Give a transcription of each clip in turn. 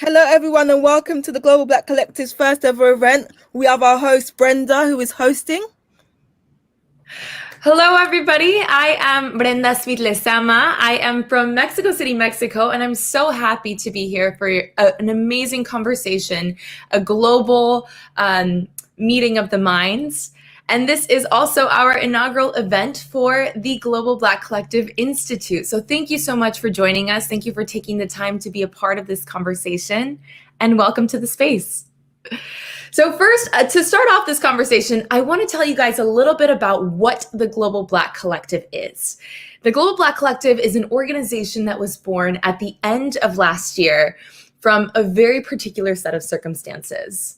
Hello, everyone, and welcome to the Global Black Collective's first ever event. We have our host, Brenda, who is hosting. Hello, everybody. I am Brenda Svitlesama. I am from Mexico City, Mexico, and I'm so happy to be here for an amazing conversation, a global meeting of the minds. And this is also our inaugural event for the Global Black Collective Institute. So thank you so much for joining us. Thank you for taking the time to be a part of this conversation, and welcome to the space. So first, to start off this conversation, I want to tell you guys a little bit about what the Global Black Collective is. The Global Black Collective is an organization that was born at the end of last year from a very particular set of circumstances.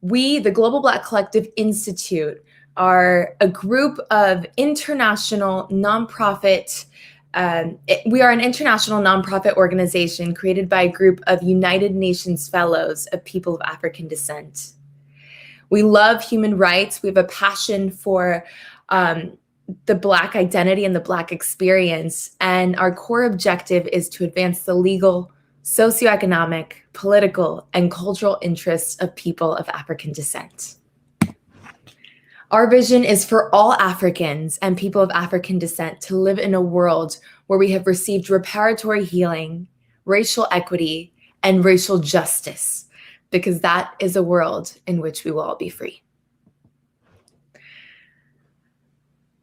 We, the Global Black Collective Institute, are a group of international nonprofit. We are an international nonprofit organization created by a group of United Nations fellows of people of African descent. We love human rights. We have a passion for the Black identity and the Black experience. And our core objective is to advance the legal, socioeconomic, political, and cultural interests of people of African descent. Our vision is for all Africans and people of African descent to live in a world where we have received reparatory healing, racial equity, and racial justice, because that is a world in which we will all be free.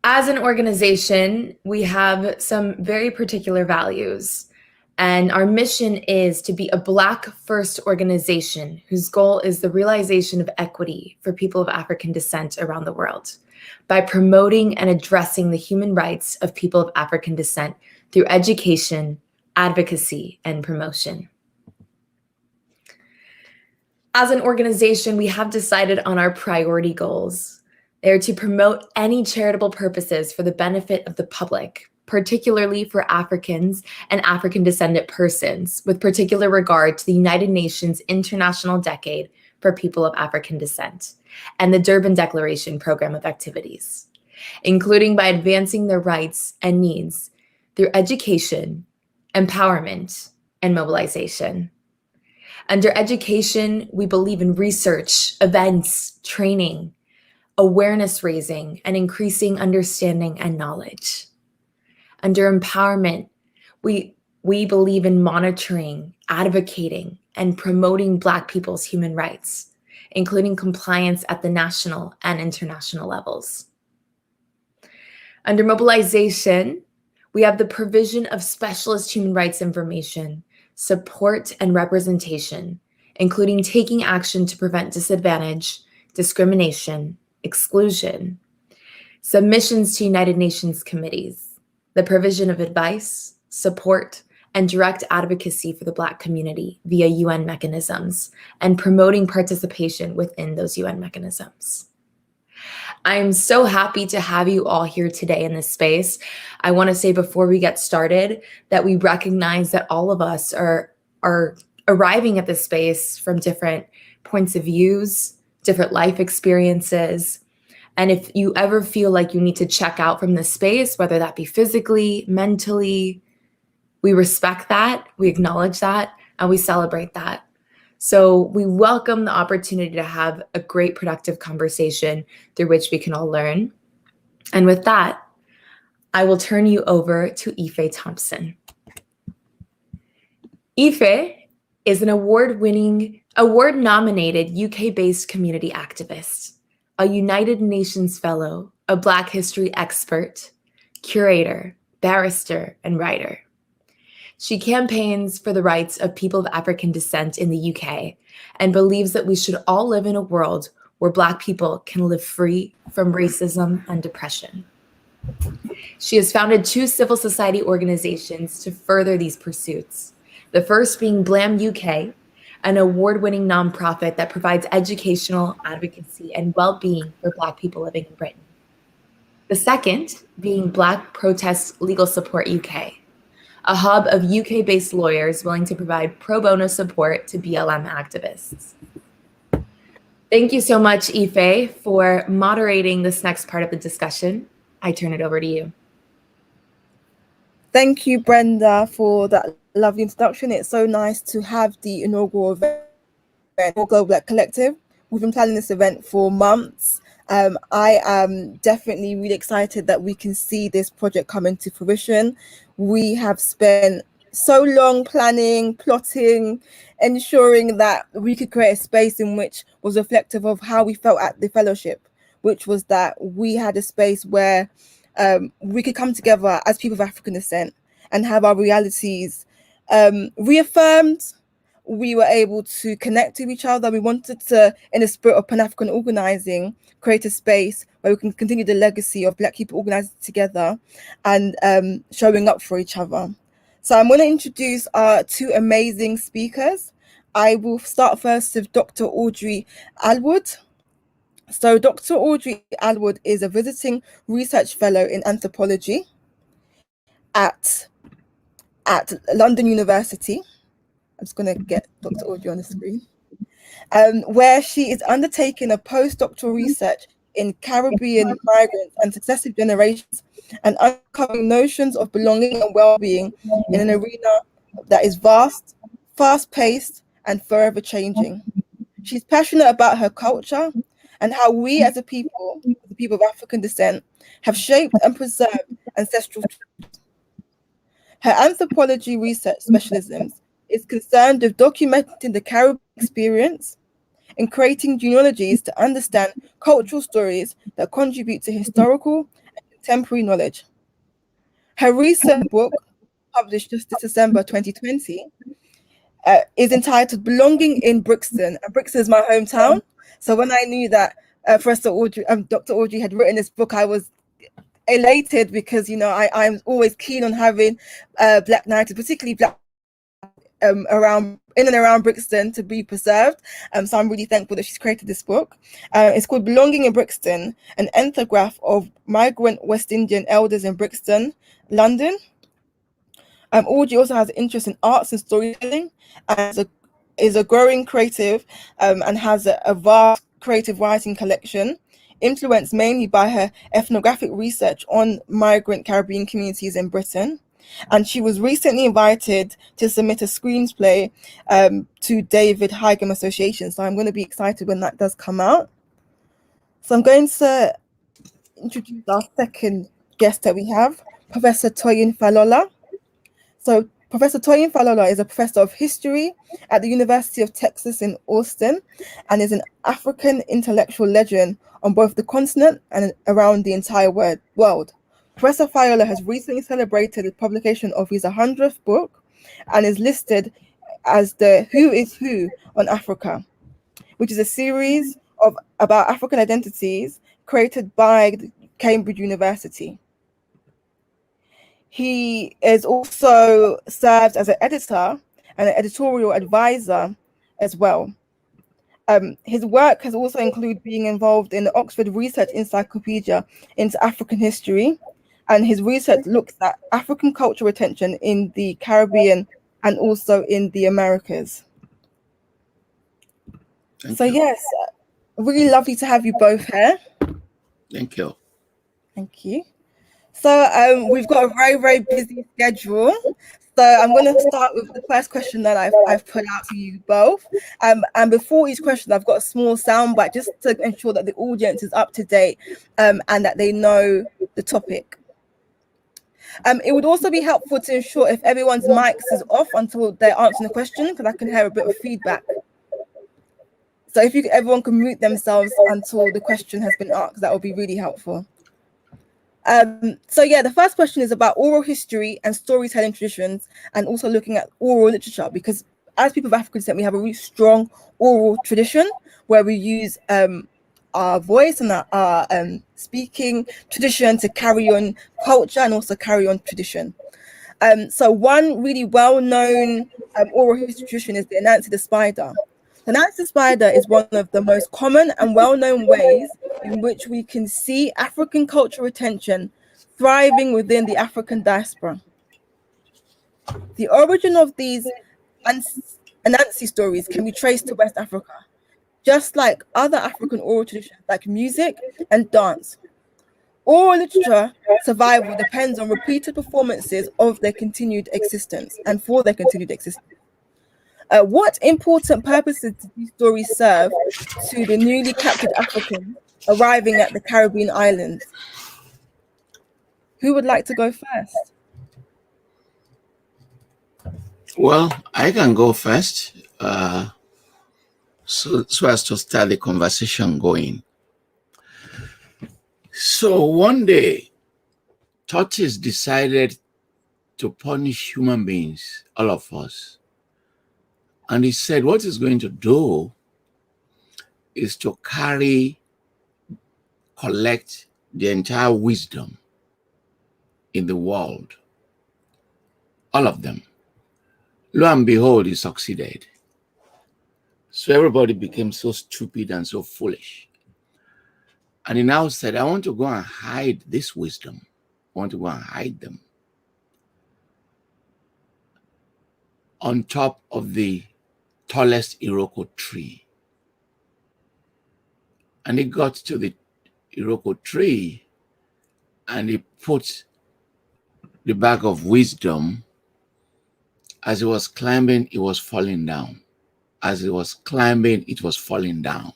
As an organization, we have some very particular values, and our mission is to be a Black-first organization whose goal is the realization of equity for people of African descent around the world by promoting and addressing the human rights of people of African descent through education, advocacy, and promotion. As an organization, we have decided on our priority goals. They are to promote any charitable purposes for the benefit of the public, particularly for Africans and African descendant persons, with particular regard to the United Nations International Decade for People of African Descent and the Durban Declaration program of activities, including by advancing their rights and needs through education, empowerment, and mobilization. Under education, we believe in research, events, training, awareness raising, and increasing understanding and knowledge. Under empowerment, we believe in monitoring, advocating, and promoting Black people's human rights, including compliance at the national and international levels. Under mobilization, we have the provision of specialist human rights information, support, and representation, including taking action to prevent disadvantage, discrimination, exclusion, submissions to United Nations committees, the provision of advice, support, and direct advocacy for the Black community via UN mechanisms, and promoting participation within those UN mechanisms. I am so happy to have you all here today in this space. I want to say before we get started that we recognize that all of us are arriving at this space from different points of views, different life experiences. And if you ever feel like you need to check out from this space, whether that be physically, mentally, we respect that, we acknowledge that, and we celebrate that. So we welcome the opportunity to have a great productive conversation through which we can all learn. And with that, I will turn you over to Ife Thompson. Ife is an award-nominated UK-based community activist, a United Nations fellow, a Black history expert, curator, barrister, and writer. She campaigns for the rights of people of African descent in the UK and believes that we should all live in a world where Black people can live free from racism and depression. She has founded 2 civil society organizations to further these pursuits, the first being BLAM UK, an award-winning nonprofit that provides educational advocacy and well-being for Black people living in Britain. The second being Black Protest Legal Support UK, a hub of UK-based lawyers willing to provide pro bono support to BLM activists. Thank you so much, Ife, for moderating this next part of the discussion. I turn it over to you. Thank you, Brenda, for that lovely introduction. It's so nice to have the inaugural event for Global Black Collective. We've been planning this event for months. I am definitely really excited that we can see this project come into fruition. We have spent so long planning, plotting, ensuring that we could create a space in which was reflective of how we felt at the fellowship, which was that we had a space where we could come together as people of African descent and have our realities reaffirmed. We were able to connect with each other. We wanted to, in the spirit of Pan-African organizing, create a space where we can continue the legacy of Black people organizing together and showing up for each other. So I'm going to introduce our two amazing speakers. I will start first with Dr. Audery Alluwood. So Dr. Audrey Allwood is a visiting research fellow in anthropology at London University. I'm just going to get Dr. Audrey on the screen, where she is undertaking a postdoctoral research in Caribbean migrants and successive generations and uncovering notions of belonging and well-being in an arena that is vast, fast-paced, and forever changing. She's passionate about her culture and how we as a people, the people of African descent, have shaped and preserved ancestral truths. Her anthropology research specialisms is concerned with documenting the Caribbean experience and creating genealogies to understand cultural stories that contribute to historical and contemporary knowledge. Her recent book, published just this December 2020, is entitled Belonging in Brixton. And Brixton is my hometown. So when I knew that Professor Audrey, Dr. Audrey had written this book, I was elated because, you know, I'm always keen on having Black narratives, particularly Black around in and around Brixton, to be preserved. So I'm really thankful that she's created this book. It's called Belonging in Brixton, an ethnograph of migrant West Indian elders in Brixton, London. Audrey also has an interest in arts and storytelling, and is a growing creative and has a vast creative writing collection, influenced mainly by her ethnographic research on migrant Caribbean communities in Britain. And she was recently invited to submit a screenplay to David Higham Association. So I'm going to be excited when that does come out. So I'm going to introduce our second guest that we have, Professor Toyin Falola. So Professor Toyin Falola is a professor of history at the University of Texas in Austin and is an African intellectual legend on both the continent and around the entire world. Professor Falola has recently celebrated the publication of his 100th book and is listed as the Who is Who on Africa, which is a series about African identities created by Cambridge University. He is also served as an editor and an editorial advisor as well. His work has also included being involved in the Oxford Research Encyclopedia into African history, and his research looks at African cultural retention in the Caribbean and also in the Americas. Thank you. Yes, really lovely to have you both here. Thank you. Thank you. So we've got a very, very busy schedule. So I'm going to start with the first question that I've put out to you both. And before each question, I've got a small soundbite just to ensure that the audience is up to date and that they know the topic. It would also be helpful to ensure if everyone's mics is off until they're answering the question, because I can hear a bit of feedback. So if everyone can mute themselves until the question has been asked, that would be really helpful. So yeah, the first question is about oral history and storytelling traditions, and also looking at oral literature, because as people of African descent, we have a really strong oral tradition where we use our voice and our speaking tradition to carry on culture and also carry on tradition. So one really well-known oral history tradition is the Anansi the Spider. The Anansi the Spider is one of the most common and well-known ways in which we can see African cultural retention thriving within the African diaspora. The origin of these Anansi stories can be traced to West Africa, just like other African oral traditions like music and dance. All literature survival depends on repeated performances of their continued existence and for their continued existence. What important purposes did these stories serve to the newly captured Africans arriving at the Caribbean islands? Who would like to go first? Well, I can go first, so as to start the conversation going. So one day, tortoise decided to punish human beings, all of us. And he said what he's going to do is to collect the entire wisdom in the world, all of them. Lo and behold, he succeeded. So everybody became so stupid and so foolish. And he now said, I want to go and hide this wisdom. I want to go and hide them on top of the tallest Iroko tree. And he got to the Iroko tree and he put the bag of wisdom. As he was climbing, it was falling down. As he was climbing, it was falling down.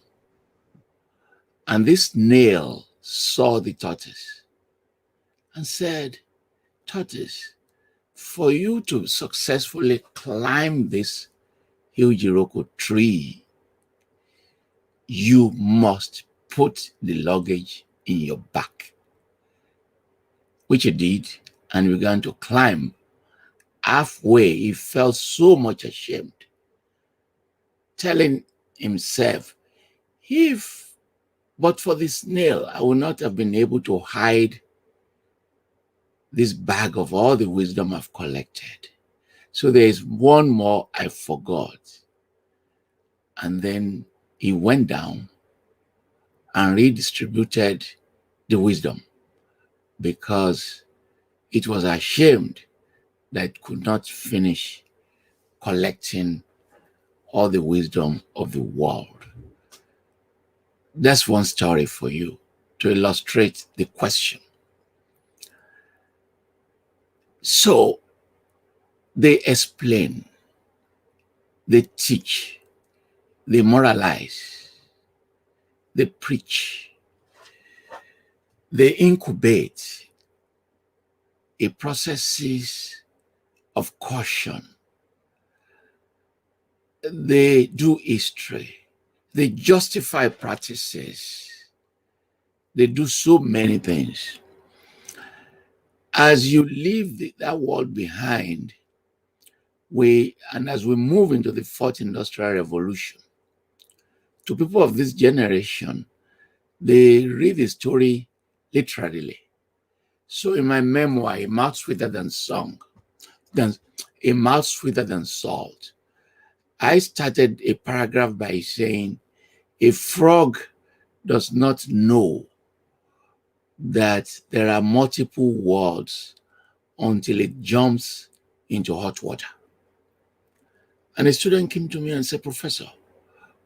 And this snail saw the tortoise and said, tortoise, for you to successfully climb this huge Iroko tree, you must put the luggage in your back. Which he did, and began to climb. Halfway, he felt so much ashamed, telling himself, if but for the snail, I would not have been able to hide this bag of all the wisdom I've collected. So there is one more I forgot. And then he went down and redistributed the wisdom because it was ashamed that it could not finish collecting all the wisdom of the world. That's one story for you to illustrate the question. So they explain, they teach, they moralize, they preach, they incubate a processes of caution. They do history. They justify practices. They do so many things. As you leave that world behind, and as we move into the fourth industrial revolution, to people of this generation, they read the story literally. So in my memoir, A Mouth Sweeter Than Song, A Mouth Sweeter Than Salt, I started a paragraph by saying, a frog does not know that there are multiple worlds until it jumps into hot water. And a student came to me and said, Professor,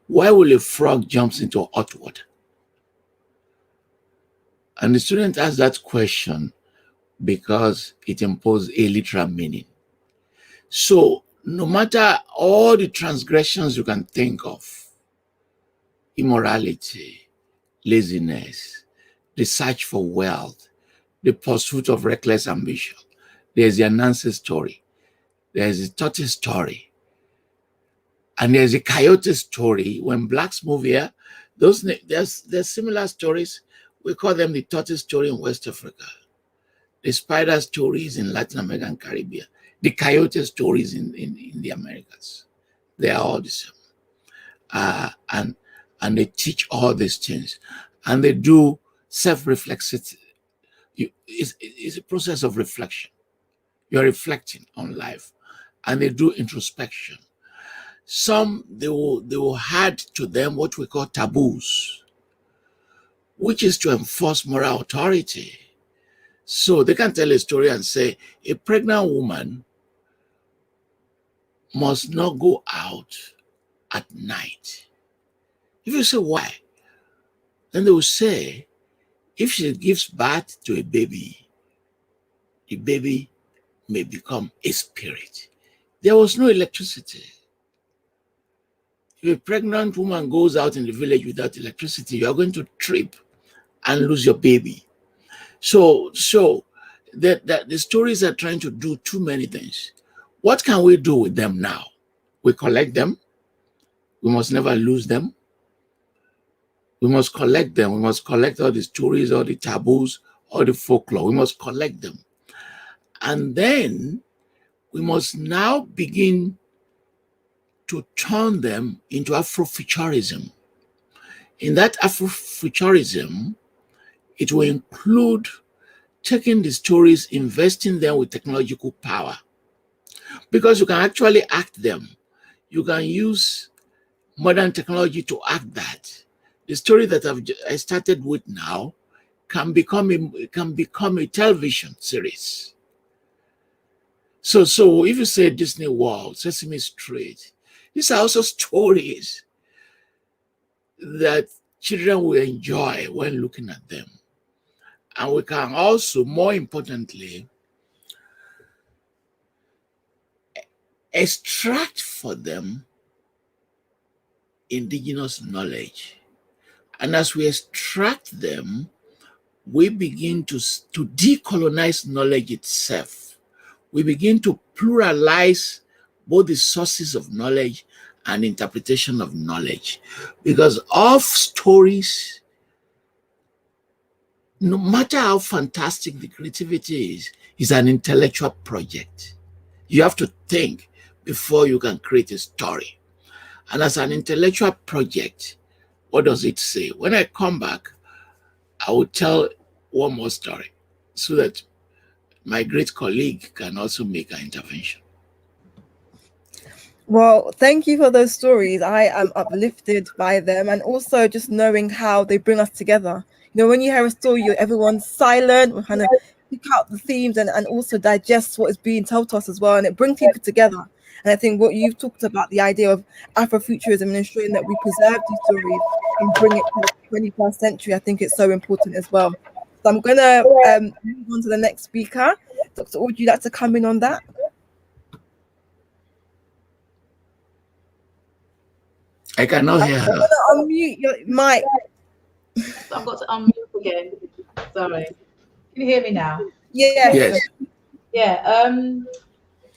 why will a frog jump into hot water? And the student asked that question because it imposed a literal meaning. So no matter all the transgressions you can think of, immorality, laziness, the search for wealth, the pursuit of reckless ambition, there's the Anansi story, there's the tortoise story, and there's a coyote story. When blacks move here, there's similar stories. We call them the tortoise story in West Africa, the spider stories in Latin America and Caribbean, the coyote stories in the Americas. They are all the same. And they teach all these things. And they do self-reflexive. It's a process of reflection. You're reflecting on life. And they do introspection. Some, they will add to them what we call taboos, which is to enforce moral authority. So they can tell a story and say, a pregnant woman must not go out at night. If you say why, then they will say, If she gives birth to a baby, the baby may become a spirit. There was no electricity. If a pregnant woman goes out in the village without electricity, you are going to trip and lose your baby. So the stories are trying to do too many things. What can we do with them now? We collect them. We must never lose them. We must collect them. We must collect all the stories, all the taboos, all the folklore. We must collect them. And then we must now begin to turn them into Afrofuturism. In that Afrofuturism, it will include taking the stories, investing them with technological power. Because you can actually act them. You can use modern technology to act that. The story that I started with now can become a television series. So if you say Disney World, Sesame Street, these are also stories that children will enjoy when looking at them. And we can also, more importantly, extract for them indigenous knowledge. And as we extract them, we begin to decolonize knowledge itself. We begin to pluralize both the sources of knowledge and interpretation of knowledge. Because of stories, no matter how fantastic the creativity is an intellectual project. You have to think before you can create a story. And as an intellectual project, what does it say? When I come back, I will tell one more story so that my great colleague can also make an intervention. Well, thank you for those stories. I am uplifted by them, and also just knowing how they bring us together. You know, when you hear a story, everyone's silent, we kind of pick out the themes and also digest what is being told to us as well, and it brings people together. And I think what you've talked about, the idea of Afrofuturism and ensuring that we preserve these stories and bring it to the 21st century, I think it's so important as well. So I'm going to move on to the next speaker. Dr. Aude, would you like to come in on that? I cannot hear her. I'm going to unmute your mic. So I've got to unmute again. Sorry. Can you hear me now? Yes. Yeah.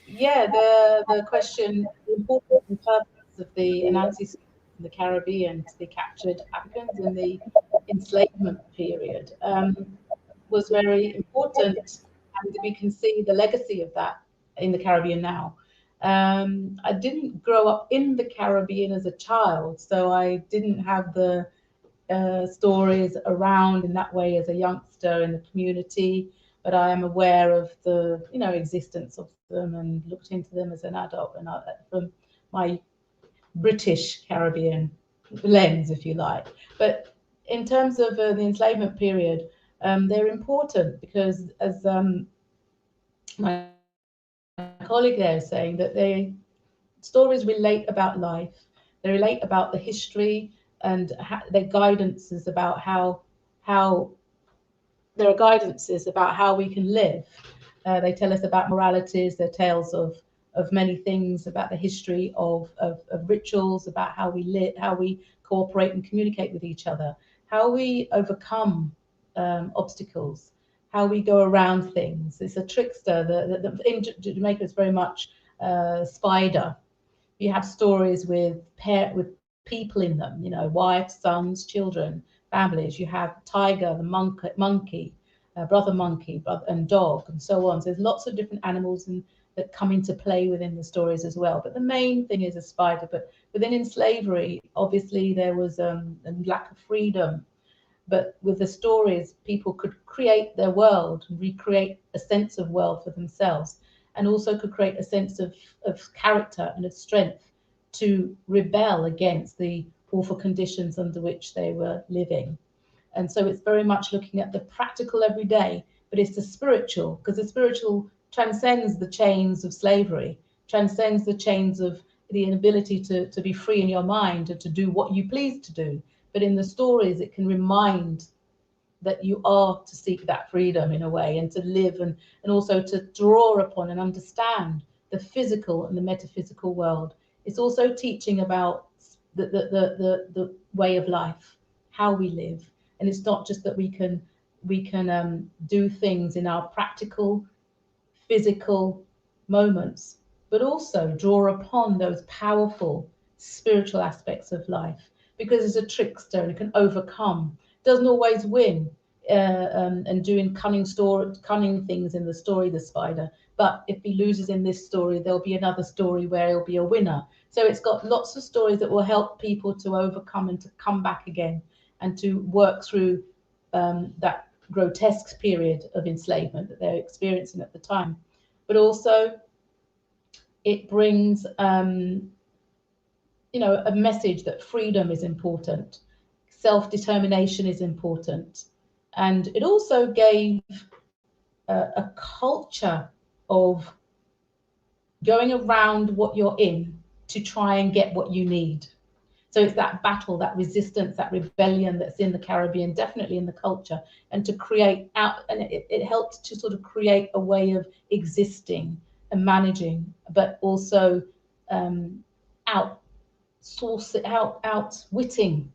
Yeah. The question, the importance and purpose of the analysis in the Caribbean to the captured Africans in the enslavement period was very important, and we can see the legacy of that in the Caribbean now. I didn't grow up in the Caribbean as a child, so I didn't have the stories around in that way as a youngster in the community, but I am aware of the existence of them and looked into them as an adult, and from my British Caribbean lens, if you like. But in terms of the enslavement period, they're important because, as my colleague there is saying, that stories relate about life, they relate about the history, and their guidances about how there are guidances about how we can live. They tell us about moralities, they're tales of many things, about the history of rituals, about how we live, how we cooperate and communicate with each other, how we overcome obstacles, how we go around things. It's a trickster. In Jamaica, it's very much spider. You have stories with people in them, wives, sons, children, families. You have tiger, the monkey, brother monkey, and dog, and so on. So there's lots of different animals that come into play within the stories as well. But the main thing is a spider. But within slavery, obviously there was a lack of freedom. But with the stories, people could create their world, recreate a sense of world for themselves, and also could create a sense of character and of strength to rebel against the awful conditions under which they were living. And so it's very much looking at the practical everyday, but it's the spiritual, because the spiritual transcends the chains of slavery, transcends the chains of the inability to be free in your mind and to do what you please to do. But in the stories, it can remind that you are to seek that freedom in a way, and to live and also to draw upon and understand the physical and the metaphysical world. It's also teaching about the way of life, how we live. And it's not just that we can do things in our practical, physical moments, but also draw upon those powerful spiritual aspects of life, because it's a trickster and it can overcome, doesn't always win, and doing cunning things in the story, the spider. But if he loses in this story, there'll be another story where he'll be a winner. So it's got lots of stories that will help people to overcome and to come back again and to work through that grotesque period of enslavement that they're experiencing at the time. But also it brings a message that freedom is important, self-determination is important. And it also gave a culture of going around what you're in to try and get what you need. So it's that battle, that resistance, that rebellion that's in the Caribbean, definitely in the culture, and to create out, and it helped to sort of create a way of existing and managing, but also outwitting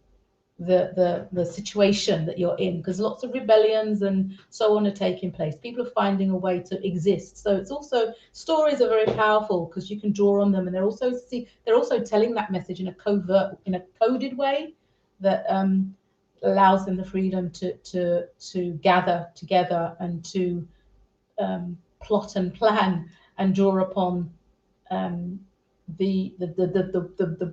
the situation that you're in, because lots of rebellions and so on are taking place. People are finding a way to exist. So it's also, stories are very powerful because you can draw on them, and they're also telling that message in a coded way that allows them the freedom to gather together and to plot and plan and draw upon the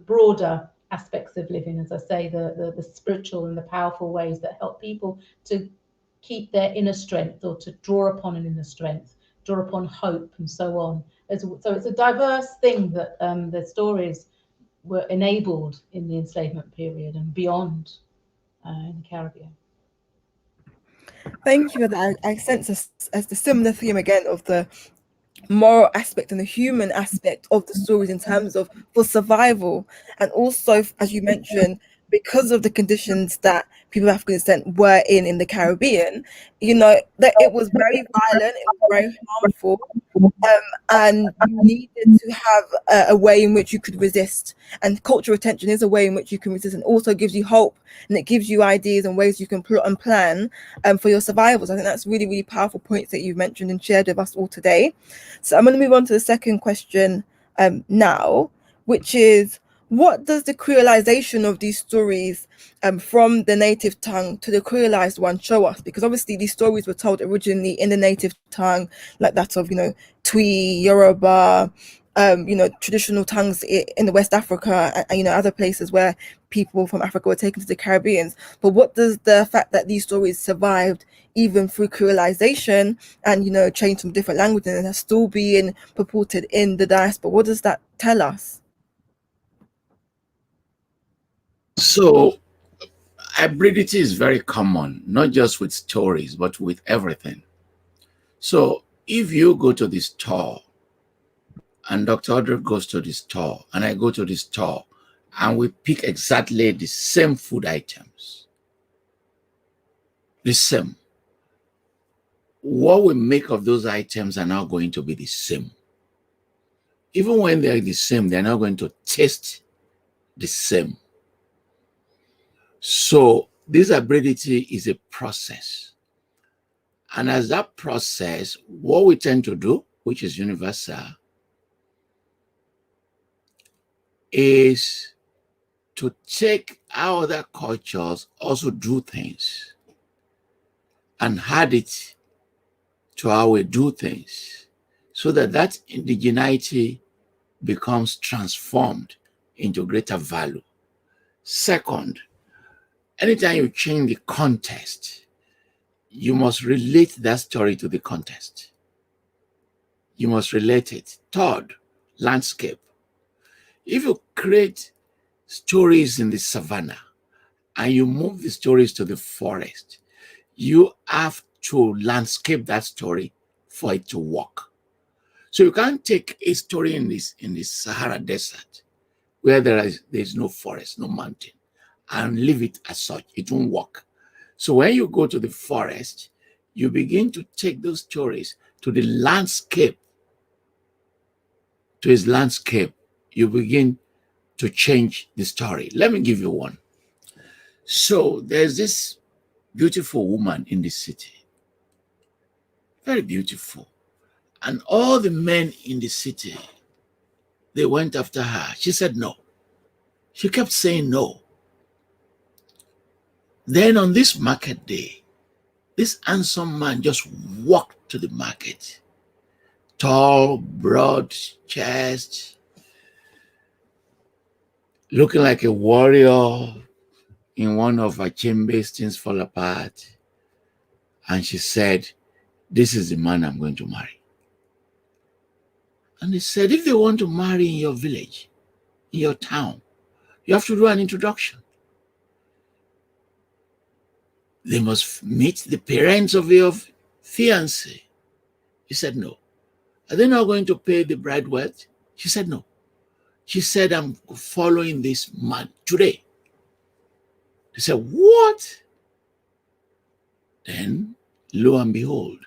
broader aspects of living, as I say, the spiritual and the powerful ways that help people to keep their inner strength, or to draw upon an inner strength, draw upon hope, and so on. So it's a diverse thing that the stories were enabled in the enslavement period and beyond in the Caribbean. Thank you for that. I sense as the similar theme again of the moral aspect and the human aspect of the stories in terms of for survival, and also, as you mentioned, because of the conditions that people of African descent were in the Caribbean, that it was very violent, it was very harmful, and you needed to have a way in which you could resist. And cultural retention is a way in which you can resist, and also gives you hope, and it gives you ideas and ways you can plot and plan for your survivals. I think that's really, really powerful points that you've mentioned and shared with us all today. So I'm going to move on to the second question now, which is, what does the creolization of these stories from the native tongue to the creolized one show us? Because obviously these stories were told originally in the native tongue, like that of, Twi, Yoruba, traditional tongues in the West Africa, and other places where people from Africa were taken to the Caribbeans. But what does the fact that these stories survived even through creolization and changed from different languages and are still being purported in the diaspora, what does that tell us? So hybridity is very common, not just with stories, but with everything. So if you go to the store, and Dr. Audrey goes to the store, and I go to the store, and we pick exactly the same food items, the same, what we make of those items are not going to be the same. Even when they're the same, they're not going to taste the same. So this hybridity is a process. And as that process, what we tend to do, which is universal, is to take how other cultures also do things and add it to how we do things, so that that indigeneity becomes transformed into greater value. Second, anytime you change the context, you must relate that story to the context. You must relate it. Third, landscape. If you create stories in the savannah and you move the stories to the forest, you have to landscape that story for it to work. So you can't take a story in the Sahara Desert where there is no forest, no mountain, and leave it as such. It won't work. So when you go to the forest, you begin to take those stories to the landscape, to his landscape. You begin to change the story. Let me give you one. So there's this beautiful woman in the city, very beautiful. And all the men in the city, they went after her. She said no. She kept saying no. Then on this market day, this handsome man just walked to the market. Tall, broad chest, looking like a warrior in one of her chambers, things fall apart. And she said, this is the man I'm going to marry. And he said, if they want to marry in your village, in your town, you have to do an introduction. They must meet the parents of your fiancé. He said, no. Are they not going to pay the bride wealth? She said, no. She said, I'm following this man today. They said, what? Then, lo and behold,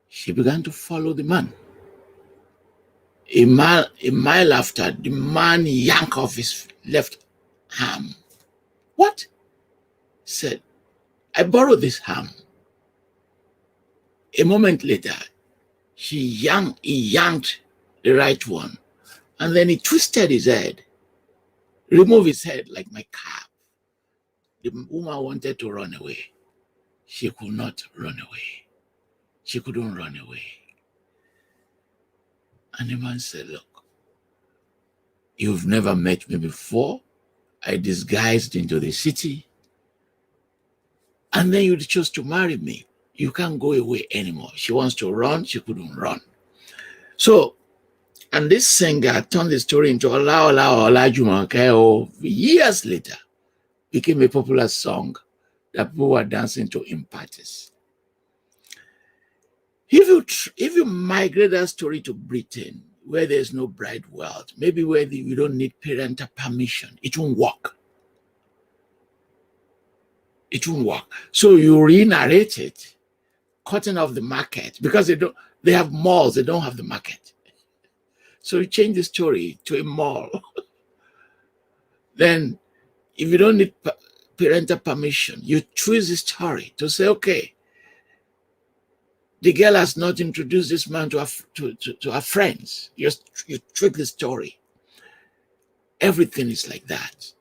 she began to follow the man. A mile after, the man yanked off his left arm. What? He said, I borrowed this arm. A moment later, he yanked the right one, and then he twisted his head, removed his head like my cap. The woman wanted to run away. She could not run away. She couldn't run away. And the man said, look, you've never met me before. I disguised into the city. And then you chose to marry me. You can't go away anymore. She wants to run. She couldn't run. So, and this singer turned the story into Ola Ola Ola Jumoke. Years later, became a popular song that people were dancing to in parties. If you migrate that story to Britain, where there's no bride wealth, maybe where you don't need parental permission, it won't work. It won't work. So you re-narrate it, cutting off the market, because they have malls, they don't have the market. So you change the story to a mall. Then, if you don't need parental permission, you twist the story to say, okay, the girl has not introduced this man to her friends. You trick the story. Everything is like that.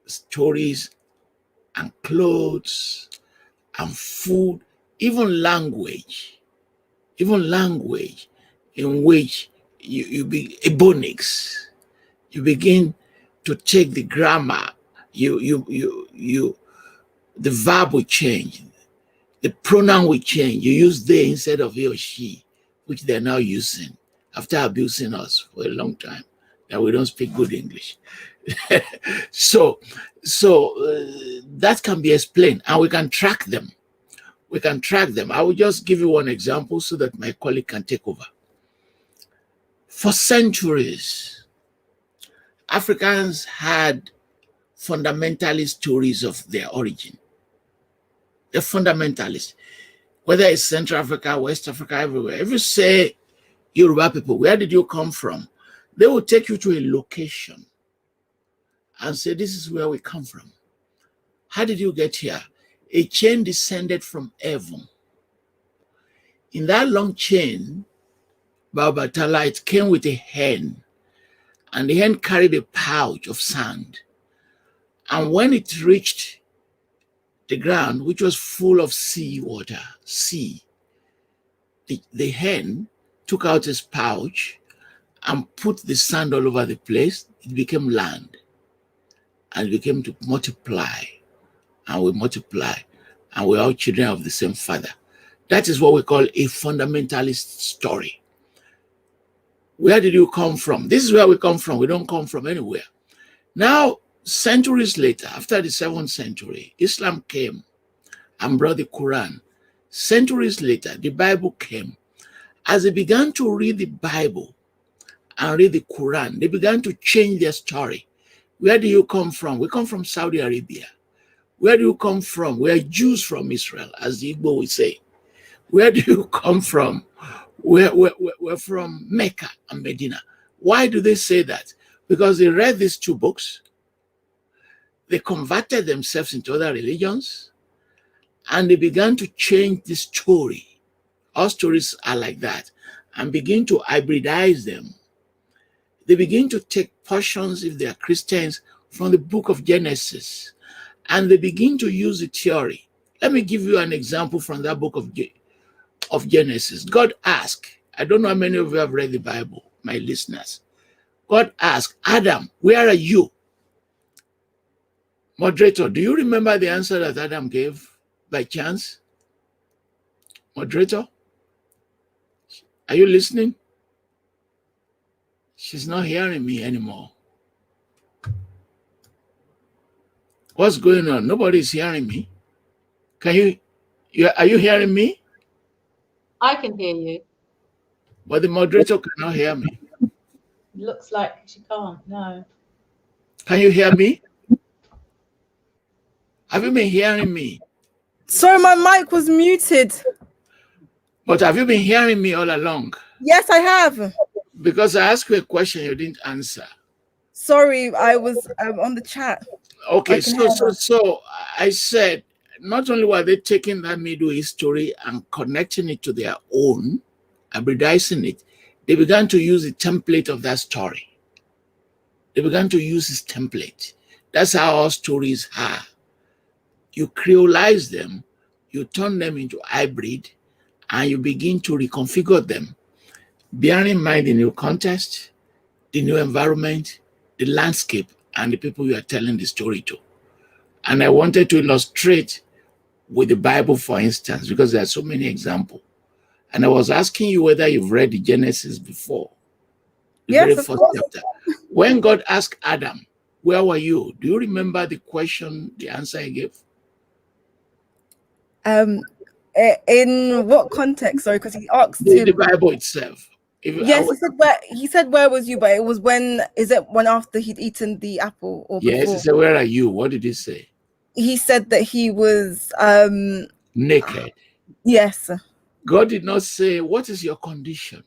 Stories and clothes and food, even language in which you be ebonics. You begin to take the grammar. The verb will change. The pronoun will change. You use they instead of he or she, which they're now using after abusing us for a long time, that we don't speak good English. So that can be explained, and we can track them. I will just give you one example so that my colleague can take over. For centuries, Africans had fundamentalist stories of their origin. They're fundamentalists, whether it's Central Africa, West Africa, everywhere. If you say Yoruba people, where did you come from? They will take you to a location and say, this is where we come from. How did you get here? A chain descended from heaven. In that long chain, Babatala, it came with a hen, and the hen carried a pouch of sand. And when it reached the ground, which was full of the hen took out his pouch and put the sand all over the place. It became land, and it became to multiply, and we multiply, and we're all children of the same father. That is what we call a fundamentalist story. Where did you come from? This is where we come from. We don't come from anywhere. Now, centuries later, after the 7th century, Islam came and brought the Quran. Centuries later, the Bible came. As they began to read the Bible and read the Quran, they began to change their story. Where do you come from? We come from Saudi Arabia. Where do you come from? We are Jews from Israel, as the Igbo would say. Where do you come from? We're from Mecca and Medina. Why do they say that? Because they read these two books, they converted themselves into other religions, and they began to change the story. All stories are like that, and begin to hybridize them. They begin to take portions, if they are Christians, from the book of Genesis, and they begin to use the theory. Let me give you an example from that book of Genesis. God asked, I don't know how many of you have read the Bible, my listeners. God asked, Adam, where are you? Moderator, do you remember the answer that Adam gave by chance? Moderator, are you listening? She's not hearing me anymore. What's going on? Nobody's hearing me. Are you hearing me? I can hear you. But the moderator cannot hear me. Looks like she can't, no. Can you hear me? Have you been hearing me? Sorry, my mic was muted. But have you been hearing me all along? Yes, I have. Because I asked you a question you didn't answer. Sorry, I was on the chat. Okay, so I said, not only were they taking that Middle East story and connecting it to their own, hybridizing it, they began to use the template of that story. They began to use this template. That's how our stories are. You creolize them, you turn them into hybrid, and you begin to reconfigure them, bearing in mind the new context, the new environment, the landscape, and the people you are telling the story to. And I wanted to illustrate with the Bible, for instance, because there are so many examples. And I was asking you whether you've read the Genesis before. The Yes, very of first course. chapter. When God asked Adam, where were you? Do you remember the question, the answer he gave? In what context? Sorry, because he asked The him. Bible itself. Yes, he said where was you, but it was when after he'd eaten the apple or before? Yes, he said, where are you? What did he say? He said that he was naked. Yes. God did not say, what is your condition?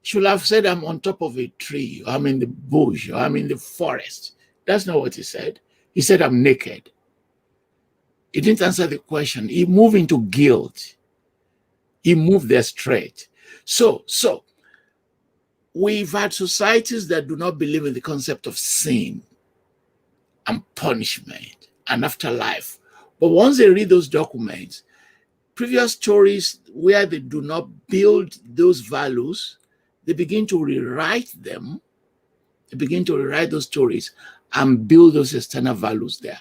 He should have said, I'm on top of a tree, or I'm in the bush, or I'm in the forest. That's not what he said. He said, I'm naked. He didn't answer the question. He moved into guilt. He moved there straight. So we've had societies that do not believe in the concept of sin and punishment and afterlife. But once they read those documents, previous stories where they do not build those values, they begin to rewrite them. They begin to rewrite those stories and build those external values there.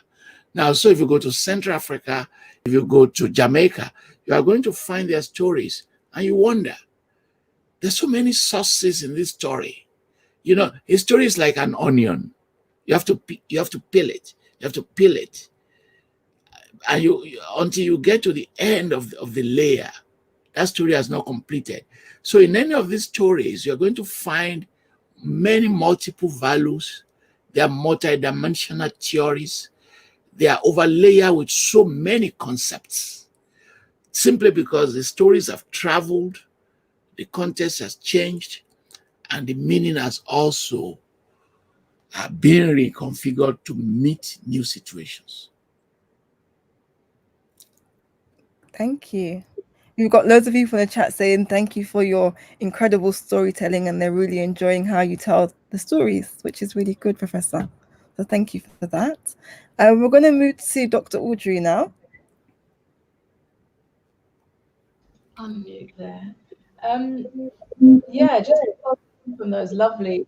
Now, so if you go to Central Africa, if you go to Jamaica, you are going to find their stories and you wonder, there's so many sources in this story. You know, a story is like an onion. You have to peel it. You have to peel it. And until you get to the end of the layer, that story has not completed. So in any of these stories, you're going to find many multiple values. There are multidimensional theories. They are overlaid with so many concepts, simply because the stories have traveled, the context has changed, and the meaning has also been reconfigured to meet new situations. Thank you. We've got loads of people in the chat saying thank you for your incredible storytelling, and they're really enjoying how you tell the stories, which is really good, Professor. So thank you for that. We're going to move to Dr. Audrey now. Unmute there. Yeah, just from those lovely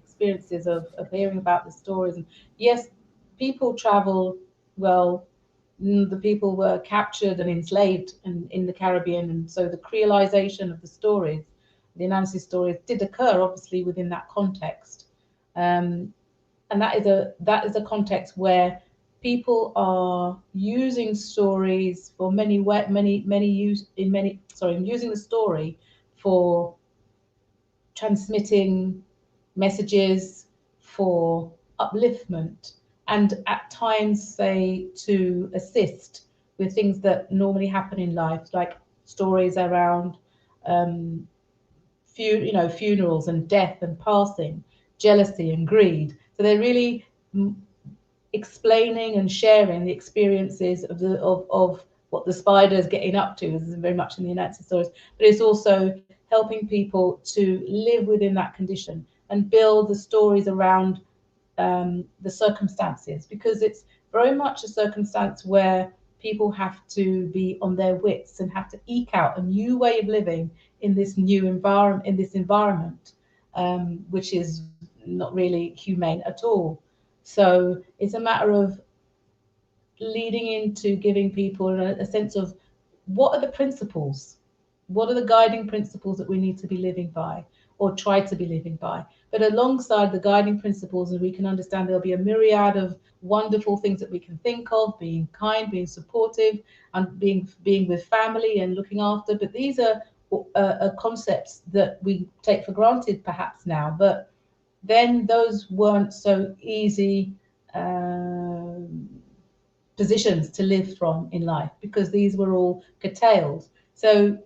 experiences of hearing about the stories. And yes, people travel. Well, the people were captured and enslaved in the Caribbean, and so the creolization of the stories, the analysis stories, did occur obviously within that context. And that is a context where people are using stories for using the story for transmitting messages, for upliftment, and at times say to assist with things that normally happen in life, like stories around funerals and death and passing, jealousy and greed. So they're really explaining and sharing the experiences of what the spider is getting up to. This is very much in the Nancy stories, but it's also helping people to live within that condition and build the stories around the circumstances, because it's very much a circumstance where people have to be on their wits and have to eke out a new way of living in this new environment, which is not really humane at all. So it's a matter of leading into giving people a sense of what are the principles, what are the guiding principles that we need to be living by or try to be living by. But alongside the guiding principles, and we can understand there'll be a myriad of wonderful things that we can think of, being kind, being supportive, and being with family and looking after. But these are concepts that we take for granted perhaps now, but then those weren't so easy positions to live from in life, because these were all curtailed. So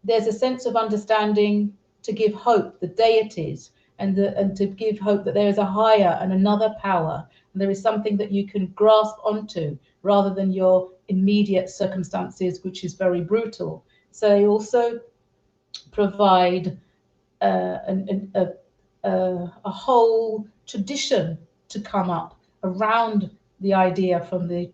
there's a sense of understanding to give hope, the deities, and to give hope that there is a higher and another power, and there is something that you can grasp onto rather than your immediate circumstances, which is very brutal. So they also provide a whole tradition to come up around the idea from the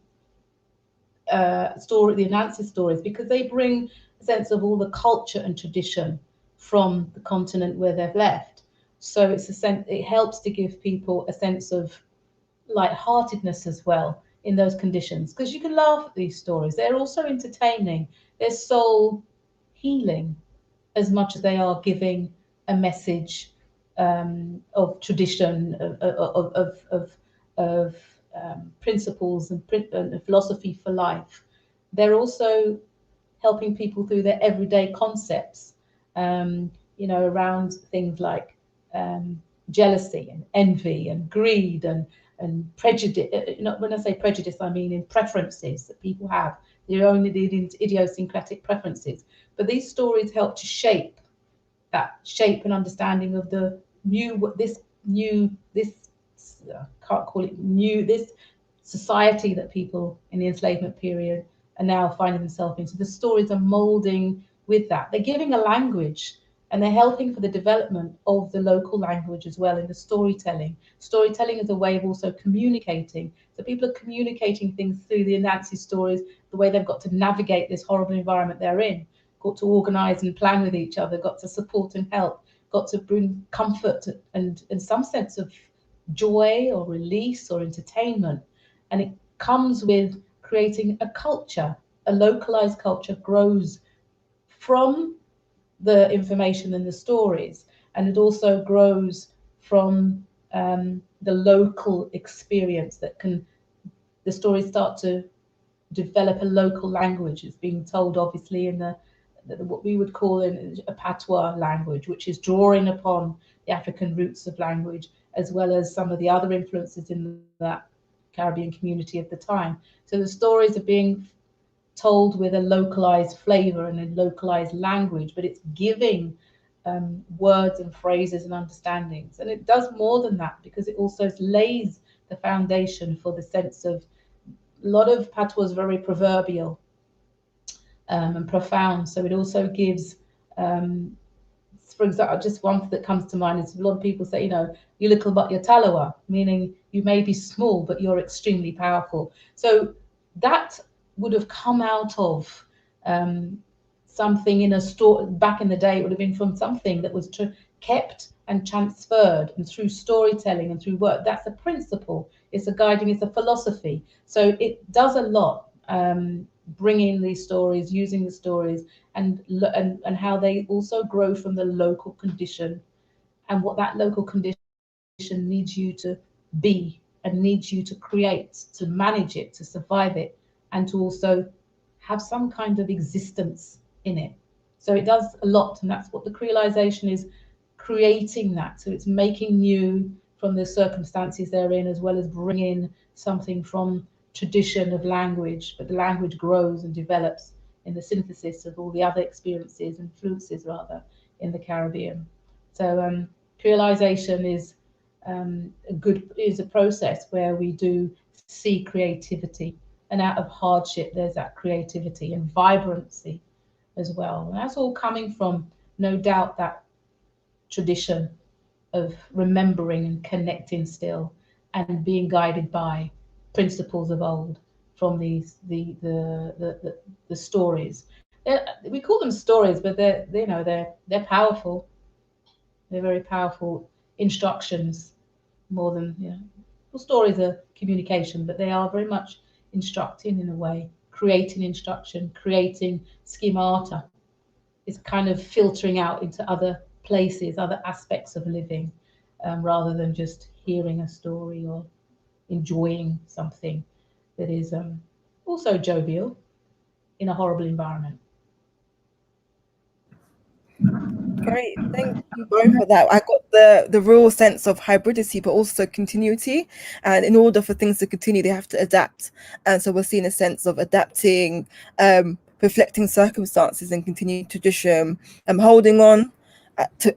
story, the Nancy stories, because they bring a sense of all the culture and tradition from the continent where they've left. So it's it helps to give people a sense of lightheartedness as well in those conditions, because you can laugh at these stories. They're also entertaining. They're soul healing as much as they are giving a message of tradition, of principles and philosophy for life. They're also helping people through their everyday concepts, around things like jealousy and envy and greed and prejudice. When I say prejudice, I mean in preferences that people have, their own idiosyncratic preferences. But these stories help to shape an understanding of the this society that people in the enslavement period are now finding themselves in. So the stories are molding with that. They're giving a language, and they're helping for the development of the local language as well in the storytelling. Storytelling is a way of also communicating. So people are communicating things through the Nancy stories, the way they've got to navigate this horrible environment they're in, got to organise and plan with each other, got to support and help, got to bring comfort and some sense of joy or release or entertainment. And it comes with creating a culture. A localized culture grows from the information and the stories, and it also grows from the local experience that the stories start to develop a local language. It's being told obviously in what we would call a patois language, which is drawing upon the African roots of language, as well as some of the other influences in that Caribbean community of the time. So the stories are being told with a localized flavor and a localized language, but it's giving words and phrases and understandings. And it does more than that, because it also lays the foundation for the sense of, a lot of patois is very proverbial and profound. So it also gives, for example, just one that comes to mind is a lot of people say, you little but you're talawa, meaning you may be small, but you're extremely powerful. So that would have come out of something in a store back in the day. It would have been from something that was kept and transferred, and through storytelling and through work. That's a principle. It's a guiding. It's a philosophy. So it does a lot, bringing these stories, using the stories, and how they also grow from the local condition, and what that local condition needs you to be and needs you to create, to manage it, to survive it, and to also have some kind of existence in it. So it does a lot, and that's what the creolization is, creating that. So it's making new from the circumstances they're in, as well as bring in something from tradition of language, but the language grows and develops in the synthesis of all the other experiences, influences rather, in the Caribbean. So creolization is a process where we do see creativity, and out of hardship there's that creativity and vibrancy as well. And that's all coming from, no doubt, that tradition of remembering and connecting still, and being guided by principles of old from the stories. We call them stories, but they're powerful. They're very powerful instructions, more than, well, stories are communication, but they are very much instructing in a way, creating instruction, creating schemata. It's kind of filtering out into other places, other aspects of living, rather than just hearing a story or enjoying something that is also jovial in a horrible environment. Great, thank you both for that. I got the real sense of hybridity, but also continuity. And in order for things to continue, they have to adapt. And so we're seeing a sense of adapting, reflecting circumstances and continuing tradition, holding on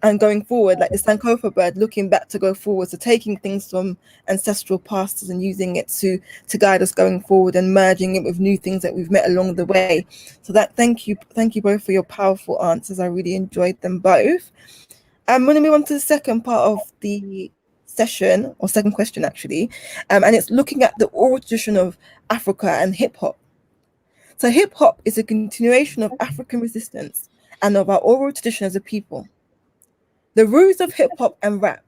and going forward, like the Sankofa bird, looking back to go forward. So taking things from ancestral pastors and using it to guide us going forward, and merging it with new things that we've met along the way. So that thank you both for your powerful answers. I really enjoyed them both. I'm going to move on to the second part of the session, or second question actually, and it's looking at the oral tradition of Africa and hip hop. So hip hop is a continuation of African resistance and of our oral tradition as a people. The roots of hip hop and rap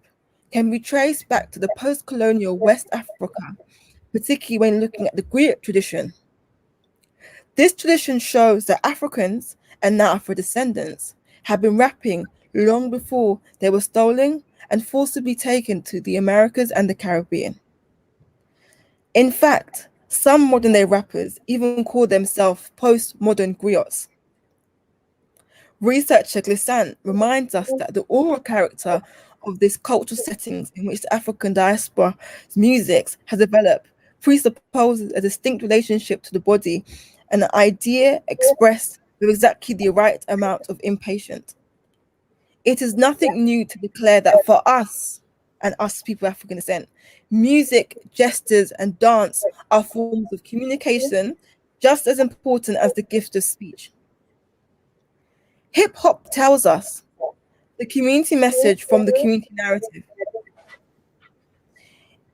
can be traced back to the post-colonial West Africa, particularly when looking at the griot tradition. This tradition shows that Africans, and now Afro-descendants, have been rapping long before they were stolen and forcibly taken to the Americas and the Caribbean. In fact, some modern-day rappers even call themselves post-modern griots. Researcher Glissant reminds us that the oral character of this cultural settings in which the African diaspora's music has developed presupposes a distinct relationship to the body, and an idea expressed with exactly the right amount of impatience. It is nothing new to declare that for us, and us people of African descent, music, gestures, and dance are forms of communication just as important as the gift of speech. Hip hop tells us the community message from the community narrative.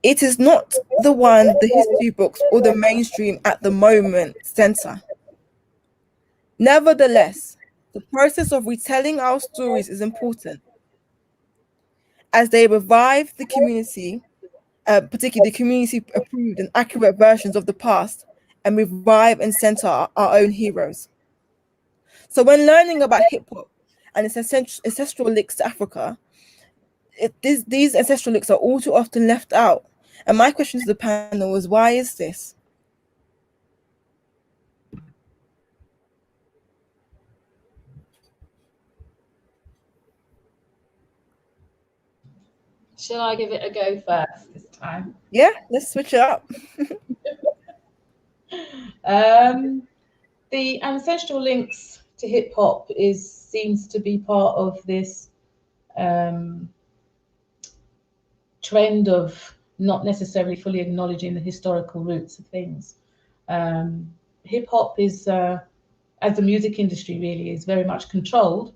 It is not the one the history books or the mainstream at the moment censor. Nevertheless, the process of retelling our stories is important, as they revive the community, particularly the community approved and accurate versions of the past, and revive and center our own heroes. So when learning about hip hop and its ancestral links to Africa, these ancestral links are all too often left out. And my question to the panel is, why is this? Shall I give it a go first this time? Yeah, let's switch it up. The ancestral links to hip hop seems to be part of this trend of not necessarily fully acknowledging the historical roots of things. Hip hop is, as the music industry really is, very much controlled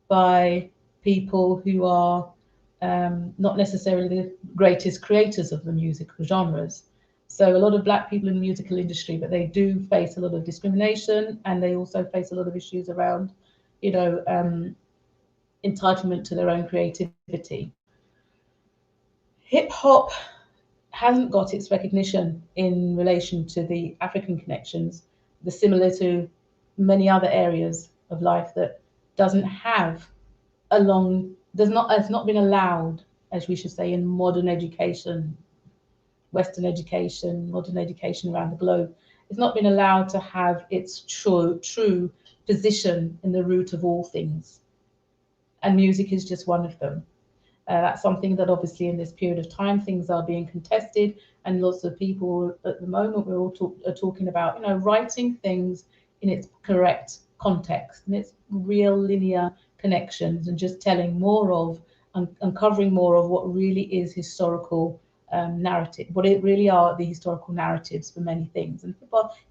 by people who are not necessarily the greatest creators of the musical genres. So a lot of Black people in the musical industry, but they do face a lot of discrimination, and they also face a lot of issues around, entitlement to their own creativity. Hip hop hasn't got its recognition in relation to the African connections, similar to many other areas of life that doesn't have has not been allowed, as we should say, in modern education, Western education, modern education around the globe. It's not been allowed to have its true position in the root of all things. And music is just one of them. That's something that obviously in this period of time things are being contested, and lots of people at the moment we're all talking about, writing things in its correct context and its real linear connections, and just telling more of, uncovering more of what really is historical narrative, what it really are the historical narratives for many things. And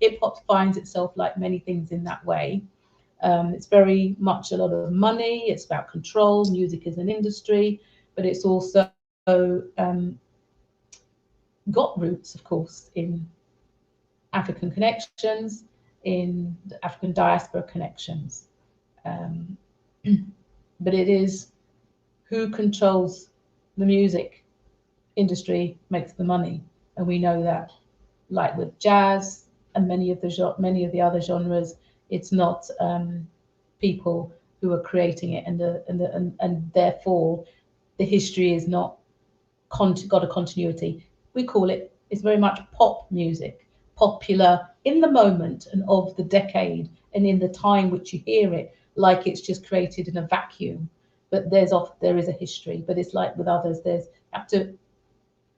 hip hop finds itself, like many things, in that way. It's very much a lot of money. It's about control. Music is an industry, but it's also got roots, of course, in African connections, in the African diaspora connections. But it is who controls the music industry makes the money, and we know that. Like with jazz and many of the other genres, it's not people who are creating it, and therefore the history is not got a continuity. We call it, it's very much pop music, popular in the moment and of the decade and in the time which you hear it, like it's just created in a vacuum. But there is a history. But it's like with others, you have to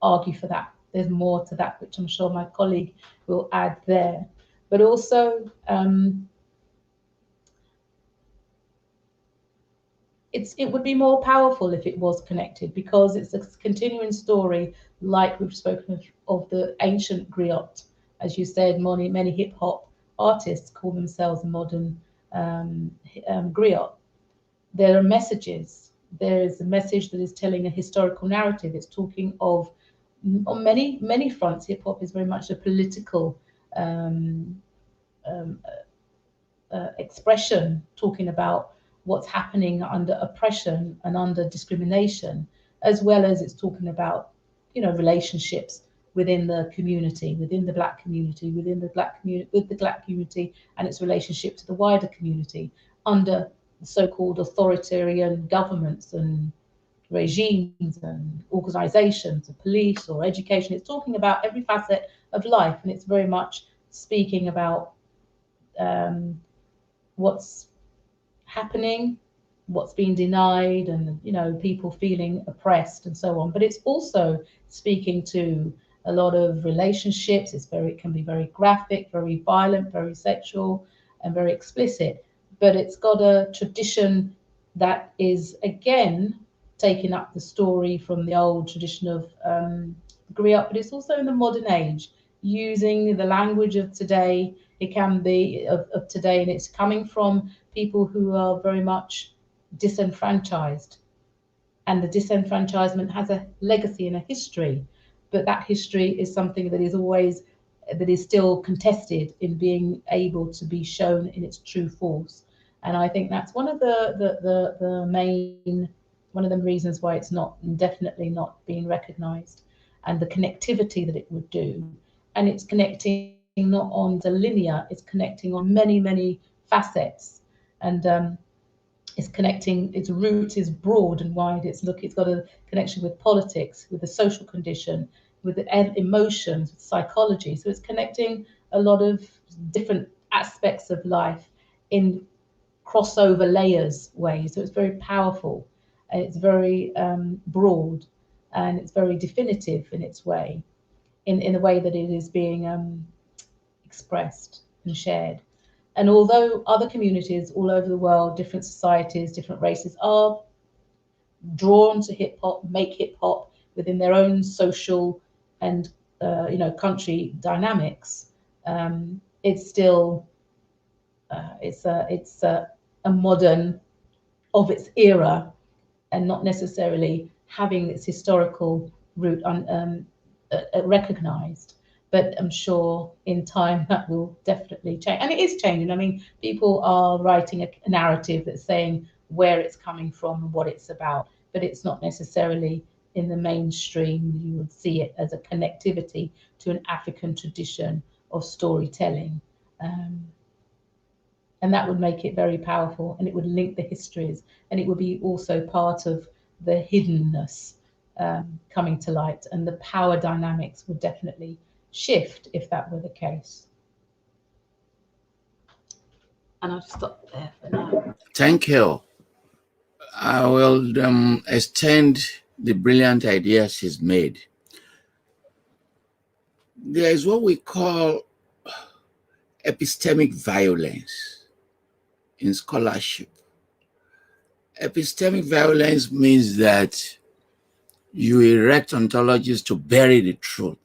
argue for that. There's more to that, which I'm sure my colleague will add there. But also, it would be more powerful if it was connected, because it's a continuing story, like we've spoken of the ancient griot. As you said, many hip hop artists call themselves modern griot. There are messages. There is a message that is telling a historical narrative. It's talking of, on many fronts, hip hop is very much a political expression, talking about what's happening under oppression and under discrimination, as well as it's talking about, relationships within the community, within the Black community, with the Black community, and its relationship to the wider community under so-called authoritarian governments and regimes and organizations, and police or education. It's talking about every facet of life, and it's very much speaking about what's happening, what's being denied, and people feeling oppressed and so on. But it's also speaking to a lot of relationships. It can be very graphic, very violent, very sexual, and very explicit. But it's got a tradition that is, again, taking up the story from the old tradition of griot, but it's also in the modern age, using the language of today. It can be of today, and it's coming from people who are very much disenfranchised. And the disenfranchisement has a legacy and a history, but that history is something that is still contested in being able to be shown in its true force. And I think that's one of the main reasons why it's definitely not being recognized, and the connectivity that it would do. And it's connecting not on the linear, it's connecting on many facets. And it's connecting, its root is broad and wide. It's got a connection with politics, with the social condition, with the emotions, with psychology. So it's connecting a lot of different aspects of life in crossover layers ways. So it's very powerful, and it's very broad, and it's very definitive in its way, in the way that it is being expressed and shared. And although other communities all over the world, different societies, different races, are drawn to hip hop, make hip hop within their own social and country dynamics, it's still it's a modern of its era, and not necessarily having its historical root recognized. But I'm sure in time that will definitely change. And it is changing. I mean, people are writing a narrative that's saying where it's coming from and what it's about, but it's not necessarily in the mainstream. You would see it as a connectivity to an African tradition of storytelling. And that would make it very powerful, and it would link the histories, and it would be also part of the hiddenness coming to light, and the power dynamics would definitely shift if that were the case. And I'll just stop there for now. Thank you. I will extend the brilliant ideas she's made. There is what we call epistemic violence in scholarship. Epistemic violence means that you erect ontologies to bury the truth,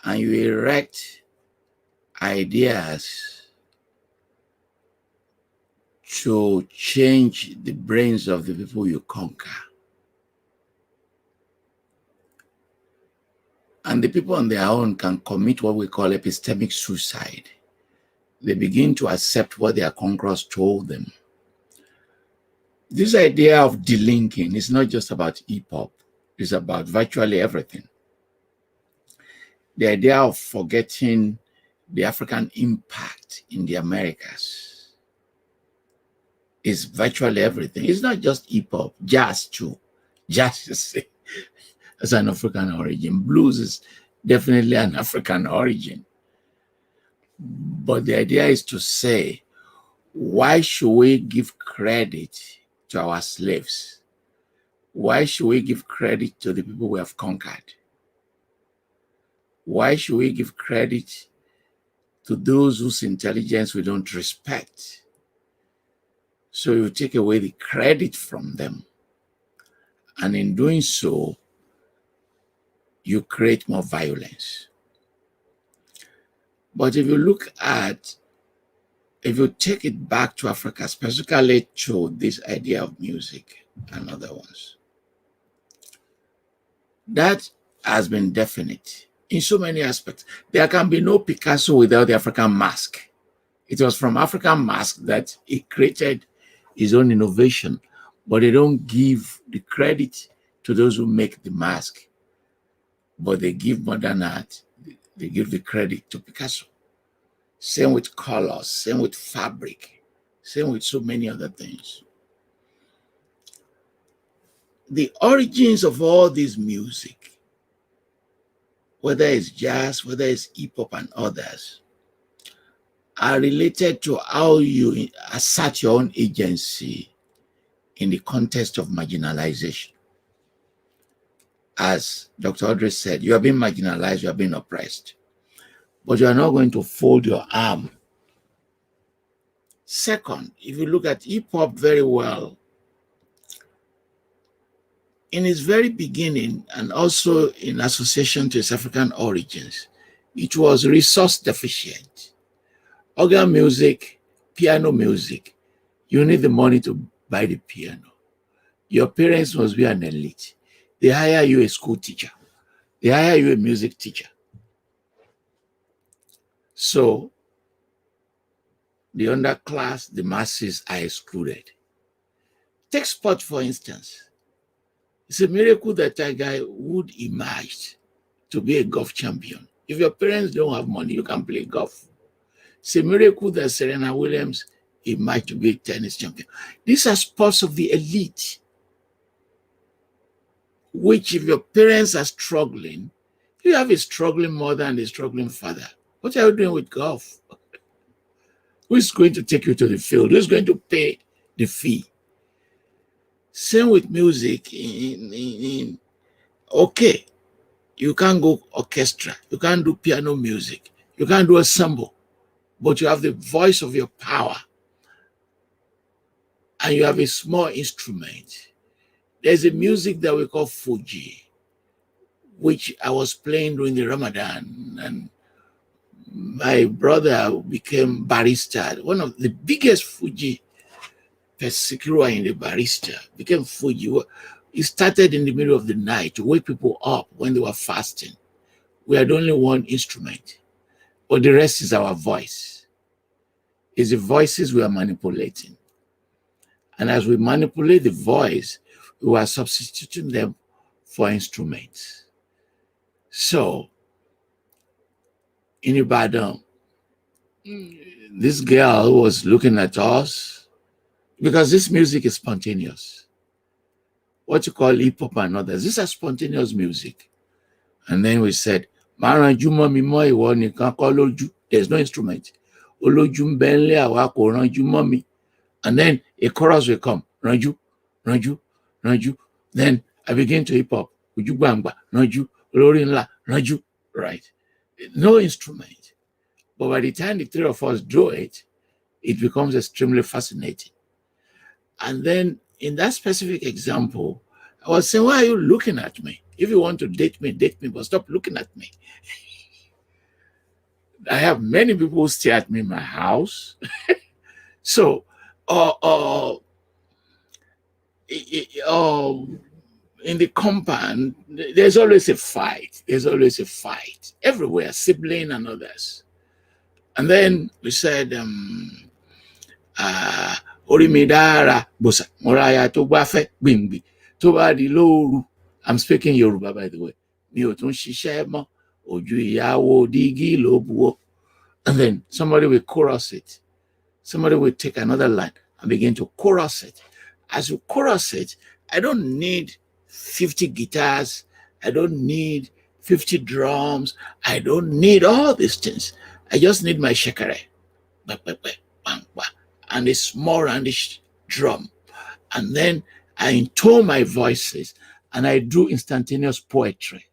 and you erect ideas to change the brains of the people you conquer. And the people on their own can commit what we call epistemic suicide. They begin to accept what their conquerors told them. This idea of delinking is not just about hip-hop, it's about virtually everything. The idea of forgetting the African impact in the Americas is virtually everything. It's not just hip-hop, jazz too. Jazz is an African origin. Blues is definitely an African origin. But the idea is to say, why should we give credit to our slaves? Why should we give credit to the people we have conquered? Why should we give credit to those whose intelligence we don't respect? So you take away the credit from them. And in doing so, you create more violence. But if you take it back to Africa, specifically to this idea of music and other ones, that has been definite in so many aspects. There can be no Picasso without the African mask. It was from African mask that he created his own innovation, but they don't give the credit to those who make the mask, but they give modern art, they give the credit to Picasso. Same with colors, same with fabric, same with so many other things. The origins of all this music, whether it's jazz, whether it's hip-hop and others, are related to how you assert your own agency in the context of marginalization. As Dr. Audrey said, you are being marginalized, you are being oppressed, but you are not going to fold your arm. Second, if you look at hip-hop very well, in its very beginning, and also in association to its African origins, it was resource deficient. Organ music, piano music, you need the money to buy the piano. Your parents must be an elite. They hire you a school teacher. They hire you a music teacher. So the underclass, the masses are excluded. Take sport, for instance. It's a miracle that Tiger Wood emerged to be a golf champion. If your parents don't have money, you can play golf. It's a miracle that Serena Williams emerged to be a tennis champion. These are sports of the elite, which if your parents are struggling, you have a struggling mother and a struggling father. What are you doing with golf? Who is going to take you to the field? Who is going to pay the fee? Same with music. Okay, you can't go orchestra, you can't do piano music, you can't do ensemble, but you have the voice of your power and you have a small instrument. There's a music that we call Fuji, which I was playing during the Ramadan, and my brother became barista. One of the biggest Fuji persecutor in the barista became Fuji. It started in the middle of the night to wake people up when they were fasting. We had only one instrument, but the rest is our voice. It's the voices we are manipulating. And as we manipulate the voice, we are substituting them for instruments. So, in Ibadan, this girl was looking at us because this music is spontaneous. What you call hip-hop and others, these are spontaneous music. And then we said, there's no instrument. And then a chorus will come, Ranju, Ranju, Ranju. Then I began to hip hop. Uju bamba, naju, lorinla, naju, right? No instrument. But by the time the three of us draw it, it becomes extremely fascinating. And then in that specific example, I was saying, why are you looking at me? If you want to date me, but stop looking at me. I have many people who stay at me in my house. So, in the compound, there's always a fight. There's always a fight everywhere, sibling and others. And then we said, Orimidara Bosa, Moraya Tobafe, Bimbi, Tobadi Loru. I'm speaking Yoruba, by the way. And then somebody will chorus it. Somebody will take another line and begin to chorus it. As you chorus it, I don't need 50 guitars. I don't need 50 drums. I don't need all these things. I just need my shekere and a small roundish drum. And then I intone my voices and I do instantaneous poetry.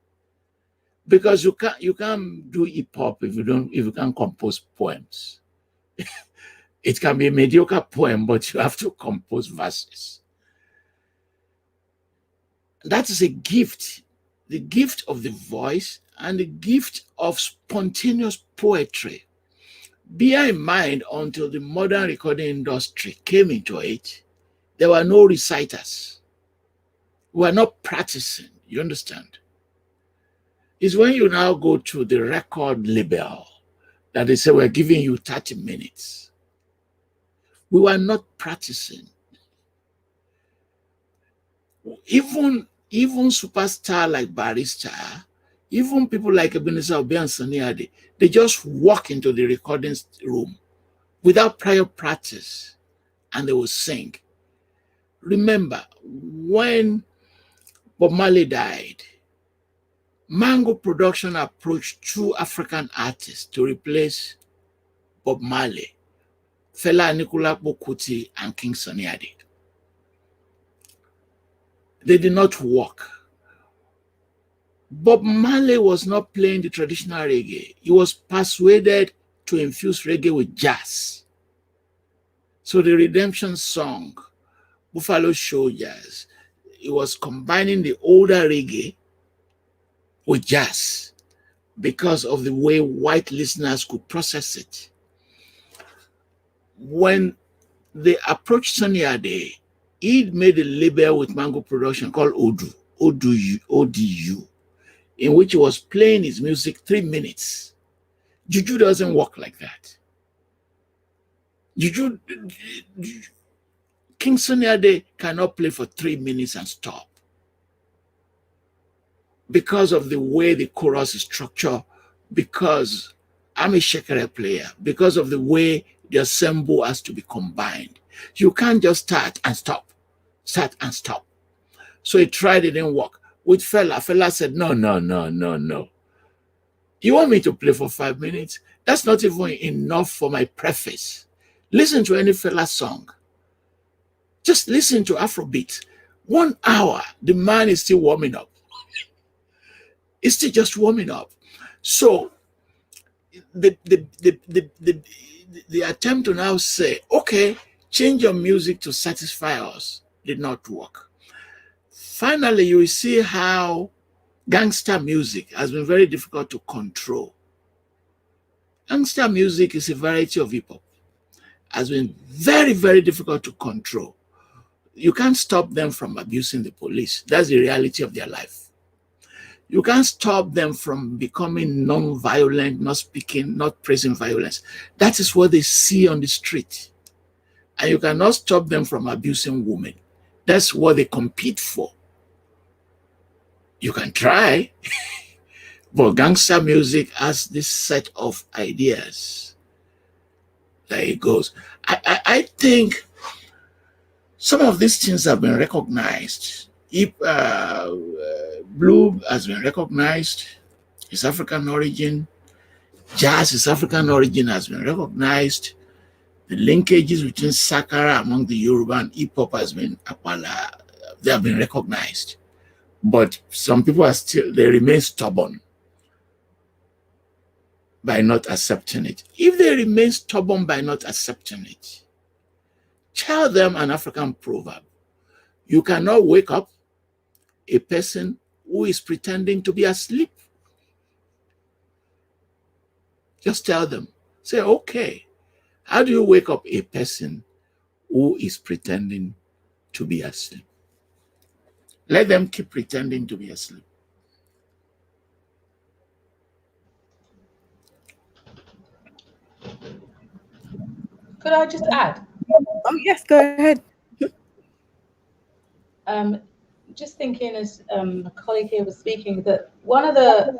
Because you can't do hip hop if you can't compose poems. It can be a mediocre poem, but you have to compose verses. That is a gift, the gift of the voice and the gift of spontaneous poetry. Bear in mind, until the modern recording industry came into it, there were no reciters. We were not practicing, you understand? It's when you now go to the record label that they say, we're giving you 30 minutes. We were not practicing. Even superstar like Barrister, even people like Ebenezer Obey and Sunny Ade, they just walk into the recording room without prior practice and they will sing. Remember, when Bob Marley died, Mango Production approached two African artists to replace Bob Marley, Fela Anikulapo Kuti and King Sunny Ade. They did not work. Bob Marley was not playing the traditional reggae. He was persuaded to infuse reggae with jazz. So the Redemption song, Buffalo Soldiers, it was combining the older reggae with jazz because of the way white listeners could process it. When they approached Sunny Ade, he made a label with Mango Production called ODU, in which he was playing his music 3 minutes. Juju doesn't work like that. King Sunny Ade cannot play for 3 minutes and stop, because of the way the chorus is structured, because I'm a shekere player, because of the way the ensemble has to be combined. You can't just start and stop. So he tried, it didn't work. With Fela said, no. You want me to play for 5 minutes? That's not even enough for my preface. Listen to any Fela song. Just listen to Afrobeat. 1 hour, the man is still warming up. It's still just warming up. So the attempt to now say, okay, change your music to satisfy us did not work. Finally, you will see how gangster music has been very difficult to control. Gangster music is a variety of hip hop. Has been very, very difficult to control. You can't stop them from abusing the police. That's the reality of their life. You can't stop them from becoming non-violent, not speaking, not praising violence. That is what they see on the street. And you cannot stop them from abusing women. That's what they compete for. You can try, but gangster music has this set of ideas. There it goes. I think some of these things have been recognized. Blue has been recognized, its African origin. Jazz, its African origin, has been recognized. The linkages between Sakara among the Yoruba and hip hop has been they have been recognized. But some people are still, they remain stubborn by not accepting it. If they remain stubborn by not accepting it, tell them an African proverb. You cannot wake up a person who is pretending to be asleep. Just tell them, say, okay, how do you wake up a person who is pretending to be asleep? Let them keep pretending to be asleep. Could I just add? Oh, yes, go ahead. Just thinking as a colleague here was speaking, that one of the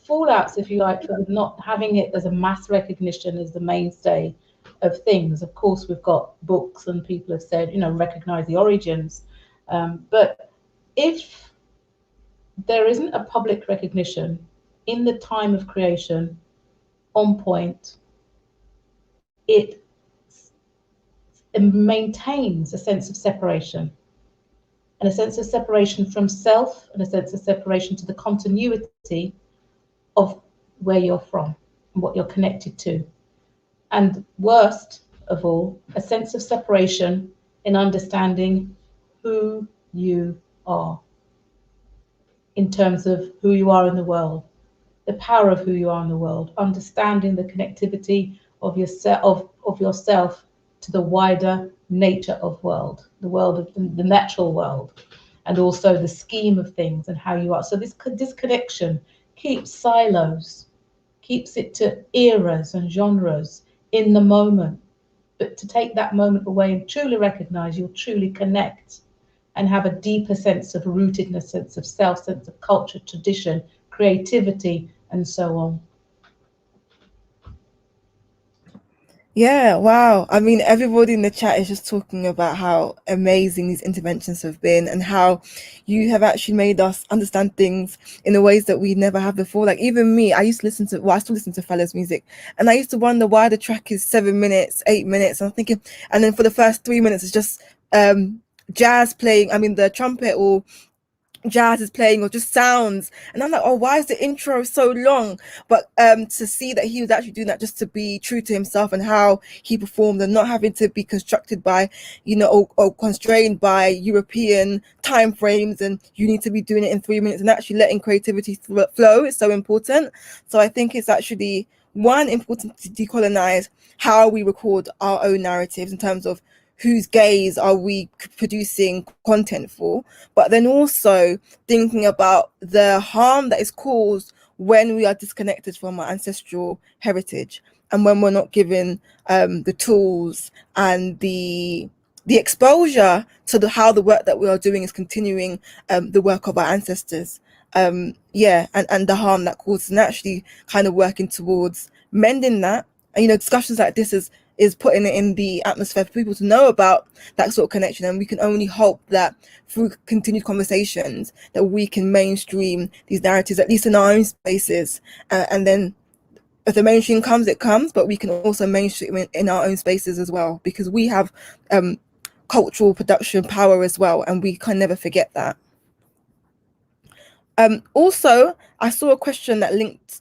fallouts, if you like, for not having it as a mass recognition as the mainstay of things. Of course, we've got books and people have said, you know, recognize the origins. But if there isn't a public recognition in the time of creation on point, it maintains a sense of separation, and a sense of separation from self, and a sense of separation to the continuity of where you're from and what you're connected to. And worst of all, a sense of separation in understanding who you are, in terms of who you are in the world, the power of who you are in the world, understanding the connectivity of yourself to the wider nature of world, the world of the natural world, and also the scheme of things and how you are. So this disconnection keeps silos, keeps it to eras and genres in the moment. But to take that moment away and truly recognize, you'll truly connect and have a deeper sense of rootedness, sense of self, sense of culture, tradition, creativity, and so on. Yeah, wow. I mean, everybody in the chat is just talking about how amazing these interventions have been and how you have actually made us understand things in the ways that we never have before. Like even me, I used to listen to, well, I still listen to fellas music, and I used to wonder why the track is 7 minutes, 8 minutes. And I'm thinking, and then for the first 3 minutes, it's just jazz playing, I mean, the trumpet or jazz is playing or just sounds, and I'm like, oh, why is the intro so long? But to see that he was actually doing that just to be true to himself and how he performed, and not having to be constructed by, you know, or constrained by European time frames, and you need to be doing it in 3 minutes, and actually letting creativity flow is so important. So I think it's actually important to decolonize how we record our own narratives in terms of whose gaze are we producing content for, but then also thinking about the harm that is caused when we are disconnected from our ancestral heritage, and when we're not given the tools and the exposure to how the work that we are doing is continuing the work of our ancestors. Yeah, and the harm that causes, and actually kind of working towards mending that. And, you know, discussions like this is putting it in the atmosphere for people to know about that sort of connection. And we can only hope that through continued conversations that we can mainstream these narratives, at least in our own spaces. And then if the mainstream comes, it comes, but we can also mainstream it in our own spaces as well, because we have cultural production power as well, and we can never forget that. Also, I saw a question that linked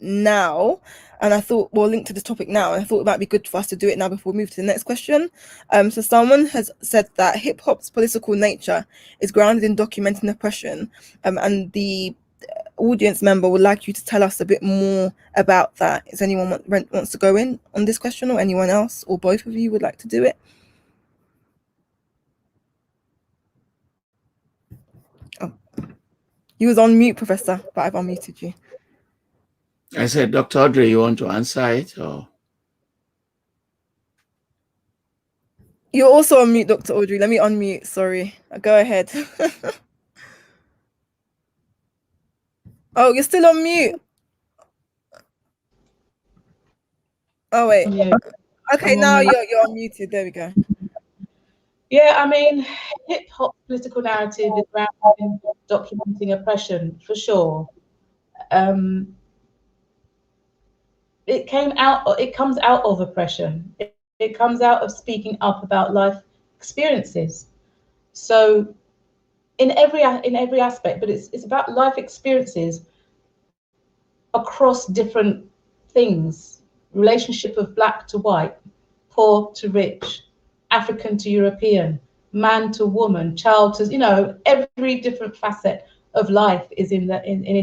now, and I thought, well, linked to this topic now, and I thought it might be good for us to do it now before we move to the next question. So someone has said that hip hop's political nature is grounded in documenting oppression, and the audience member would like you to tell us a bit more about that. Is anyone wants to go in on this question, or anyone else, or both of you would like to do it? Oh, you was on mute, Professor, but I've unmuted you. I said, Dr. Audrey, you want to answer it, or? You're also on mute, Dr. Audrey. Let me unmute. Sorry. Go ahead. Oh, you're still on mute. Oh, wait. Yeah. Okay, now you're unmuted. There we go. Yeah, I mean, hip hop political narrative is around documenting oppression for sure. It comes out of oppression. It comes out of speaking up about life experiences. So in every aspect, but it's about life experiences across different things: relationship of black to white, poor to rich, African to European, man to woman, child to, you know, every different facet of life is in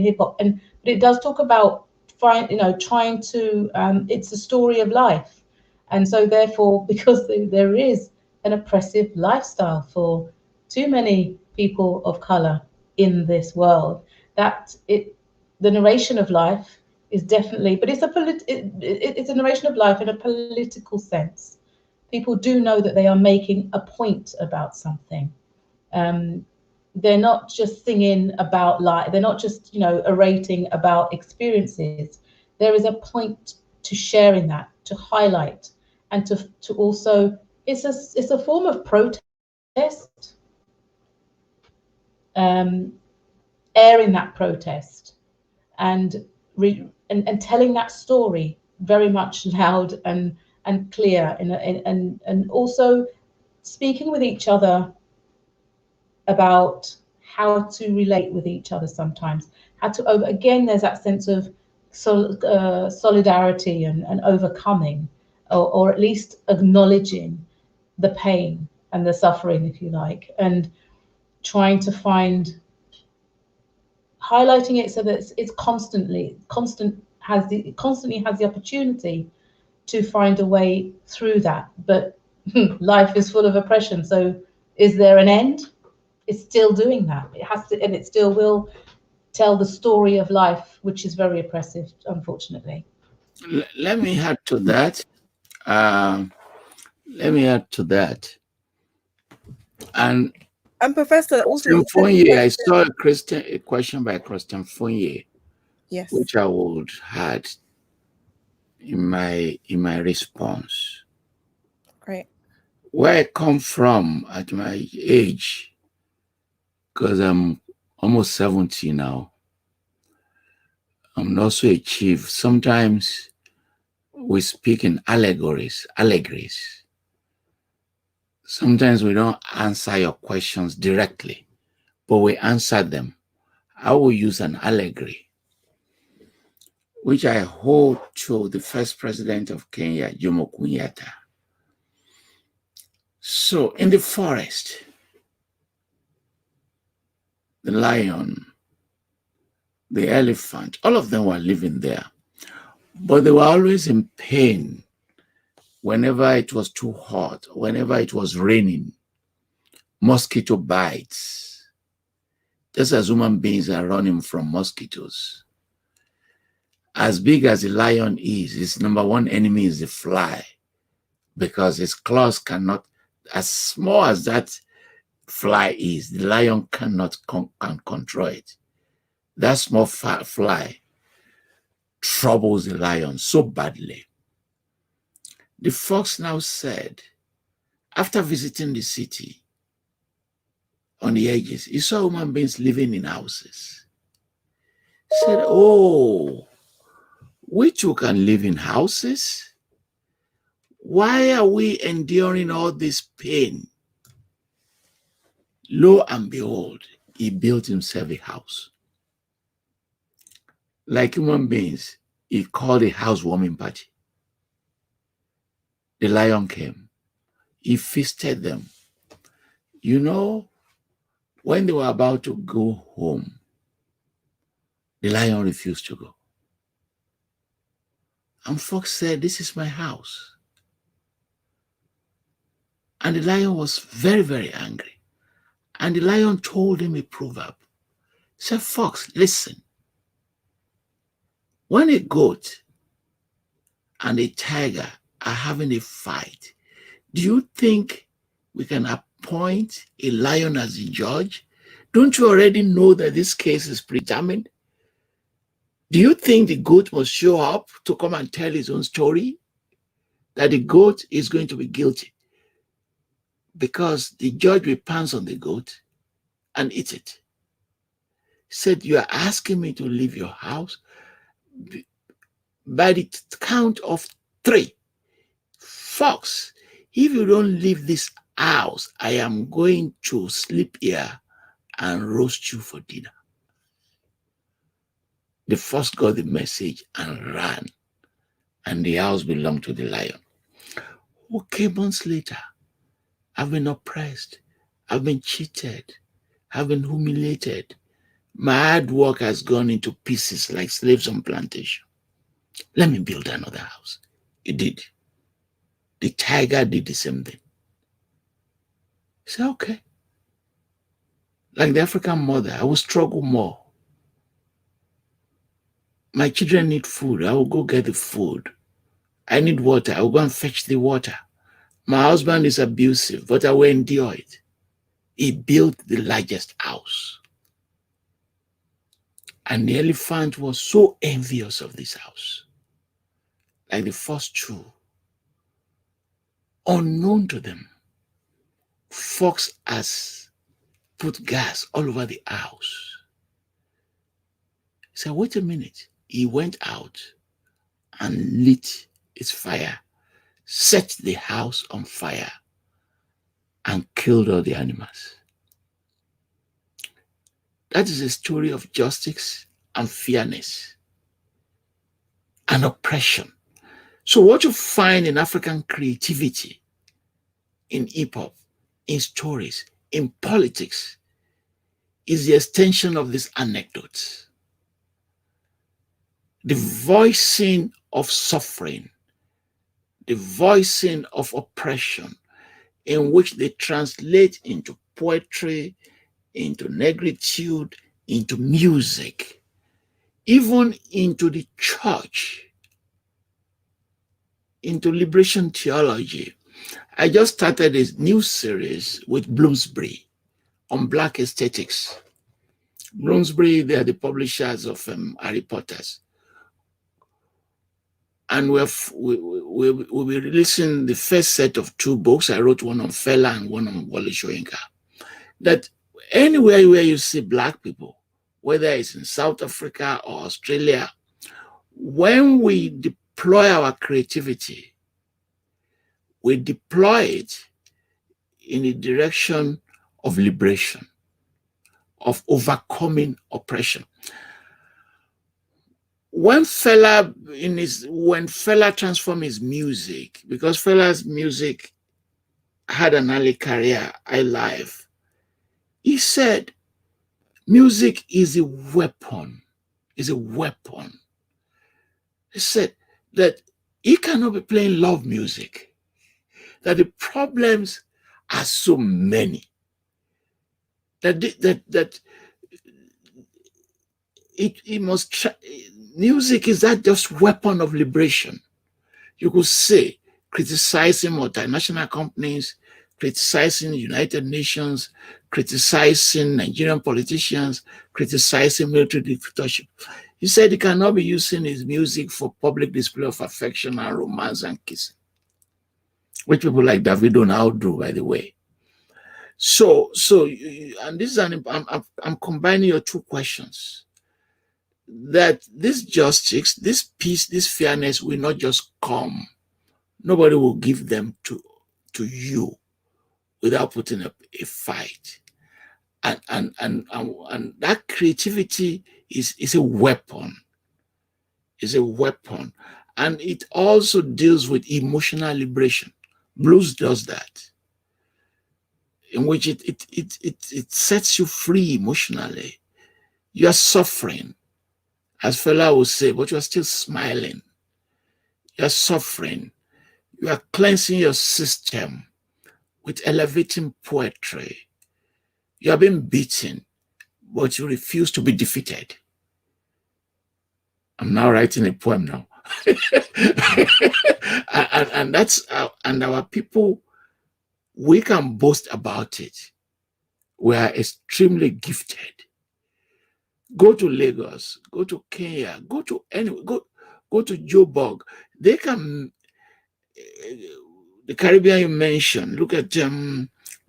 hip hop. And but it does talk about trying to it's a story of life. And so therefore, because there is an oppressive lifestyle for too many people of color in this world, that the narration of life is definitely, but it's a narration of life in a political sense. People do know that they are making a point about something. They're not just singing about life. They're not just, orating about experiences. There is a point to sharing that, to highlight, and to also, it's a form of protest, airing that protest, and telling that story very much loud and clear, and also speaking with each other about how to relate with each other sometimes, how to again, there's that sense of solidarity and overcoming, or at least acknowledging the pain and the suffering, if you like, and trying to highlighting it so that it constantly has the opportunity to find a way through that. But life is full of oppression, so is there an end? It's still doing that. It has to, and it still will tell the story of life, which is very oppressive, unfortunately. Let me add to that. And Professor, also Fournier, I saw a question by Christian Fournier, yes, which I would add in my response. great. Where I come from at my age, because I'm almost 70 now, I'm also a chief. Sometimes we speak in allegories. Sometimes we don't answer your questions directly, but we answer them. I will use an allegory, which I hold to the first president of Kenya, Jomo Kenyatta. So in the forest, the lion, the elephant, all of them were living there, but they were always in pain whenever it was too hot, whenever it was raining, mosquito bites. Just as human beings are running from mosquitoes. As big as the lion is, its number one enemy is the fly, because its claws cannot, as small as that fly is, the lion cannot control it. That small fly troubles the lion so badly. The fox now said, after visiting the city on the edges, he saw human beings living in houses. He said, oh, we too can live in houses. Why are we enduring all this pain? Lo and behold, he built himself a house. Like human beings, he called a housewarming party. The lion came. He feasted them. You know, when they were about to go home, the lion refused to go. And fox said, this is my house. And the lion was very, very angry. And the lion told him a proverb. He said, fox, listen. When a goat and a tiger are having a fight, do you think we can appoint a lion as a judge? Don't you already know that this case is predetermined? Do you think the goat must show up to come and tell his own story? That the goat is going to be guilty because the judge will pounce on the goat and eat it. He said, you are asking me to leave your house? By the count of 3, fox, if you don't leave this house, I am going to sleep here and roast you for dinner. The first got the message and ran, and the house belonged to the lion. Okay, months later, I've been oppressed, I've been cheated, I've been humiliated. My hard work has gone into pieces like slaves on plantation. Let me build another house. He did. The tiger did the same thing. He said, okay. Like the African mother, I will struggle more. My children need food. I will go get the food. I need water. I will go and fetch the water. My husband is abusive, but I will endure it. He built the largest house. And the elephant was so envious of this house. Like the first two, unknown to them, Fox has put gas all over the house. He said, wait a minute. He went out and lit its fire, set the house on fire, and killed all the animals. That is a story of justice and fairness and oppression. So what you find in African creativity, in hip-hop, in stories, in politics, is the extension of these anecdotes. The voicing of suffering, the voicing of oppression, in which they translate into poetry, into negritude, into music, even into the church, into liberation theology. I just started a new series with Bloomsbury on Black aesthetics. Bloomsbury, they are the publishers of Harry Potter's. And we'll be releasing the first set of 2 books. I wrote one on Fela and one on Wole Soyinka. That anywhere where you see Black people, whether it's in South Africa or Australia, when we deploy our creativity, we deploy it in the direction of liberation, of overcoming oppression. When Fela transformed his music, because Fela's music had an early career, high life, he said, music is a weapon, is a weapon. He said that he cannot be playing love music, that the problems are so many, music is that just weapon of liberation. You could say, criticizing multinational companies, criticizing the United Nations, criticizing Nigerian politicians, criticizing military dictatorship. He said he cannot be using his music for public display of affection and romance and kissing, which people like Davido now do, by the way. So, and this is I'm combining your 2 questions. That this justice, this peace, this fairness will not just come. Nobody will give them to you without putting up a fight. And that creativity is a weapon. Is a weapon. And it also deals with emotional liberation. Blues does that, in which it sets you free emotionally. You are suffering, as Fela would say, but you are still smiling. You are suffering. You are cleansing your system with elevating poetry. You are being beaten, but you refuse to be defeated. I'm now writing a poem now. and that's and our people, we can boast about it. We are extremely gifted. Go to Lagos, go to Kenya, go to go to Joburg. They can, the Caribbean you mentioned, look at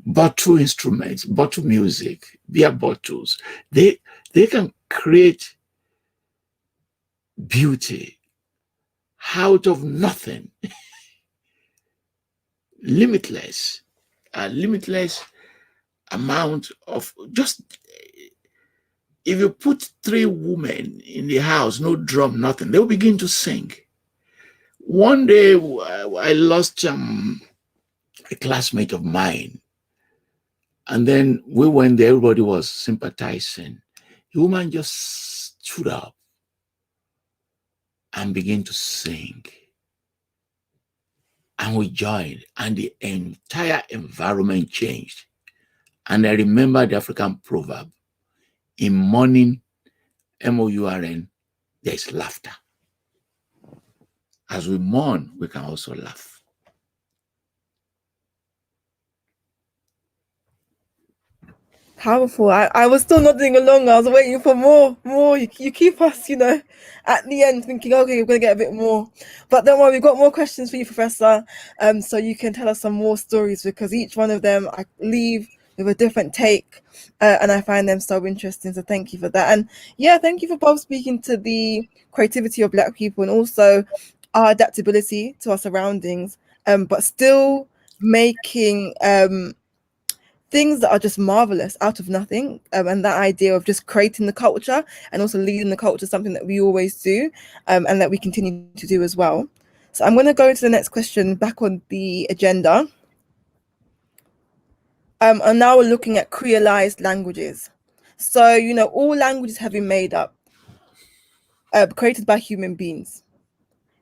bottle instruments, bottle music, beer bottles. They can create beauty out of nothing. limitless amount of just, if you put 3 women in the house, no drum, nothing, they'll begin to sing. One day I lost a classmate of mine, and then we went there, everybody was sympathizing. The woman just stood up and began to sing. And we joined, and the entire environment changed. And I remember the African proverb, in mourning, M-O-U-R-N, there's laughter. As we mourn, we can also laugh. Powerful. I was still nodding along. I was waiting for more. You keep us, at the end thinking, okay, we're going to get a bit more. But don't worry, we've got more questions for you, Professor. So you can tell us some more stories, because each one of them I leave with a different take, and I find them so interesting. So thank you for that. And yeah, thank you for both speaking to the creativity of Black people and also our adaptability to our surroundings, but still making things that are just marvelous out of nothing, and that idea of just creating the culture and also leading the culture, something that we always do, and that we continue to do as well. So I'm going to go to the next question back on the agenda. And now we're looking at creolized languages. So, all languages have been made up, created by human beings.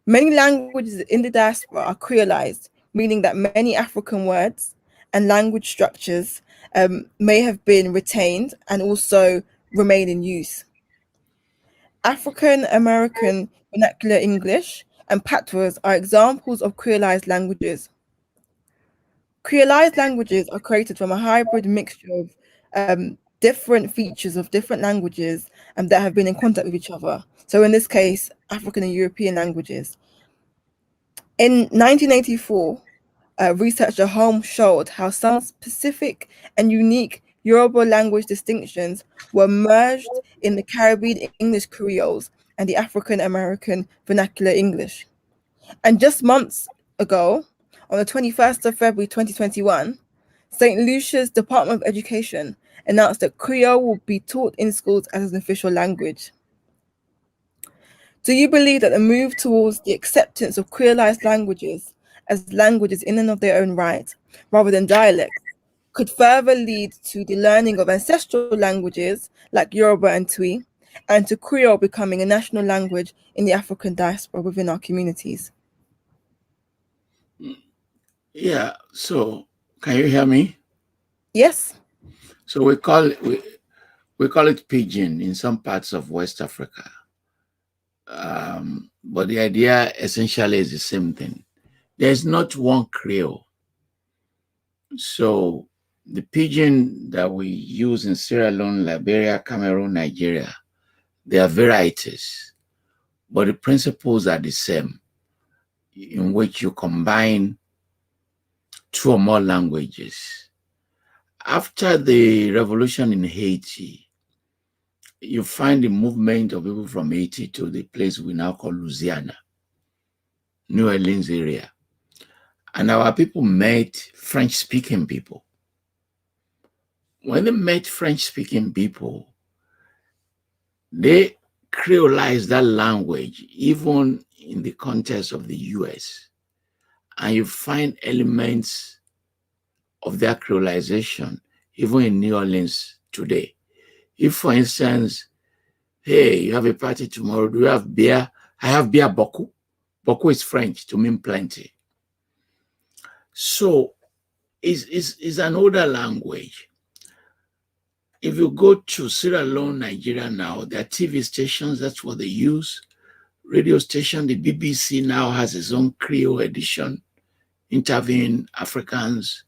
Many languages in the diaspora are creolized, meaning that many African words and language structures may have been retained and also remain in use. African American vernacular English and patois are examples of creolized languages. Creolized languages are created from a hybrid mixture of different features of different languages that have been in contact with each other. So in this case, African and European languages. In 1984, researcher Holmes showed how some specific and unique Yoruba language distinctions were merged in the Caribbean English Creoles and the African American Vernacular English. And just months ago, on the 21st of February 2021, St. Lucia's Department of Education announced that Creole will be taught in schools as an official language. Do you believe that the move towards the acceptance of creolized languages as languages in and of their own right, rather than dialects, could further lead to the learning of ancestral languages like Yoruba and Twi, and to Creole becoming a national language in the African diaspora within our communities? Yeah, so can you hear me? Yes. So we call it pidgin in some parts of West Africa. But the idea essentially is the same thing. There's not one Creole. So the pidgin that we use in Sierra Leone, Liberia, Cameroon, Nigeria, there are varieties, but the principles are the same, in which you combine 2 or more languages. After the revolution in Haiti, you find the movement of people from Haiti to the place we now call Louisiana, New Orleans area. And our people met French-speaking people. When they met French-speaking people, they creolized that language, even in the context of the US. And you find elements of their creolization, even in New Orleans today. If, for instance, hey, you have a party tomorrow, do you have beer? I have beer, beaucoup. Beaucoup is French to mean plenty. So it's an older language. If you go to Sierra Leone, Nigeria now, there are TV stations, that's what they use. Radio station, the BBC now has its own Creole edition, interviewing Africans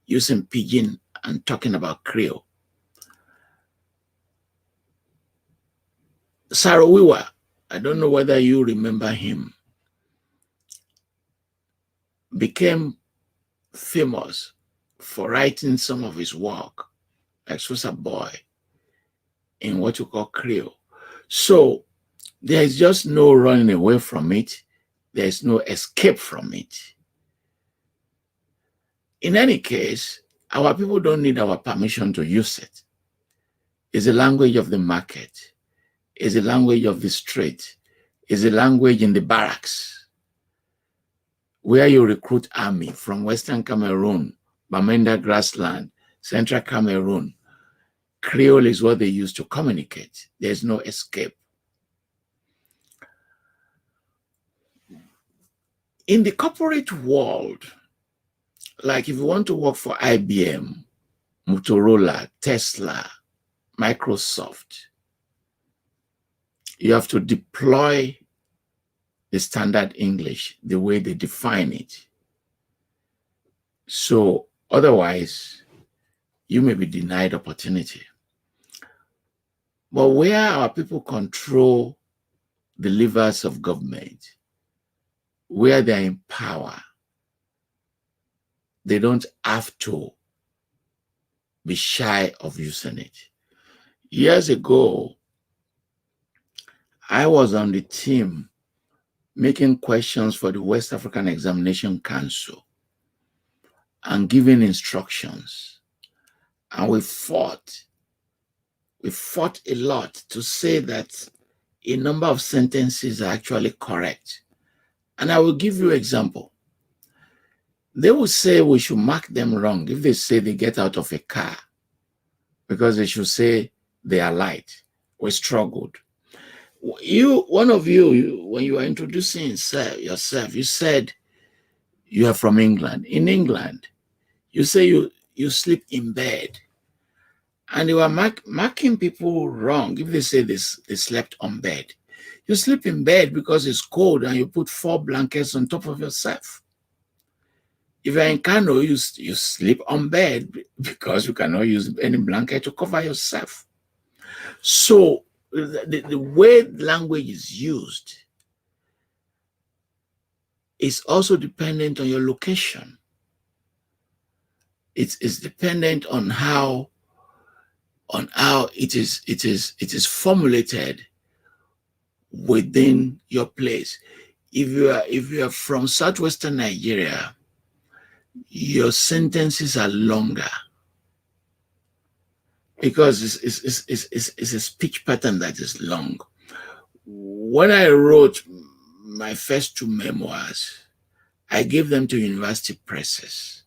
using pidgin and talking about Creole. Sarawiwa, I don't know whether you remember him, became famous for writing some of his work, like Sosa Boy, in what you call Creole. So there is just no running away from it. There is no escape from it. In any case, our people don't need our permission to use it. It's the language of the market. It's the language of the street. It's the language in the barracks, where you recruit army from Western Cameroon, Bamenda grassland, Central Cameroon. Creole is what they use to communicate. There's no escape. In the corporate world, like if you want to work for IBM, Motorola, Tesla, Microsoft, you have to deploy the standard English the way they define it. So otherwise, you may be denied opportunity. But where our people control the levers of government, where they're in power, they don't have to be shy of using it. Years ago, I was on the team making questions for the West African Examination Council and giving instructions. And we fought a lot to say that a number of sentences are actually correct. And I will give you an example. They will say we should mark them wrong if they say they get out of a car, because they should say they are light. We struggled. One of you, when you were introducing yourself, you said you are from England. In England, you say you sleep in bed. And they were marking people wrong if they say they slept on bed. You sleep in bed because it's cold and you put 4 blankets on top of yourself. If you're in Kano, you sleep on bed because you cannot use any blanket to cover yourself. So the way language is used is also dependent on your location. It's dependent on how it is formulated within your place. If you are from southwestern Nigeria, your sentences are longer because it's a speech pattern that is long. When I wrote my first 2 memoirs, I gave them to university presses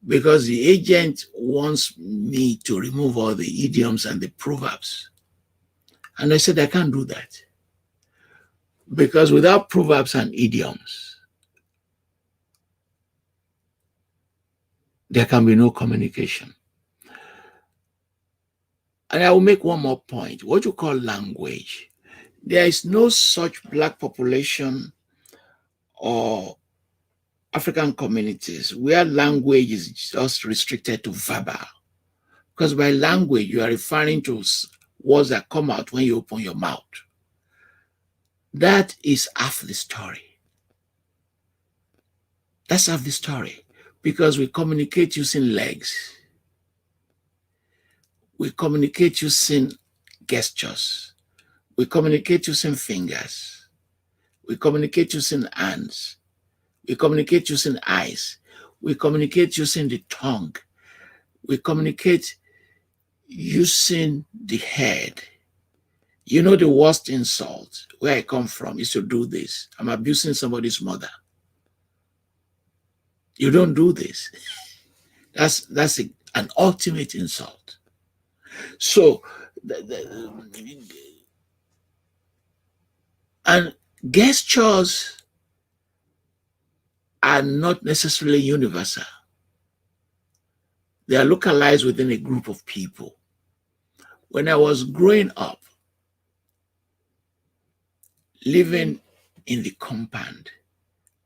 because the agent wants me to remove all the idioms and the proverbs. And I said, I can't do that. Because without proverbs and idioms, there can be no communication. And I will make one more point. What you call language, there is no such Black population or African communities where language is just restricted to verbal. Because by language, you are referring to words that come out when you open your mouth. That is half the story. That's half the story. Because we communicate using legs. We communicate using gestures. We communicate using fingers. We communicate using hands. We communicate using eyes. We communicate using the tongue. We communicate using the head. You know, the worst insult where I come from is to do this. I'm abusing somebody's mother. You don't do this. That's an ultimate insult. So, and gestures are not necessarily universal. They are localized within a group of people. When I was growing up, living in the compound,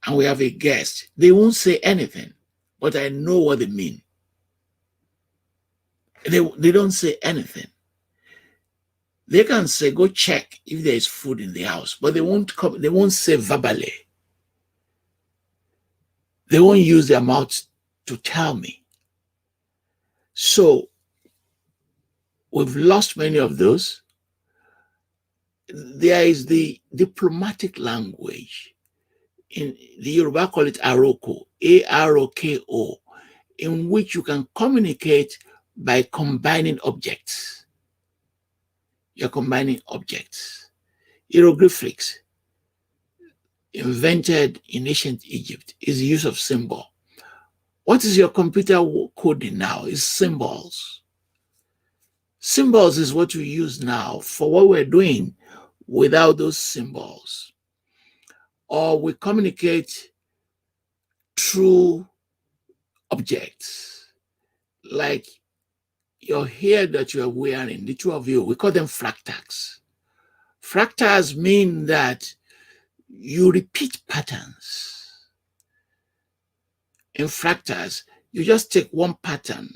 and we have a guest, they won't say anything, but I know what they mean. They don't say anything. They can say, go check if there is food in the house, but they won't say verbally. They won't use their mouth to tell me. So we've lost many of those. There is the diplomatic language. In the Yoruba call it Aroko, A-R-O-K-O. in which you can communicate by combining objects. You're combining objects. Hieroglyphics, invented in ancient Egypt, is the use of symbol. What is your computer coding now? Is symbols. Symbols is what we use now for what we're doing without those symbols. Or we communicate through objects, like your hair that you are wearing, the two of you, we call them fractals. Fractals mean that you repeat patterns. In fractals, you just take one pattern,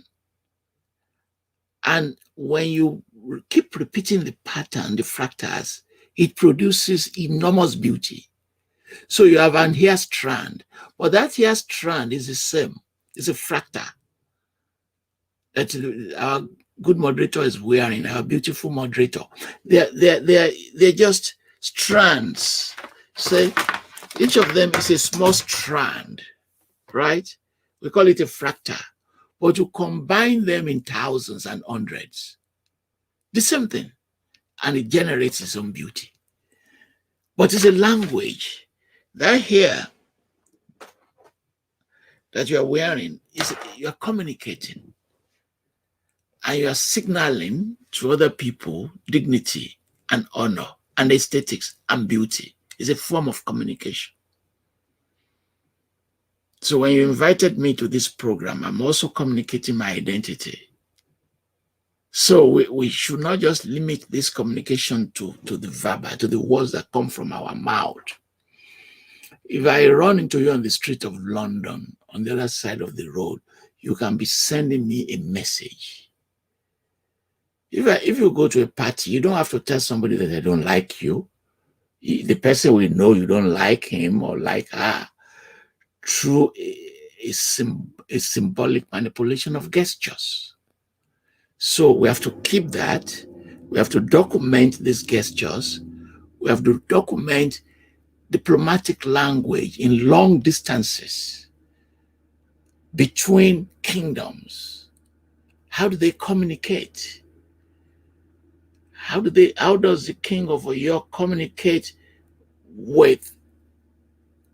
and when you keep repeating the pattern, the fractals, it produces enormous beauty. So you have an hair strand, but that hair strand is the same. It's a fractal that our good moderator is wearing, our beautiful moderator. They're just strands. Say, each of them is a small strand, right? We call it a fractal. But you combine them in thousands and hundreds. The same thing. And it generates its own beauty. But it's a language. That hair that you are wearing, you are communicating. And you are signaling to other people dignity and honor and aesthetics and beauty. It's a form of communication. So when you invited me to this program, I'm also communicating my identity. So we should not just limit this communication to the verbal, to the words that come from our mouth. If I run into you on the street of London, on the other side of the road, you can be sending me a message. If you go to a party, you don't have to tell somebody that they don't like you. The person will know you don't like him or like her through a symbolic manipulation of gestures. So we have to keep that. We have to document these gestures. We have to document diplomatic language in long distances between kingdoms. How do they communicate? How does the king of Oyo communicate with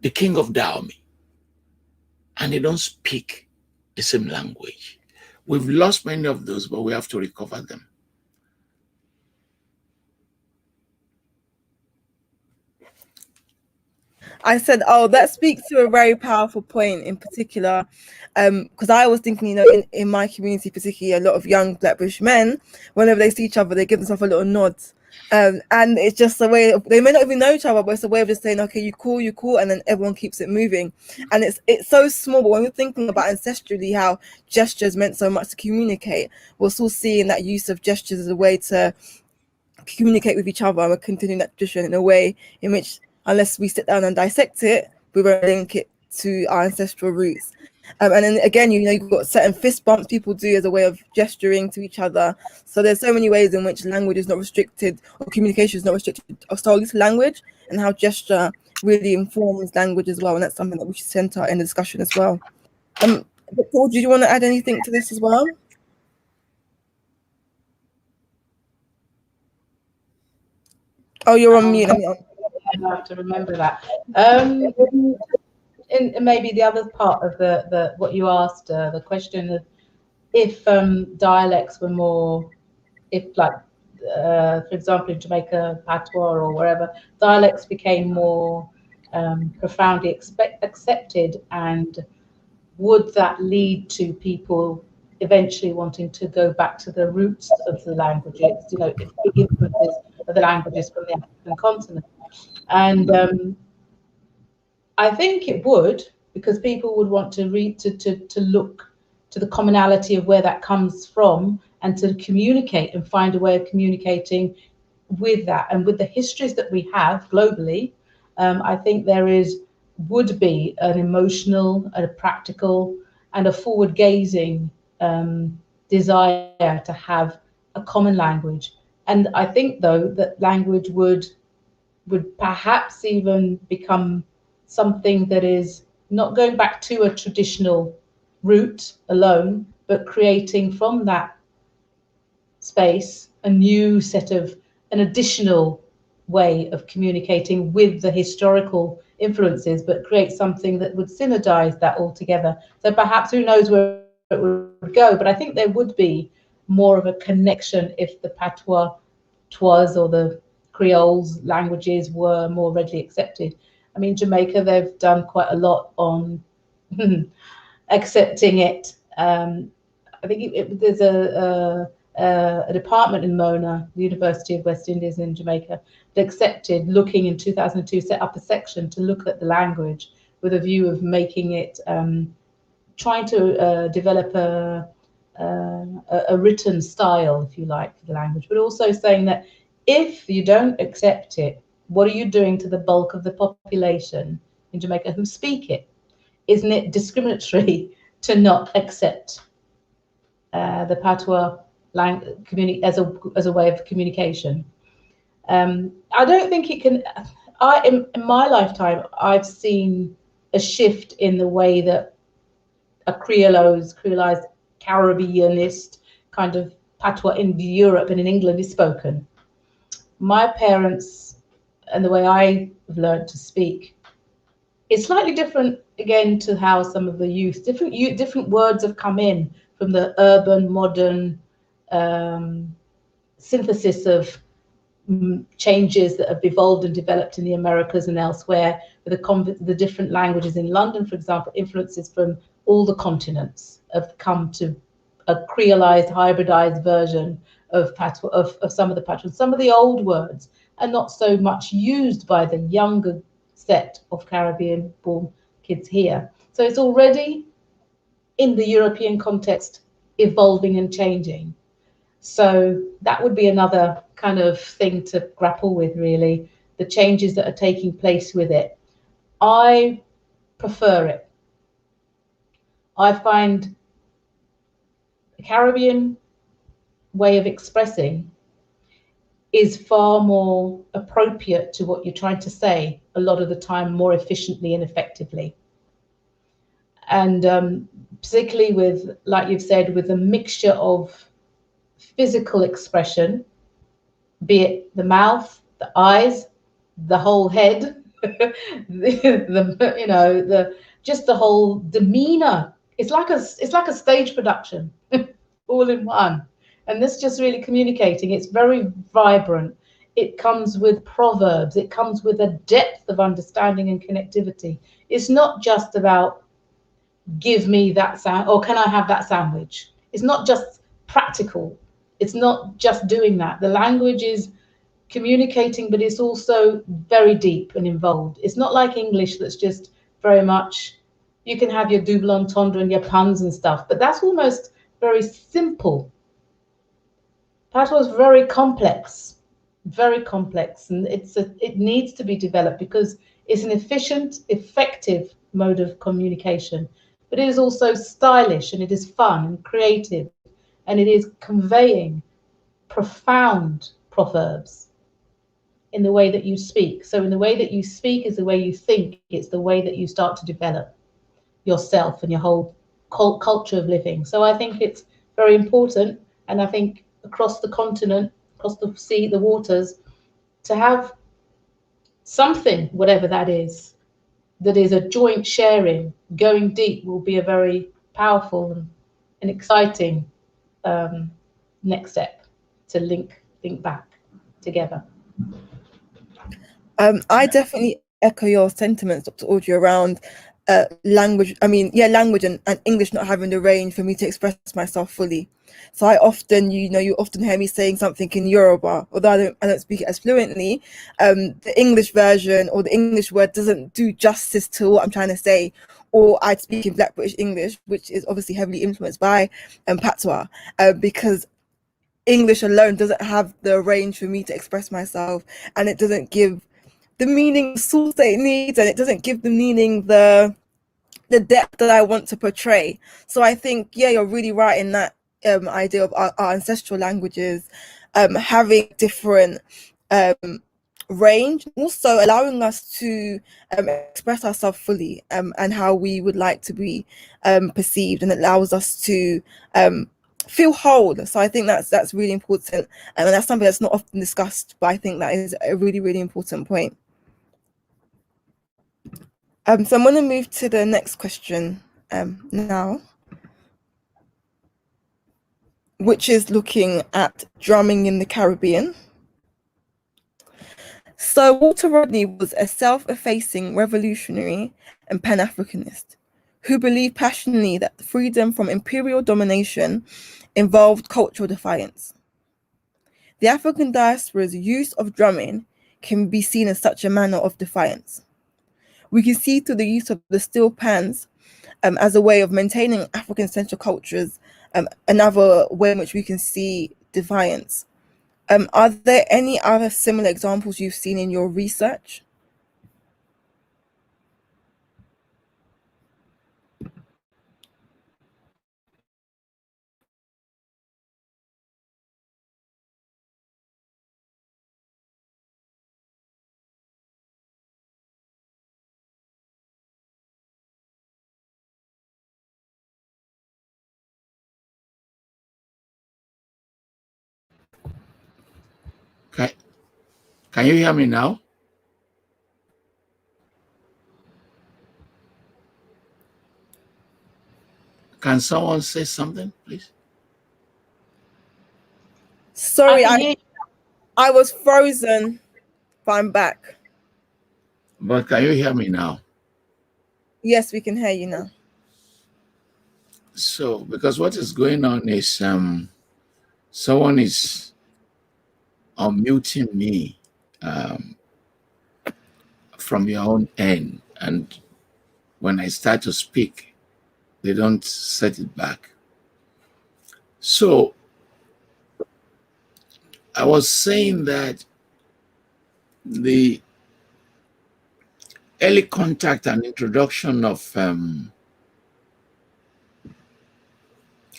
the king of Dahomey? And they don't speak the same language. We've lost many of those, but we have to recover them. I said, oh, that speaks to a very powerful point in particular, because I was thinking, in my community, particularly a lot of young Black British men, whenever they see each other, they give themselves a little nod. And it's just a way of, they may not even know each other, but it's a way of just saying, okay, you cool, and then everyone keeps it moving. And it's so small, but when we're thinking about ancestrally how gestures meant so much to communicate, we're still seeing that use of gestures as a way to communicate with each other, and we're continuing that tradition in a way in which, unless we sit down and dissect it, we won't link it to our ancestral roots. And then again, you've got certain fist bumps people do as a way of gesturing to each other. So there's so many ways in which language is not restricted, or communication is not restricted solely to language, and how gesture really informs language as well. And that's something that we should center in the discussion as well. Paul, do you want to add anything to this as well? Oh, you're on mute. I have to remember that. And maybe the other part of the what you asked, the question of if dialects were more, if like, for example, in Jamaica, patois or wherever, dialects became more profoundly accepted, and would that lead to people eventually wanting to go back to the roots of the languages, big influences of the languages from the African continent? And I think it would, because people would want to look to the commonality of where that comes from, and to communicate and find a way of communicating with that. And with the histories that we have globally, I think there would be an emotional, a practical, and a forward-gazing desire to have a common language. And I think, though, that language would perhaps even become something that is not going back to a traditional root alone, but creating from that space a new set of, an additional way of communicating with the historical influences, but create something that would synergize that all together. So perhaps, who knows where it would go, but I think there would be more of a connection if the patois or the Creoles languages were more readily accepted. I mean, Jamaica, they've done quite a lot on accepting it. I think there's a department in Mona, the University of West Indies in Jamaica, that accepted, looking in 2002, set up a section to look at the language with a view of making it, trying to develop a written style, if you like, for the language, but also saying that if you don't accept it, what are you doing to the bulk of the population in Jamaica who speak it? Isn't it discriminatory to not accept the patois as a way of communication? I don't think it can. In my lifetime, I've seen a shift in the way that a creolized Caribbeanist kind of patois in Europe and in England is spoken. My parents and the way I've learned to speak is slightly different again to how some of the youth, different words have come in from the urban, modern synthesis of changes that have evolved and developed in the Americas and elsewhere, with the different languages in London, for example. Influences from all the continents have come to a creolized, hybridized version of patois, of some of the patois. Some of the old words are not so much used by the younger set of Caribbean-born kids here. So it's already, in the European context, evolving and changing. So that would be another kind of thing to grapple with, really, the changes that are taking place with it. I prefer it. I find the Caribbean way of expressing is far more appropriate to what you're trying to say, a lot of the time more efficiently and effectively. And particularly with, like you've said, with a mixture of physical expression, be it the mouth, the eyes, the whole head, just the whole demeanor. It's like a stage production, all in one. And this just really communicating. It's very vibrant. It comes with proverbs. It comes with a depth of understanding and connectivity. It's not just about give me that sound, or can I have that sandwich? It's not just practical. It's not just doing that. The language is communicating, but it's also very deep and involved. It's not like English that's just very much, you can have your double entendre and your puns and stuff, but that's almost very simple. Patois is very complex, and it needs to be developed because it's an efficient, effective mode of communication, but it is also stylish, and it is fun and creative, and it is conveying profound proverbs in the way that you speak. So in the way that you speak is the way you think. It's the way that you start to develop yourself and your whole culture of living. So I think it's very important, and I think across the continent, across the sea, the waters, to have something, whatever that is a joint sharing, going deep, will be a very powerful and exciting next step to link back together. I definitely echo your sentiments, Dr. Audrey, around language. I mean, yeah, language and English not having the range for me to express myself fully. So I often, you often hear me saying something in Yoruba, although I don't speak it as fluently. The English version or the English word doesn't do justice to what I'm trying to say. Or I'd speak in Black British English, which is obviously heavily influenced by patois, because English alone doesn't have the range for me to express myself, and it doesn't give the meaning source that it needs, and it doesn't give the meaning the depth that I want to portray. So I think, yeah, you're really right in that idea of our ancestral languages having different range, also allowing us to express ourselves fully and how we would like to be perceived, and it allows us to feel whole. So I think that's really important, and that's something that's not often discussed, but I think that is a really, really important point. So I'm going to move to the next question now, which is looking at drumming in the Caribbean. So Walter Rodney was a self-effacing revolutionary and Pan-Africanist who believed passionately that freedom from imperial domination involved cultural defiance. The African diaspora's use of drumming can be seen as such a manner of defiance. We can see through the use of the steel pans as a way of maintaining African central cultures, another way in which we can see defiance. Are there any other similar examples you've seen in your research? Okay. Can you hear me now? Can someone say something, please? Sorry, I can hear you. I was frozen, but I'm back. But can you hear me now? Yes, we can hear you now. So, because what is going on is someone is unmuting me from your own end, and when I start to speak, they don't set it back. So I was saying that the early contact and introduction of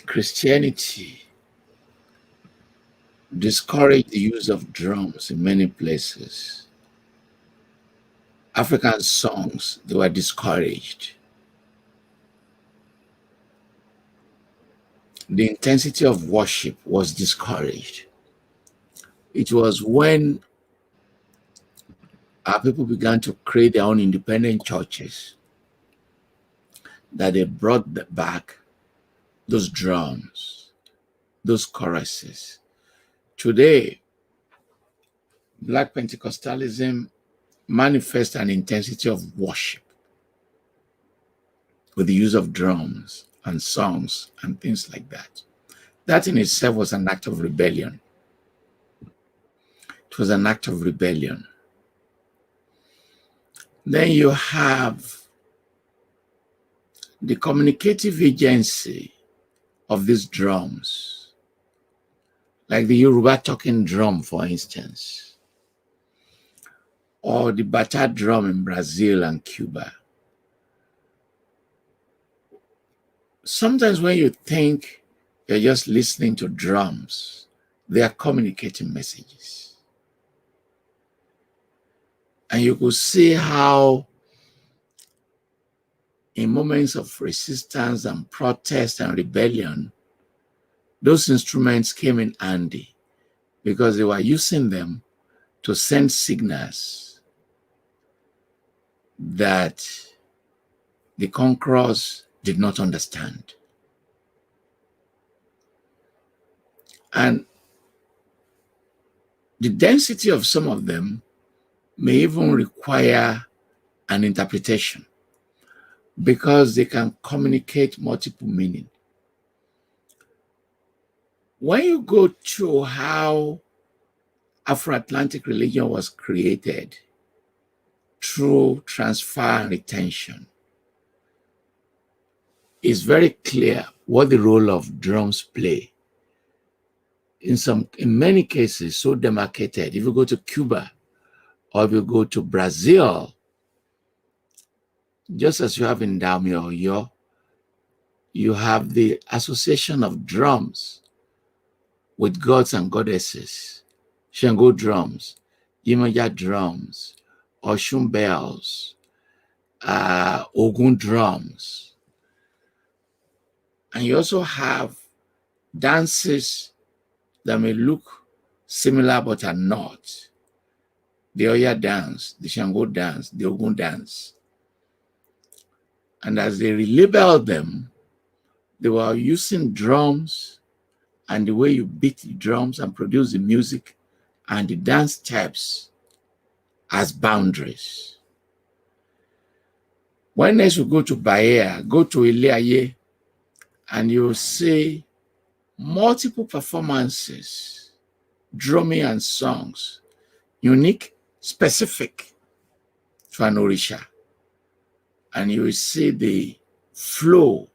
Christianity discouraged the use of drums in many places. African songs, they were discouraged. The intensity of worship was discouraged. It was when our people began to create their own independent churches that they brought back those drums, those choruses. Today, Black Pentecostalism manifests an intensity of worship with the use of drums and songs and things like that. That in itself was an act of rebellion. It was an act of rebellion. Then you have the communicative agency of these drums, like the Yoruba talking drum, for instance, or the bata drum in Brazil and Cuba. Sometimes when you think you're just listening to drums, they are communicating messages. And you could see how in moments of resistance and protest and rebellion, those instruments came in handy because they were using them to send signals that the conquerors did not understand. And the density of some of them may even require an interpretation because they can communicate multiple meaning. When you go to how Afro-Atlantic religion was created through transfer and retention, it's very clear what the role of drums play. In many cases, so demarcated. If you go to Cuba or if you go to Brazil, just as you have in Dahomey or Oyo, you have the association of drums with gods and goddesses, Shango drums, Yemoja drums, Oshun bells, Ogun drums. And you also have dances that may look similar but are not. The Oya dance, the Shango dance, the Ogun dance. And as they relabeled them, they were using drums and the way you beat the drums and produce the music and the dance steps as boundaries. When next you go to Bahia, go to Iliaye, and you'll see multiple performances, drumming and songs, unique, specific to an Orisha. And you will see the flow,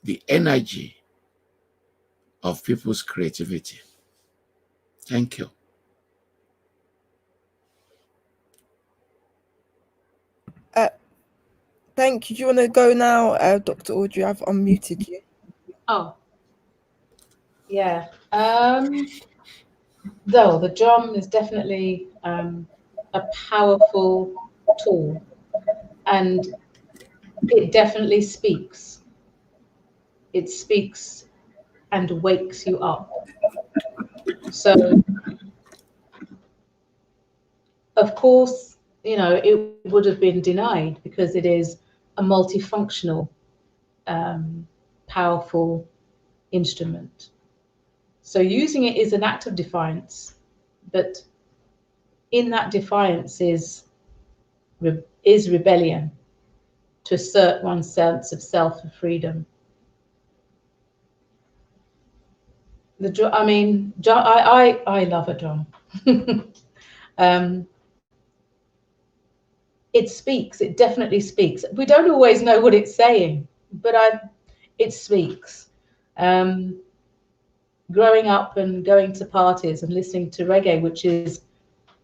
the energy of people's creativity. Thank you. Thank you. Do you want to go now, Dr. Audrey? I've unmuted you. Oh, yeah. Though the drum is definitely a powerful tool, and it definitely speaks. It speaks and wakes you up. So, of course, you know, it would have been denied because it is a multifunctional, powerful instrument. So using it is an act of defiance, but in that defiance is rebellion to assert one's sense of self and freedom. I love a drum. It speaks. It definitely speaks. We don't always know what it's saying, but it speaks. Growing up and going to parties and listening to reggae, which is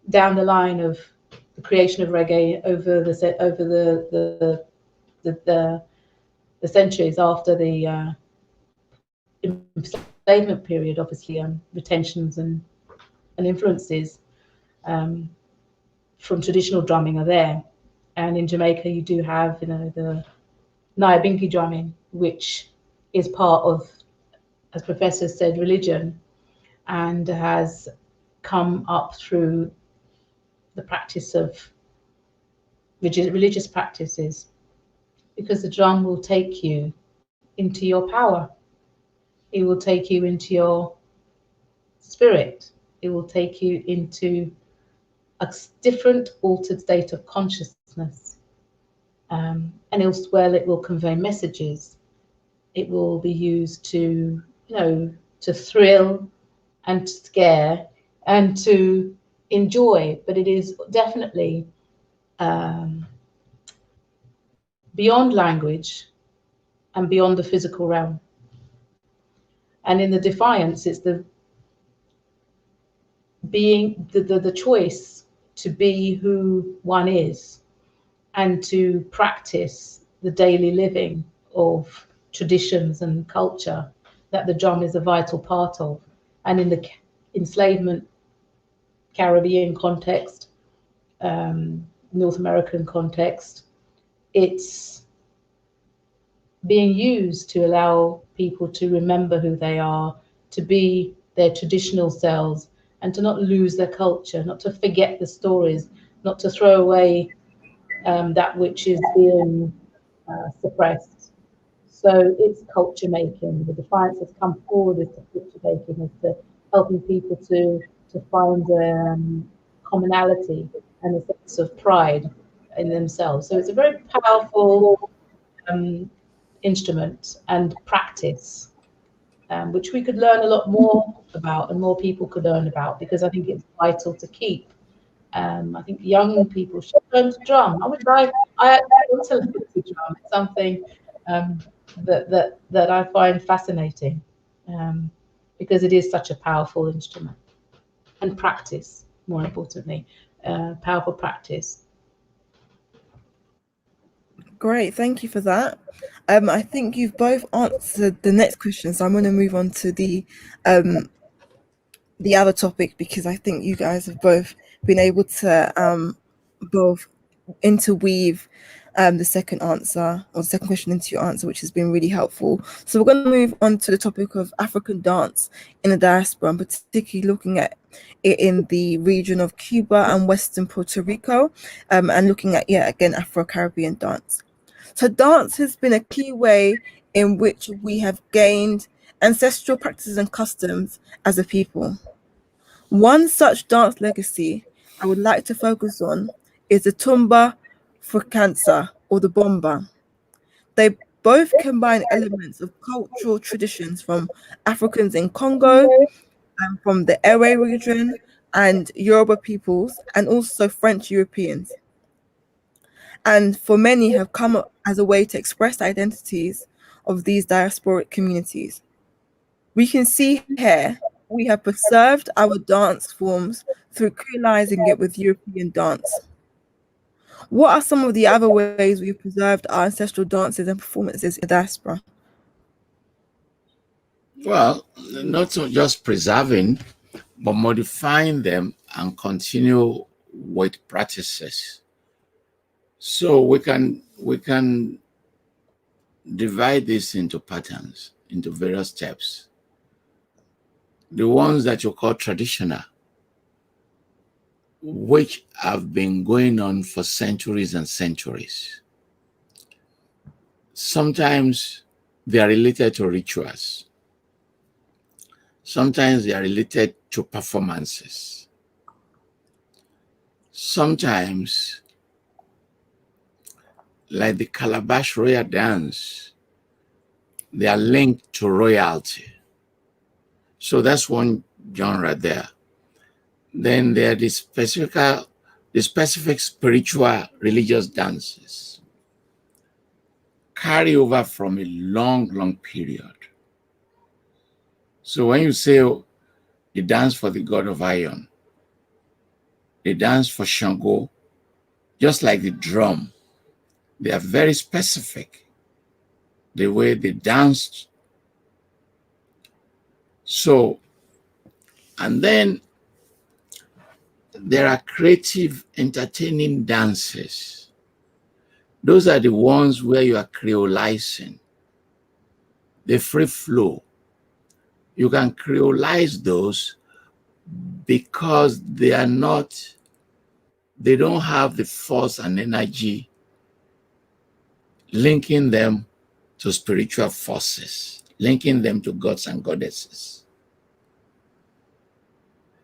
down the line of the creation of reggae over the centuries after the enslavement period, obviously, retentions and influences from traditional drumming are there. And in Jamaica, you do have, you know, the Nyabingi drumming, which is part of, as Professor said, religion, and has come up through the practice of religious practices, because the drum will take you into your power. It will take you into your spirit. It will take you into a different, altered state of consciousness. And elsewhere, it will convey messages. It will be used to, you know, to thrill and to scare and to enjoy, but it is definitely beyond language and beyond the physical realm. And in the defiance, it's the being the choice to be who one is and to practice the daily living of traditions and culture that the drum is a vital part of. And in the enslavement Caribbean context, North American context, it's being used to allow people to remember who they are, to be their traditional selves, and to not lose their culture, not to forget the stories, not to throw away that which is being suppressed. So it's culture making. The defiance has come forward as to culture making, as to helping people to find commonality and a sense of pride in themselves. So it's a very powerful instrument and practice, which we could learn a lot more about and more people could learn about, because I think it's vital to keep. I think young people should learn to drum. I want to learn to drum. It's something that I find fascinating, because it is such a powerful instrument. And practice, more importantly, powerful practice. Great, thank you for that. I think you've both answered the next question, so I'm going to move on to the other topic, because I think you guys have both been able to both interweave the second answer or the second question into your answer, which has been really helpful. So we're going to move on to the topic of African dance in the diaspora, and particularly looking at it in the region of Cuba and Western Puerto Rico, and looking at, again, Afro-Caribbean dance. So dance has been a key way in which we have gained ancestral practices and customs as a people. One such dance legacy I would like to focus on is the tumba fricanza, or the bomba. They both combine elements of cultural traditions from Africans in Congo and from the Ewe region and Yoruba peoples, and also French Europeans. And for many have come up as a way to express the identities of these diasporic communities. We can see here we have preserved our dance forms through colonizing it with European dance. What are some of the other ways we've preserved our ancestral dances and performances in the diaspora? Well, not just preserving, but modifying them and continue with practices. So we can divide this into patterns, into various steps. The ones that you call traditional, which have been going on for centuries and centuries. Sometimes they are related to rituals. Sometimes they are related to performances. Sometimes, like the Calabash Royal Dance, they are linked to royalty. So that's one genre there. Then there are the specific spiritual religious dances carry over from a long, long period. So when you say the dance for the god of iron, the dance for Shango, just like the drum, they are very specific, the way they danced. So, and then there are creative, entertaining dances. Those are the ones where you are creolizing, the free flow. You can creolize those because they don't have the force and energy linking them to spiritual forces, linking them to gods and goddesses.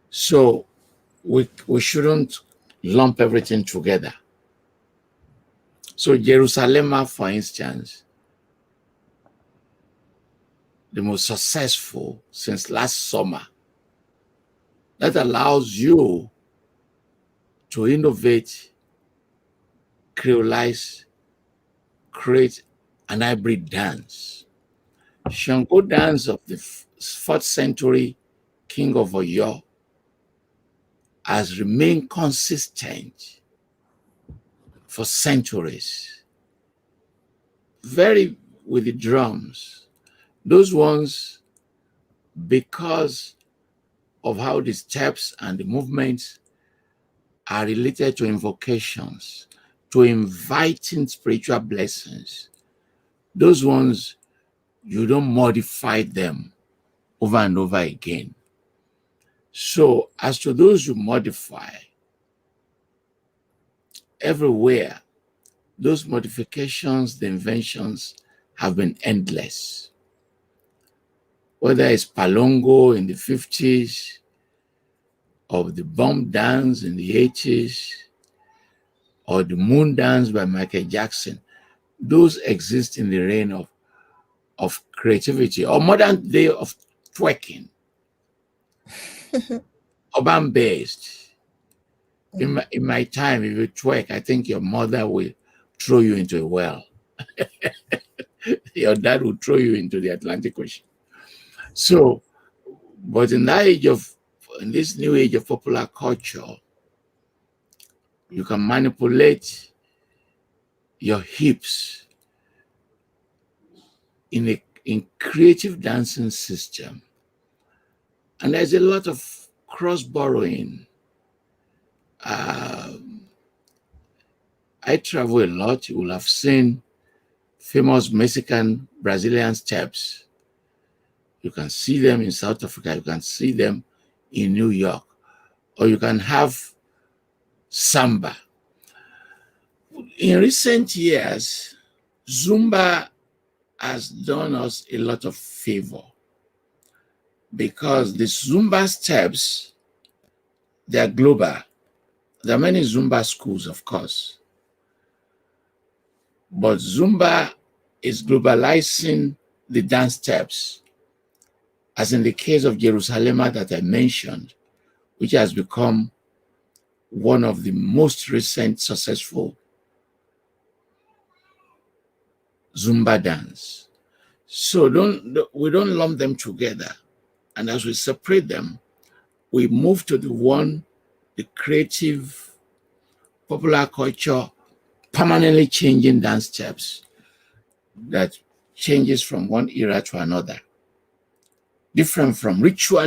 So we shouldn't lump everything together. So Jerusalem, for instance, the most successful since last summer, that allows you to innovate, creolize, create an hybrid dance. Shango dance of the 4th century king of Oyo has remained consistent for centuries. Very with the drums. Those ones, because of how the steps and the movements are related to invocations, to inviting spiritual blessings, those ones, you don't modify them over and over again. So as to those you modify, everywhere, those modifications, the inventions have been endless. Whether it's Palongo in the 50s, or the bomb dance in the 80s, or the moon dance by Michael Jackson, those exist in the reign of creativity, or modern day of twerking, urban-based. In my time, if you twerk, I think your mother will throw you into a well. Your dad will throw you into the Atlantic Ocean. So, but in this new age of popular culture, you can manipulate your hips in creative dancing system. And there's a lot of cross borrowing I travel a lot. You will have seen famous Mexican, Brazilian steps. You can see them in South Africa. You can see them in New York. Or you can have samba. In recent years, Zumba has done us a lot of favor because the Zumba steps, they are global. There are many Zumba schools, of course, but Zumba is globalizing the dance steps, as in the case of Jerusalem that I mentioned, which has become one of the most recent successful Zumba dance. So we don't lump them together. And as we separate them, we move to the creative, popular culture, permanently changing dance steps that changes from one era to another, different from ritual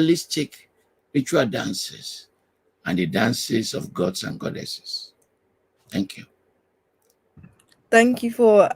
dances and the dances of gods and goddesses. Thank you. Thank you for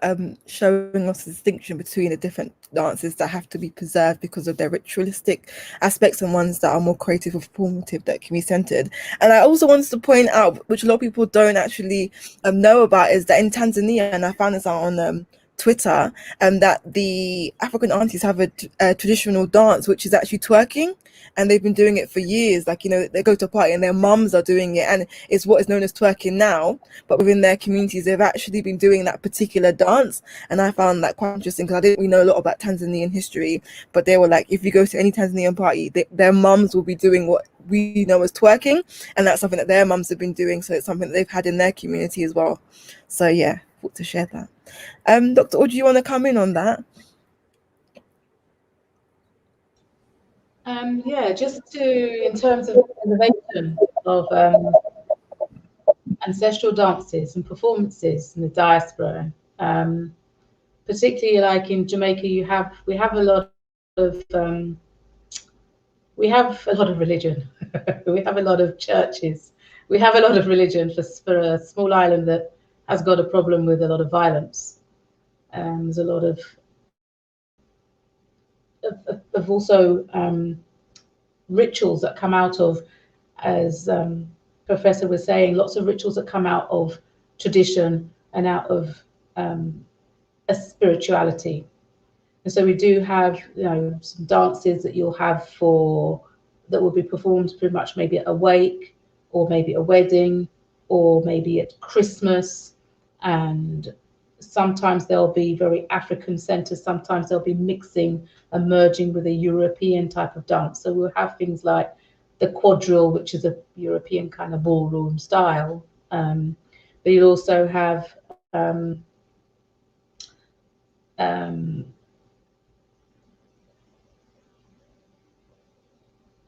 showing us the distinction between the different dances that have to be preserved because of their ritualistic aspects and ones that are more creative or performative that can be centered. And I also wanted to point out, which a lot of people don't actually know about, is that in Tanzania, and I found this out on Twitter, that the African aunties have a traditional dance which is actually twerking, and they've been doing it for years. Like, you know, they go to a party and their mums are doing it, and it's what is known as twerking now, but within their communities they've actually been doing that particular dance. And I found that quite interesting because I didn't really know a lot about Tanzanian history, but they were like, if you go to any Tanzanian party, their mums will be doing what we know as twerking, and that's something that their mums have been doing, so it's something that they've had in their community as well. So yeah, thought to share that. Dr. Audrey, you want to come in on that? Yeah, just in terms of preservation of ancestral dances and performances in the diaspora, particularly like in Jamaica, we have a lot of religion. We have a lot of churches. We have a lot of religion for a small island that has got a problem with a lot of violence. There's a lot of also rituals that come out of, as Professor was saying, lots of rituals that come out of tradition and out of a spirituality. And so we do have, you know, some dances that you'll have that will be performed pretty much maybe at a wake, or maybe a wedding, or maybe at Christmas. And sometimes they'll be very African centered, sometimes they'll be mixing and merging with a European type of dance. So we'll have things like the quadrille, which is a European kind of ballroom style. But you'll also have a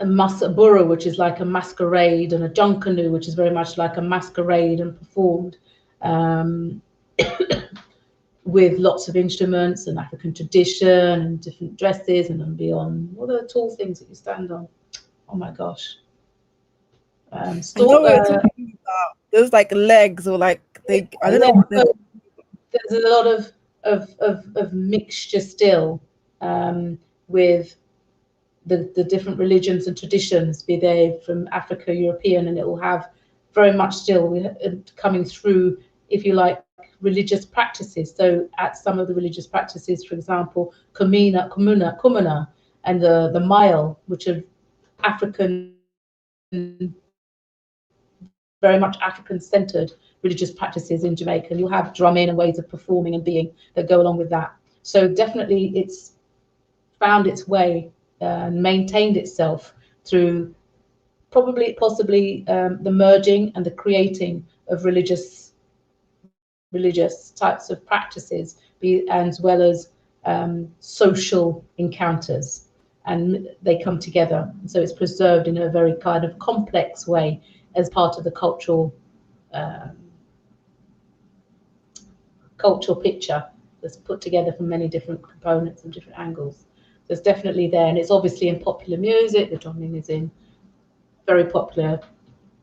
masabura, which is like a masquerade, and a junkanu, which is very much like a masquerade and performed with lots of instruments and African tradition and different dresses and beyond. What are the tall things that you stand on? Oh my gosh. There's like legs, or like I don't know. There's a lot of mixture still with the different religions and traditions, be they from Africa, European, and it will have very much still coming through, if you like, religious practices. So at some of the religious practices, for example, kumuna, and the mile, which are African, very much African-centered religious practices in Jamaica. And you'll have drumming and ways of performing and being that go along with that. So definitely it's found its way and maintained itself through possibly the merging and the creating of religious types of practices, as well as social encounters, and they come together. So it's preserved in a very kind of complex way as part of the cultural picture that's put together from many different components and different angles. So it's definitely there, and it's obviously in popular music. The drumming is in very popular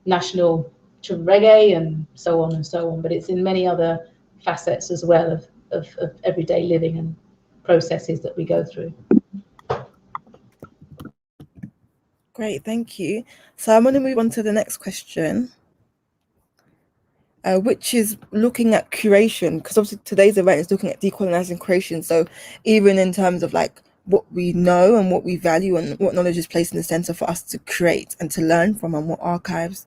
national to reggae and so on and so on, but it's in many other facets as well of everyday living and processes that we go through. Great, thank you. So I'm going to move on to the next question, which is looking at curation, because obviously today's event is looking at decolonizing curation. So even in terms of like what we know and what we value and what knowledge is placed in the center for us to create and to learn from, and what archives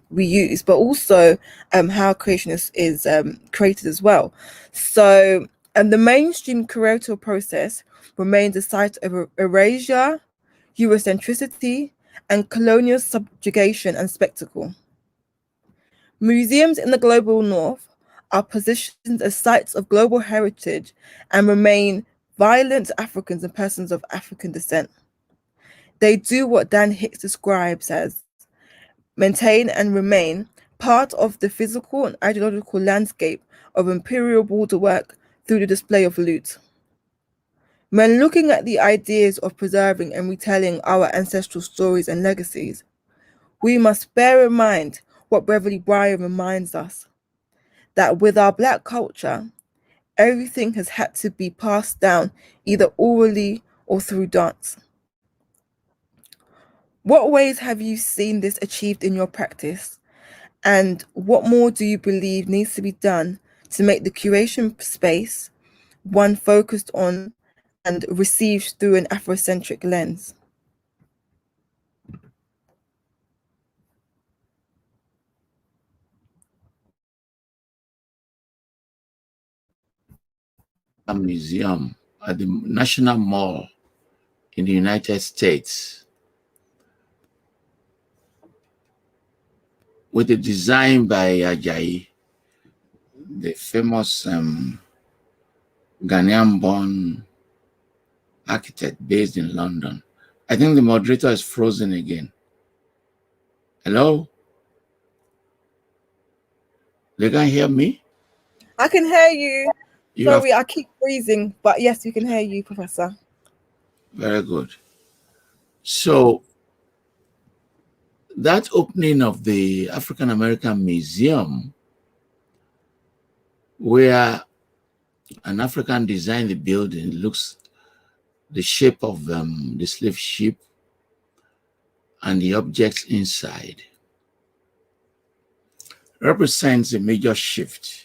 we use, but also how creation is created as well. So the mainstream curatorial process remains a site of erasure, Eurocentricity, and colonial subjugation and spectacle. Museums in the global north are positioned as sites of global heritage and remain violent to Africans and persons of African descent. They do what Dan Hicks describes as maintain and remain part of the physical and ideological landscape of imperial border work through the display of loot. When looking at the ideas of preserving and retelling our ancestral stories and legacies, we must bear in mind what Beverly Bryan reminds us, that with our Black culture, everything has had to be passed down either orally or through dance. What ways have you seen this achieved in your practice? And what more do you believe needs to be done to make the curation space one focused on and received through an Afrocentric lens? A museum at the National Mall in the United States with a design by Ajayi, the famous Ghanaian-born architect based in London. I think the moderator is frozen again. Hello? They can't hear me? I can hear you. You Sorry, I keep freezing, but yes, we can hear you, Professor. Very good. So that opening of the African American Museum, where an African designed the building, looks the shape of the slave ship and the objects inside, represents a major shift.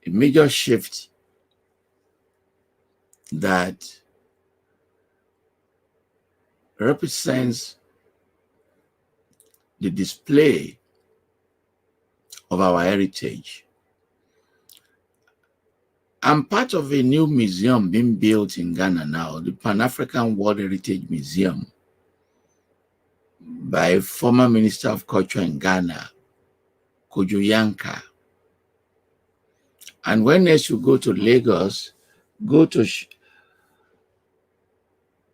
A major shift that represents the display of our heritage. I'm part of a new museum being built in Ghana now, the Pan-African World Heritage Museum, by former Minister of Culture in Ghana, Kojo Yanka. And when next you go to Lagos, go to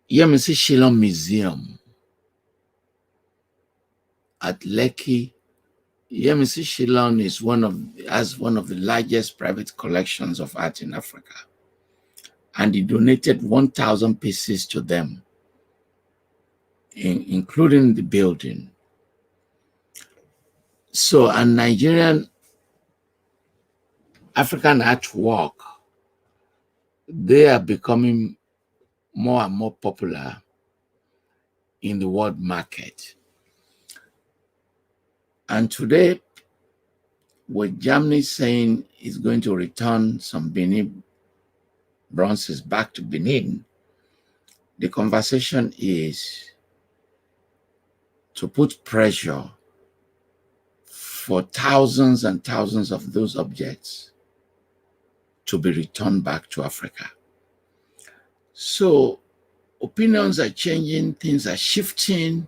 Yemisi Shillong Museum at Lekki. Yemisi Shillong has one of the largest private collections of art in Africa. And he donated 1,000 pieces to them, including the building. So a Nigerian African artwork, they are becoming more and more popular in the world market. And today, with Germany saying it's going to return some Benin bronzes back to Benin, the conversation is to put pressure for thousands and thousands of those objects to be returned back to Africa. So opinions are changing, things are shifting.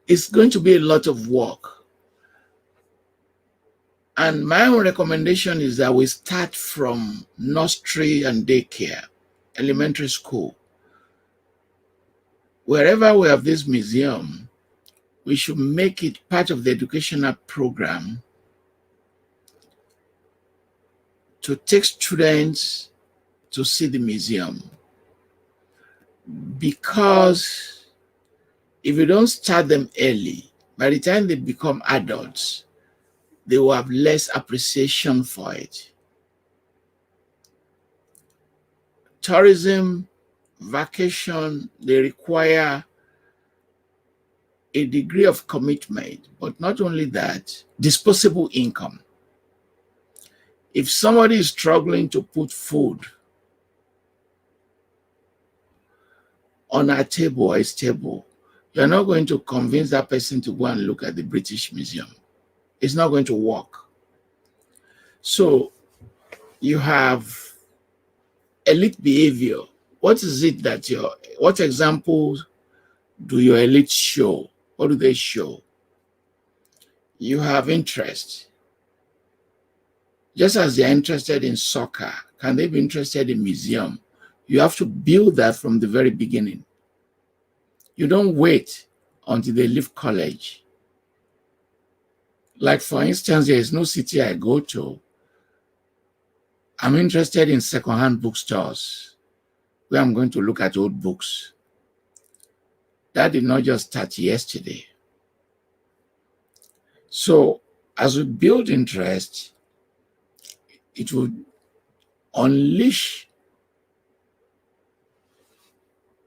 It's going to be a lot of work. And my own recommendation is that we start from nursery and daycare, elementary school. Wherever we have this museum, we should make it part of the educational program to take students to see the museum, because If you don't start them early, by the time they become adults, they will have less appreciation for it. Tourism, vacation, they require a degree of commitment, but not only that, disposable income. If somebody is struggling to put food on a table or his table, you're not going to convince that person to go and look at the British Museum. It's not going to work. So you have elite behavior. What is it that what examples do your elites show? What do they show? You have interest. Just as they're interested in soccer, can they be interested in museum? You have to build that from the very beginning. You don't wait until they leave college. Like, for instance, there is no city I go to. I'm interested in secondhand bookstores where I'm going to look at old books. That did not just start yesterday. So as we build interest, it will unleash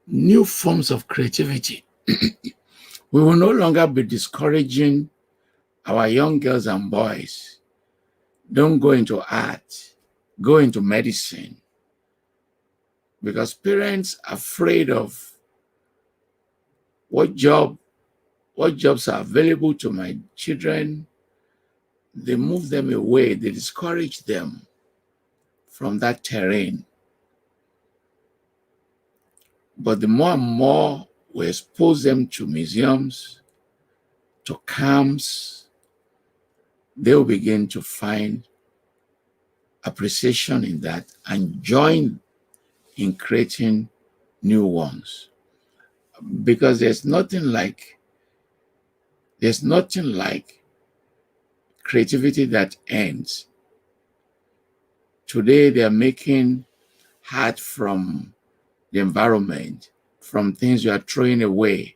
new forms of creativity. We will no longer be discouraging our young girls and boys. Don't go into art, go into medicine. Because parents are afraid of what jobs are available to my children. They move them away, they discourage them from that terrain. But the more and more we expose them to museums, to camps, they'll begin to find appreciation in that and join in creating new ones. Because there's nothing like creativity that ends. Today they are making art from the environment, from things you are throwing away.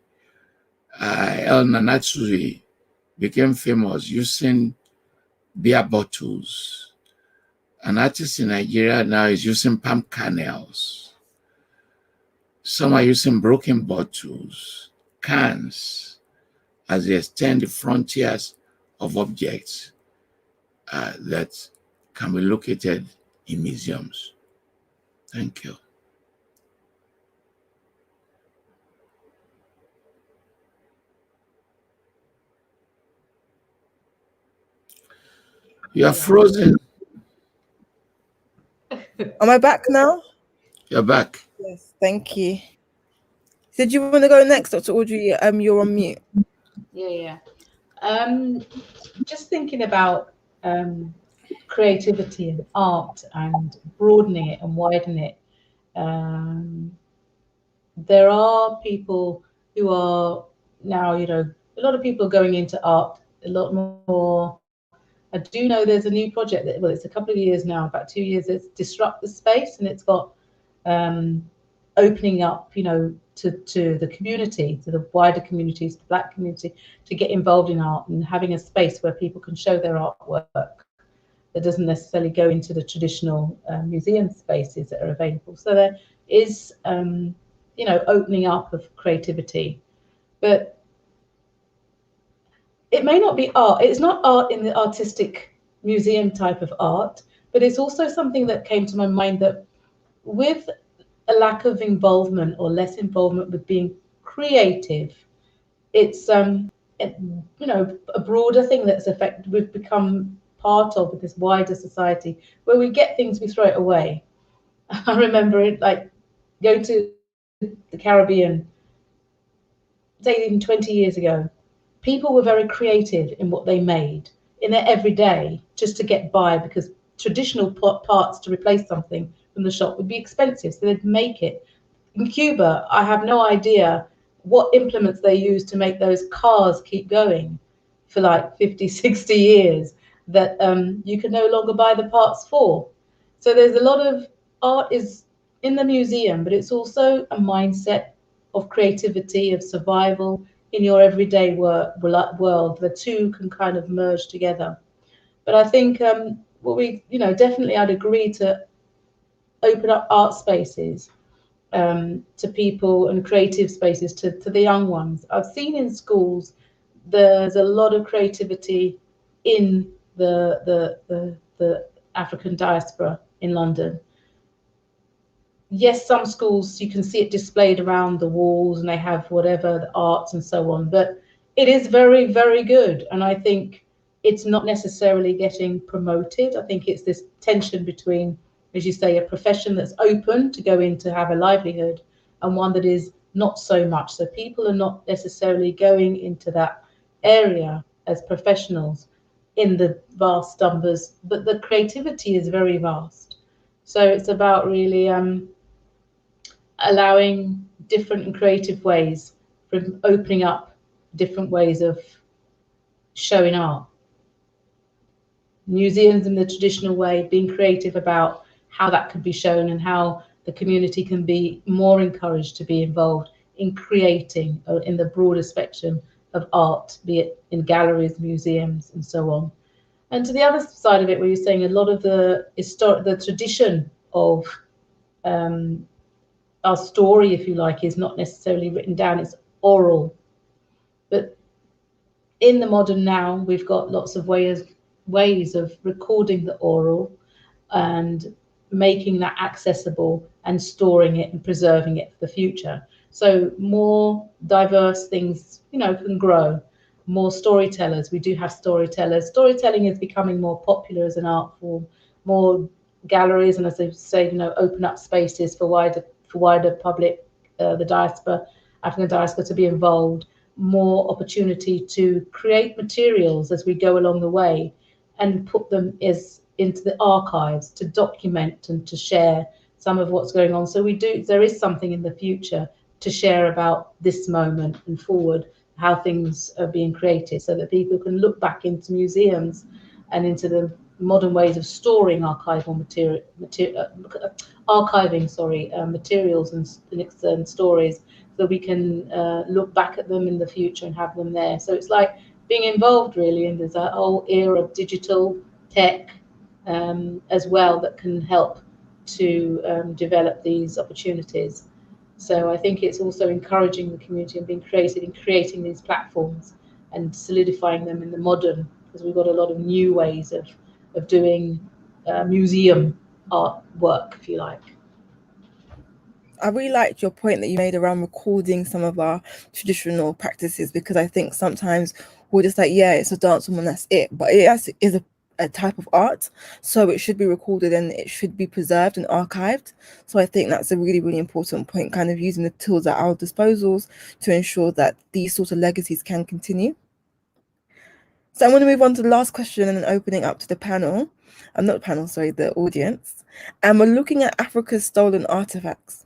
El Nanatsui became famous using beer bottles. An artist in Nigeria now is using palm kernels. Some are using broken bottles, cans, as they extend the frontiers of objects that can be located in museums. Thank you. You are frozen. Am I back now? You're back. Yes, thank you. Did you want to go next, Dr. Audrey? You're on mute. Yeah. Just thinking about creativity and art and broadening it and widening it. There are people who are now, a lot of people going into art a lot more. I do know there's a new project that, well, it's a couple of years now, about 2 years, it's Disrupt the Space, and it's got opening up, to the community, to the wider communities, the Black community, to get involved in art and having a space where people can show their artwork that doesn't necessarily go into the traditional museum spaces that are available. So there is, opening up of creativity, but it may not be art. It's not art in the artistic museum type of art, but it's also something that came to my mind that with a lack of involvement or less involvement with being creative, it's a broader thing that's we've become part of with this wider society where we get things, we throw it away. I remember it like going to the Caribbean, say even 20 years ago. People were very creative in what they made in their everyday just to get by, because traditional parts to replace something from the shop would be expensive, so they'd make it. In Cuba, I have no idea what implements they use to make those cars keep going for like 50, 60 years that you can no longer buy the parts for. So there's a lot of art is in the museum, but it's also a mindset of creativity, of survival in your everyday world. The two can kind of merge together. But I think definitely I'd agree to open up art spaces to people and creative spaces to the young ones. I've seen in schools there's a lot of creativity in the African diaspora in London. Yes, some schools you can see it displayed around the walls and they have whatever, the arts and so on, but it is very, very good. And I think it's not necessarily getting promoted. I think it's this tension between, as you say, a profession that's open to go in to have a livelihood and one that is not so much. So people are not necessarily going into that area as professionals in the vast numbers, but the creativity is very vast. So it's about really allowing different and creative ways, from opening up different ways of showing art. Museums in the traditional way, being creative about how that could be shown and how the community can be more encouraged to be involved in creating in the broader spectrum of art, be it in galleries, museums, and so on. And to the other side of it, where you're saying a lot of the tradition of our story, if you like, is not necessarily written down, it's oral. But in the modern now, we've got lots of ways of recording the oral and making that accessible and storing it and preserving it for the future. So more diverse things, can grow. More storytellers. We do have storytellers. Storytelling is becoming more popular as an art form. More galleries, and as I say, open up spaces for wider public, the diaspora, African diaspora, to be involved. More opportunity to create materials as we go along the way and put them into the archives to document and to share some of what's going on. So there is something in the future to share about this moment and forward, how things are being created, so that people can look back into museums and into the modern ways of storing archival materials and stories, so we can look back at them in the future and have them there. So it's like being involved really, and there's a whole era of digital tech as well that can help to develop these opportunities. So I think it's also encouraging the community and being creative in creating these platforms and solidifying them in the modern, because we've got a lot of new ways of doing museum art work, if you like. I really liked your point that you made around recording some of our traditional practices, because I think sometimes we're just like, yeah, it's a dance form and that's it. But it is a type of art, so it should be recorded and it should be preserved and archived. So I think that's a really, really important point, kind of using the tools at our disposals to ensure that these sorts of legacies can continue. So I'm going to move on to the last question and then opening up to the panel. The audience. And we're looking at Africa's stolen artifacts.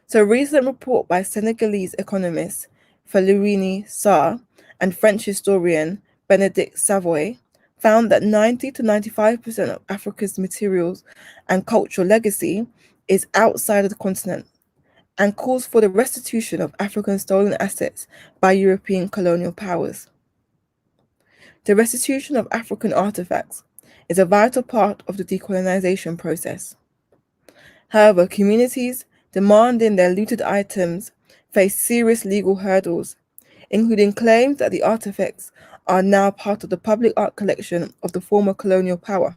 So a recent report by Senegalese economist Falorini Sarr and French historian Benedict Savoy found that 90 to 95% of Africa's materials and cultural legacy is outside of the continent, and calls for the restitution of African stolen assets by European colonial powers. The restitution of African artifacts is a vital part of the decolonization process. However, communities demanding their looted items face serious legal hurdles, including claims that the artifacts are now part of the public art collection of the former colonial power.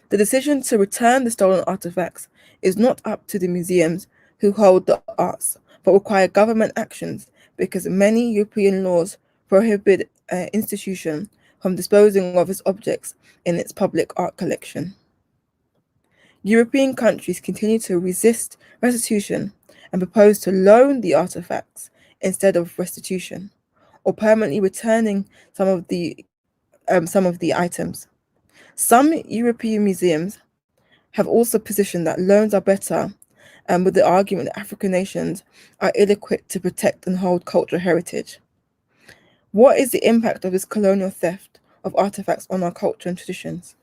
The decision to return the stolen artifacts is not up to the museums who hold the arts, but require government actions, because many European laws prohibit an institution from disposing of its objects in its public art collection. European countries continue to resist restitution and propose to loan the artifacts instead of restitution, or permanently returning some of the items. Some European museums have also positioned that loans are better, with the argument that African nations are ill-equipped to protect and hold cultural heritage. What is the impact of this colonial theft of artifacts on our culture and traditions?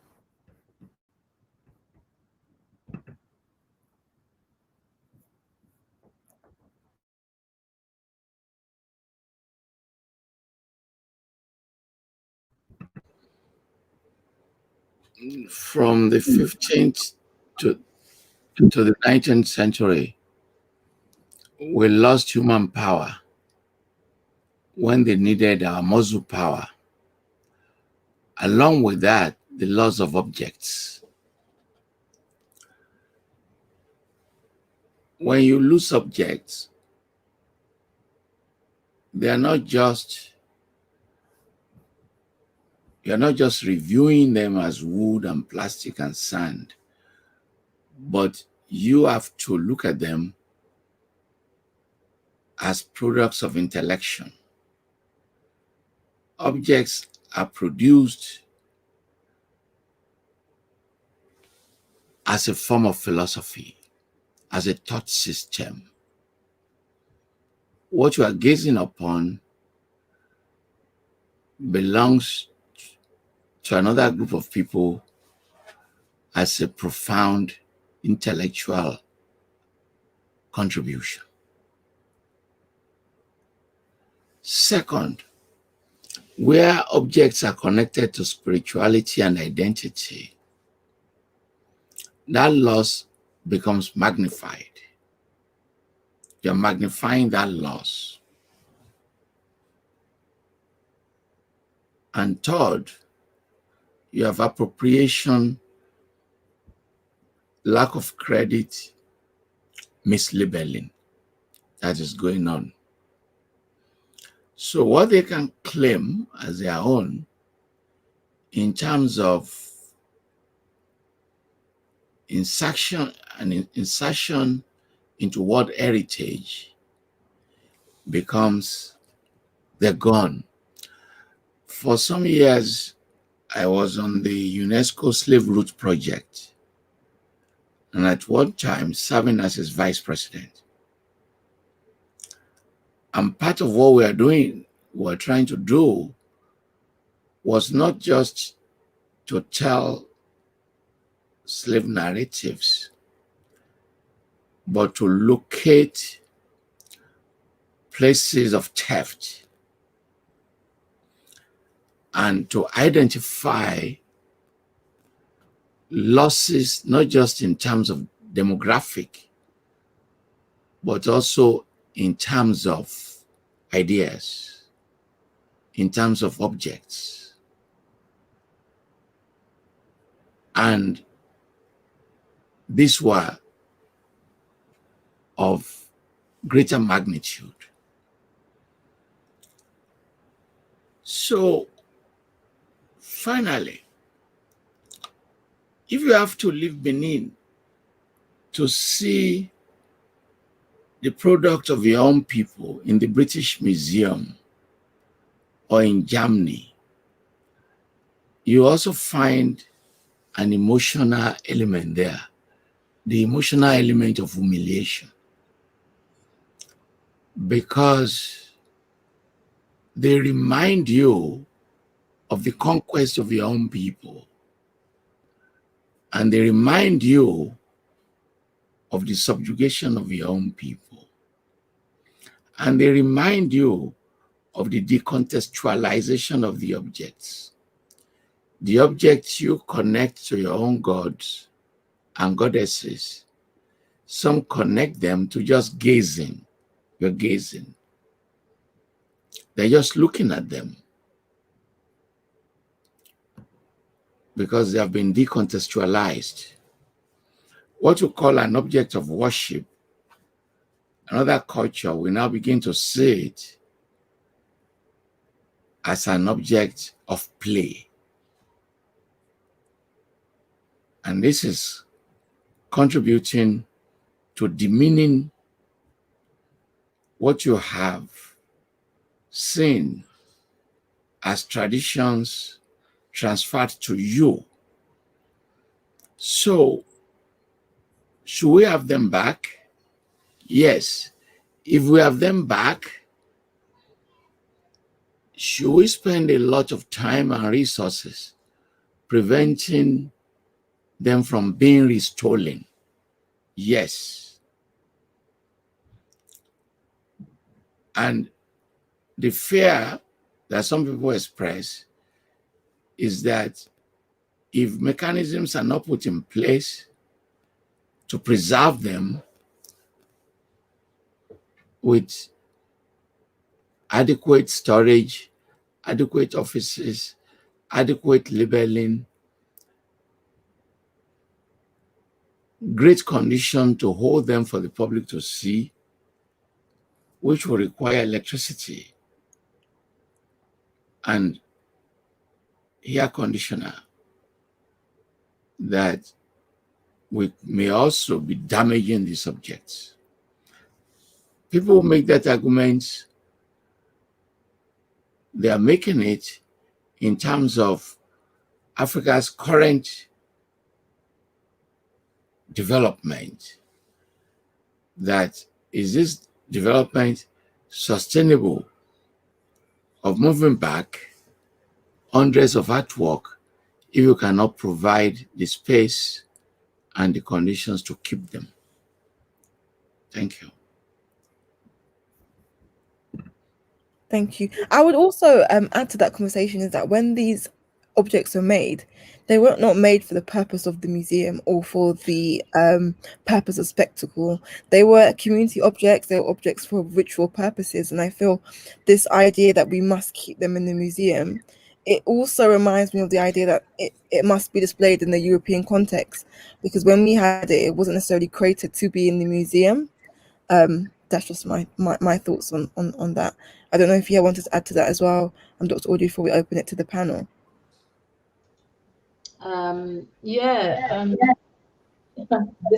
from the 15th to the 19th century, we lost human power when they needed our muscle power. Along with that, the loss of objects. When you lose objects, you're not just reviewing them as wood and plastic and sand, but you have to look at them as products of intellection. Objects are produced as a form of philosophy, as a thought system. What you are gazing upon belongs to another group of people as a profound intellectual contribution. Second, where objects are connected to spirituality and identity, that loss becomes magnified. You're magnifying that loss. And third, you have appropriation, lack of credit, mislabeling that is going on. So what they can claim as their own in terms of insertion into world heritage becomes they're gone. For some years, I was on the UNESCO Slave Route Project, and at one time serving as its vice president. And part of what we're trying to do was not just to tell slave narratives, but to locate places of theft and to identify losses, not just in terms of demographic, but also in terms of ideas, in terms of objects. And these were of greater magnitude. So finally, if you have to leave Benin to see the product of your own people in the British Museum or in Germany, you also find an emotional element there, the emotional element of humiliation, because they remind you of the conquest of your own people, and they remind you of the subjugation of your own people, and they remind you of the decontextualization of the objects. The objects you connect to your own gods and goddesses, some connect them to just gazing. You're gazing. They're just looking at them because they have been decontextualized. What you call an object of worship, another culture will now begin to see it as an object of play. And this is contributing to demeaning what you have seen as traditions transferred to you. So, should we have them back? Yes. If we have them back, should we spend a lot of time and resources preventing them from being restolen? Yes. And the fear that some people express is that if mechanisms are not put in place to preserve them with adequate storage, adequate offices, adequate labeling, great condition to hold them for the public to see, which will require electricity and air conditioner, that we may also be damaging the subjects. People make that argument, they are making it in terms of Africa's current development. That is this development sustainable, of moving back hundreds of artwork if you cannot provide the space and the conditions to keep them? Thank you. Thank you. I would also add to that conversation is that when these objects were made, they were not made for the purpose of the museum or for the purpose of spectacle. They were community objects, they were objects for ritual purposes. And I feel this idea that we must keep them in the museum, it also reminds me of the idea that it must be displayed in the European context, because when we had it, it wasn't necessarily created to be in the museum. That's just my thoughts on that. I don't know if you wanted to add to that as well, Dr. Audrey, before we open it to the panel. This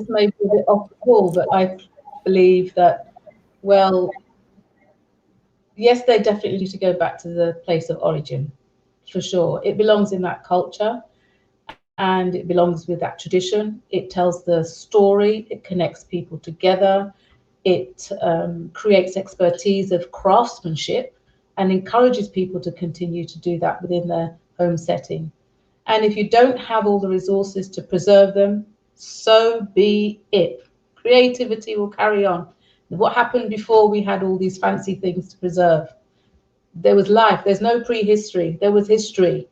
may be a bit off the wall, but I believe that, well, yes, they definitely need to go back to the place of origin, for sure. It belongs in that culture and it belongs with that tradition. It tells the story, it connects people together, it creates expertise of craftsmanship and encourages people to continue to do that within their home setting. And if you don't have all the resources to preserve them, so be it. Creativity will carry on. What happened before we had all these fancy things to preserve? There was life. There's no prehistory. There was history.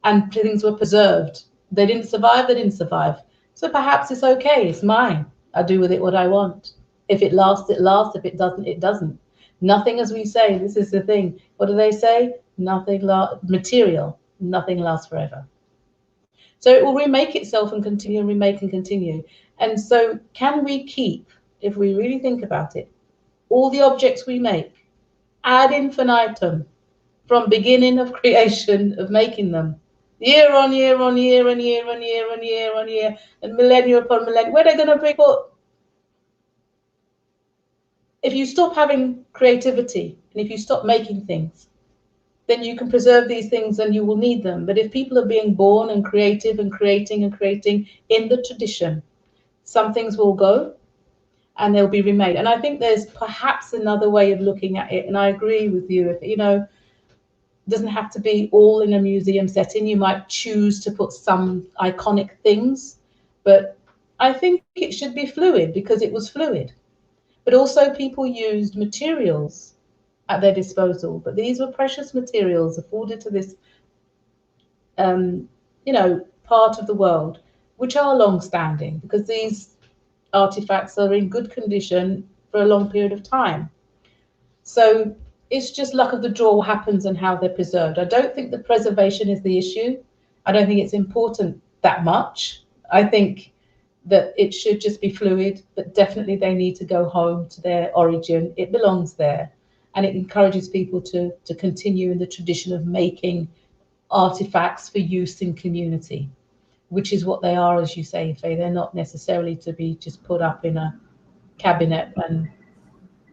And things were preserved. They didn't survive. They didn't survive. So perhaps it's okay. It's mine. I do with it what I want. If it lasts, it lasts. If it doesn't, it doesn't. Nothing, as we say, this is the thing. What do they say? Nothing material. Nothing lasts forever. So it will remake itself and continue, remake and continue. And so can we keep, if we really think about it, all the objects we make ad infinitum from beginning of creation of making them, year on year on year and year on year on year on year and millennia upon millennia, where are they going to bring up? If you stop having creativity and if you stop making things, then you can preserve these things and you will need them. But if people are being born and creative and creating in the tradition, some things will go and they'll be remade. And I think there's perhaps another way of looking at it. And I agree with you. If, it doesn't have to be all in a museum setting. You might choose to put some iconic things, but I think it should be fluid because it was fluid. But also people used materials at their disposal, but these were precious materials afforded to this, part of the world, which are long-standing because these artifacts are in good condition for a long period of time. So it's just luck of the draw what happens and how they're preserved. I don't think the preservation is the issue. I don't think it's important that much. I think that it should just be fluid, but definitely they need to go home to their origin. It belongs there. And it encourages people to continue in the tradition of making artifacts for use in community, which is what they are, as you say, Faye. They're not necessarily to be just put up in a cabinet and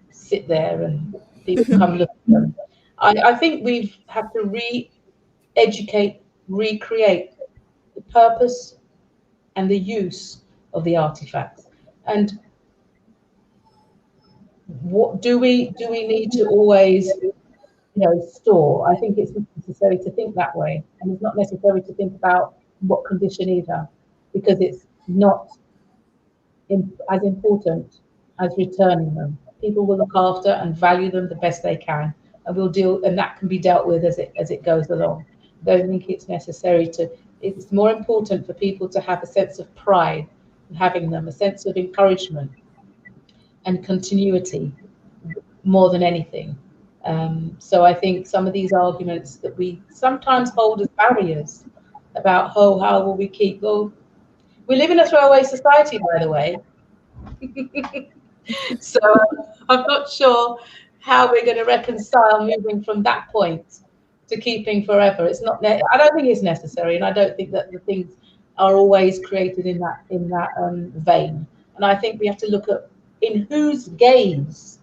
sit there and people come look at them. I think we have to re-educate, recreate the purpose and the use of the artifacts. And what do we need to always store? I think it's necessary to think that way, and it's not necessary to think about what condition either, because it's not as important as returning them. People will look after and value them the best they can, and we'll deal, and that can be dealt with as it goes along. I don't think it's necessary to it's more important for people to have a sense of pride in having them, a sense of encouragement and continuity more than anything. So I think some of these arguments that we sometimes hold as barriers about, oh, how will we keep, well, we live in a throwaway society, by the way. So I'm not sure how we're going to reconcile moving from that point to keeping forever. It's not. I don't think it's necessary, and I don't think that the things are always created in that vein. And I think we have to look at in whose gaze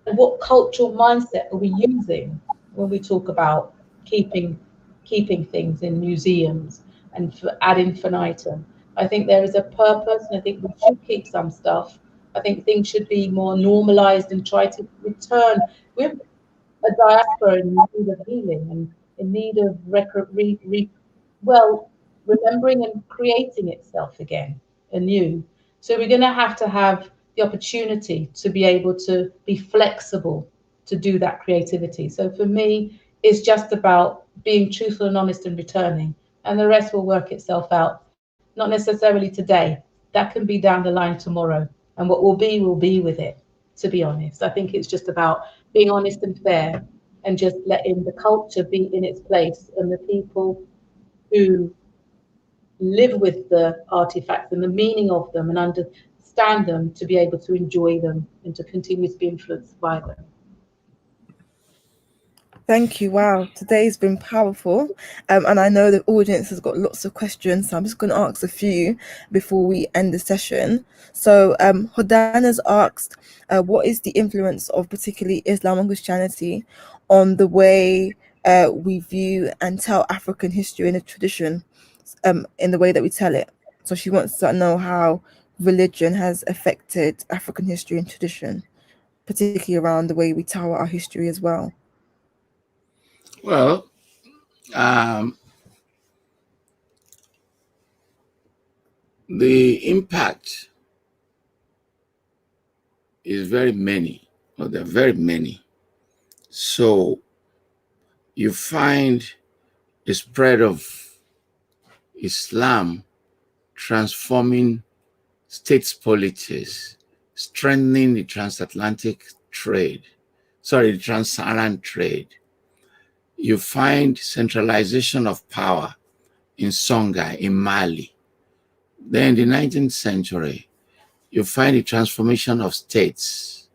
and what cultural mindset are we using when we talk about keeping things in museums and ad infinitum. I think there is a purpose, and I think we should keep some stuff. I think things should be more normalized and try to return. We're a diaspora in need of healing and in need of remembering and creating itself again anew. So we're going to have the opportunity to be able to be flexible to do that creativity. So for me, it's just about being truthful and honest and returning, and the rest will work itself out. Not necessarily today. That can be down the line tomorrow, and what will be with it, to be honest. I think it's just about being honest and fair and just letting the culture be in its place, and the people who live with the artifacts and the meaning of them and understand them to be able to enjoy them and to continue to be influenced by them. Thank you. Wow, today's been powerful. And I know the audience has got lots of questions, so I'm just going to ask a few before we end the session. So Hodan has asked, what is the influence of particularly Islam and Christianity on the way we view and tell African history in a tradition, in the way that we tell it? So she wants to know how religion has affected African history and tradition, particularly around the way we tell our history as well. Well, the impact is very many, or there are very many. So you find the spread of Islam transforming states' polities, strengthening the transatlantic trade, the trans-Saharan trade. You find centralization of power in Songhai, in Mali. Then in the 19th century, you find the transformation of states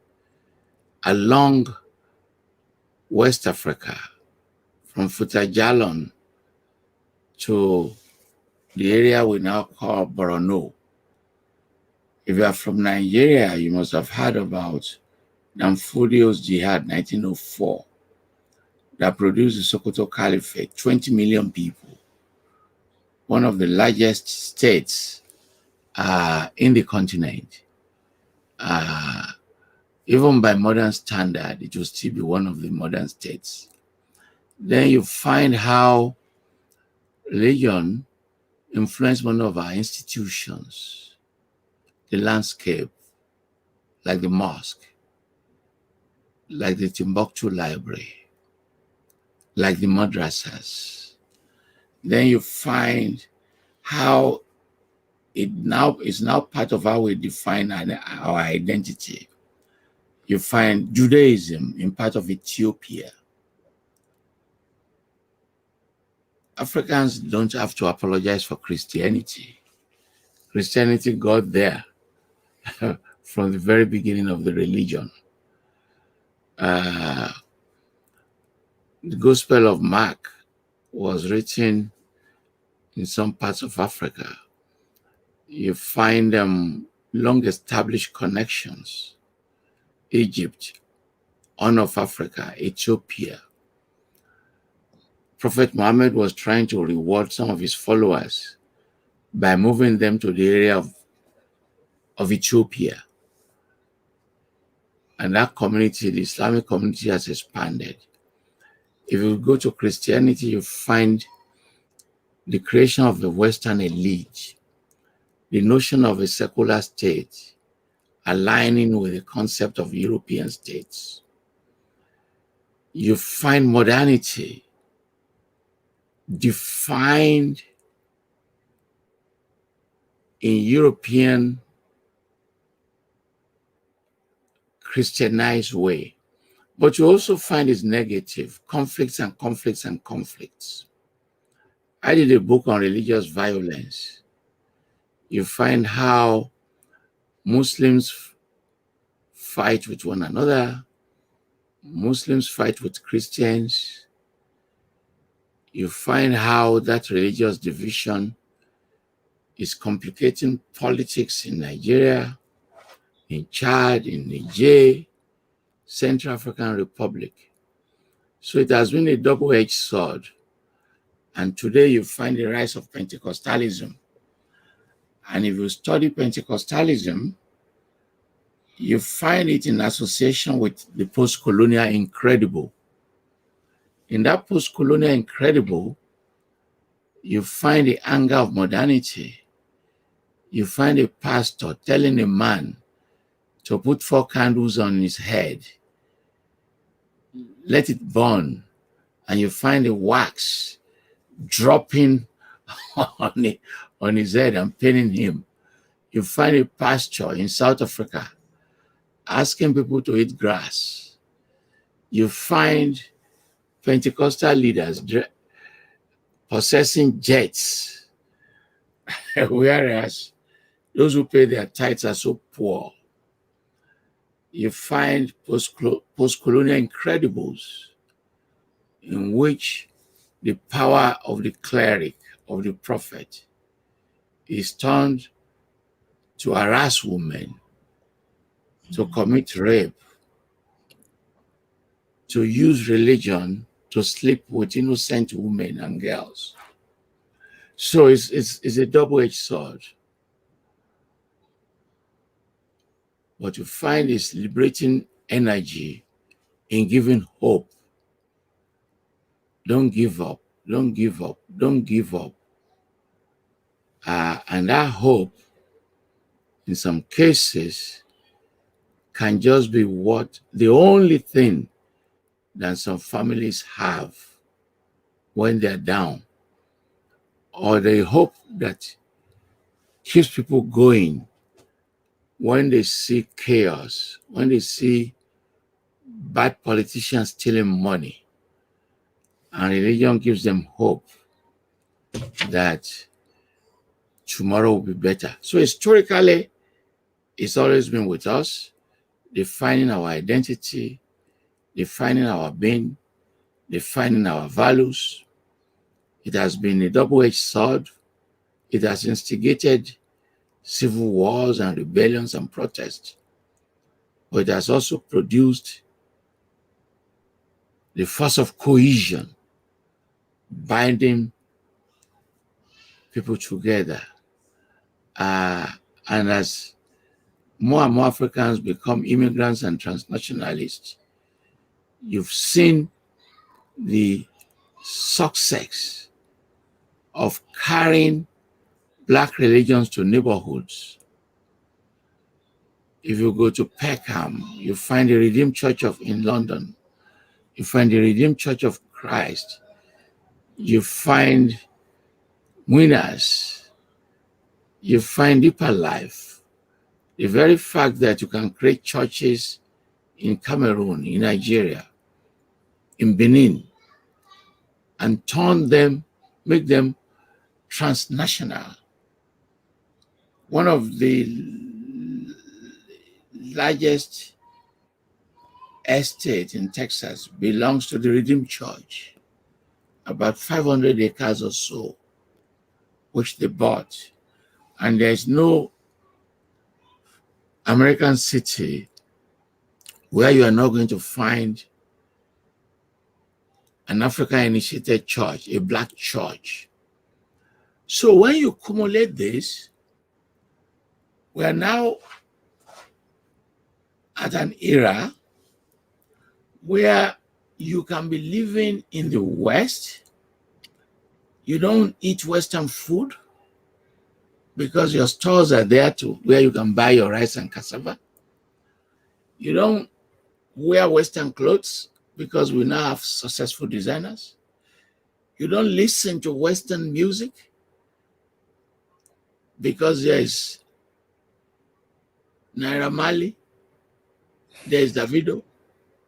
along West Africa, from Futajalon to the area we now call Borno. If you are from Nigeria, you must have heard about Danfodio's Jihad, 1904, that produced the Sokoto Caliphate, 20 million people, one of the largest states in the continent. Even by modern standard, it will still be one of the modern states. Then you find how religion influenced one of our institutions, the landscape, like the mosque, like the Timbuktu Library, like the madrasas. Then you find how it now is part of how we define our identity. You find Judaism in part of Ethiopia. Africans don't have to apologize for Christianity. Christianity got there from the very beginning of the religion. The Gospel of Mark was written in some parts of Africa. You find long-established connections. Egypt, Horn of Africa, Ethiopia. Prophet Muhammad was trying to reward some of his followers by moving them to the area of Ethiopia. And that community, the Islamic community, has expanded. If you go to Christianity, you find the creation of the Western elite, the notion of a secular state aligning with the concept of European states. You find modernity defined in European Christianized way. But you also find it's negative, conflicts and conflicts and conflicts. I did a book on religious violence. You find how Muslims fight with one another, Muslims fight with Christians. You find how that religious division is complicating politics in Nigeria, in Chad, in Niger, Central African Republic. So it has been a double-edged sword. And today you find the rise of Pentecostalism. And if you study Pentecostalism, you find it in association with the post-colonial incredible. In that post-colonial incredible, you find the anger of modernity. You find a pastor telling a man to put 4 candles on his head, let it burn, and you find the wax dropping on his head and pinning him. You find a pastor in South Africa asking people to eat grass. You find Pentecostal leaders possessing jets, whereas those who pay their tithes are so poor. You find post-colonial incredibles in which the power of the cleric, of the prophet, is turned to harass women, to commit rape, to use religion to sleep with innocent women and girls. So it's a double-edged sword. What you find is liberating energy in giving hope. Don't give up, don't give up, don't give up. And that hope, in some cases, can just be the only thing that some families have when they're down, or the hope that keeps people going when they see chaos, when they see bad politicians stealing money, and religion gives them hope that tomorrow will be better. So historically, it's always been with us, defining our identity, defining our being, defining our values. It has been a double-edged sword. It has instigated civil wars and rebellions and protests. But it has also produced the force of cohesion, binding people together. And as more and more Africans become immigrants and transnationalists, you've seen the success of carrying Black religions to neighborhoods. If you go to Peckham, you find the Redeemed Church in London. You find the Redeemed Church of Christ. You find Winners. You find Deeper Life. The very fact that you can create churches in Cameroon, in Nigeria, in Benin, and make them transnational. One of the largest estates in Texas belongs to the Redeemed Church, about 500 acres or so, which they bought. And there's no American city where you are not going to find an African-initiated church, a Black church. So when you accumulate this, we are now at an era where you can be living in the West. You don't eat Western food because your stores are there where you can buy your rice and cassava. You don't wear Western clothes because we now have successful designers. You don't listen to Western music because there is Naira Marley, there is Davido,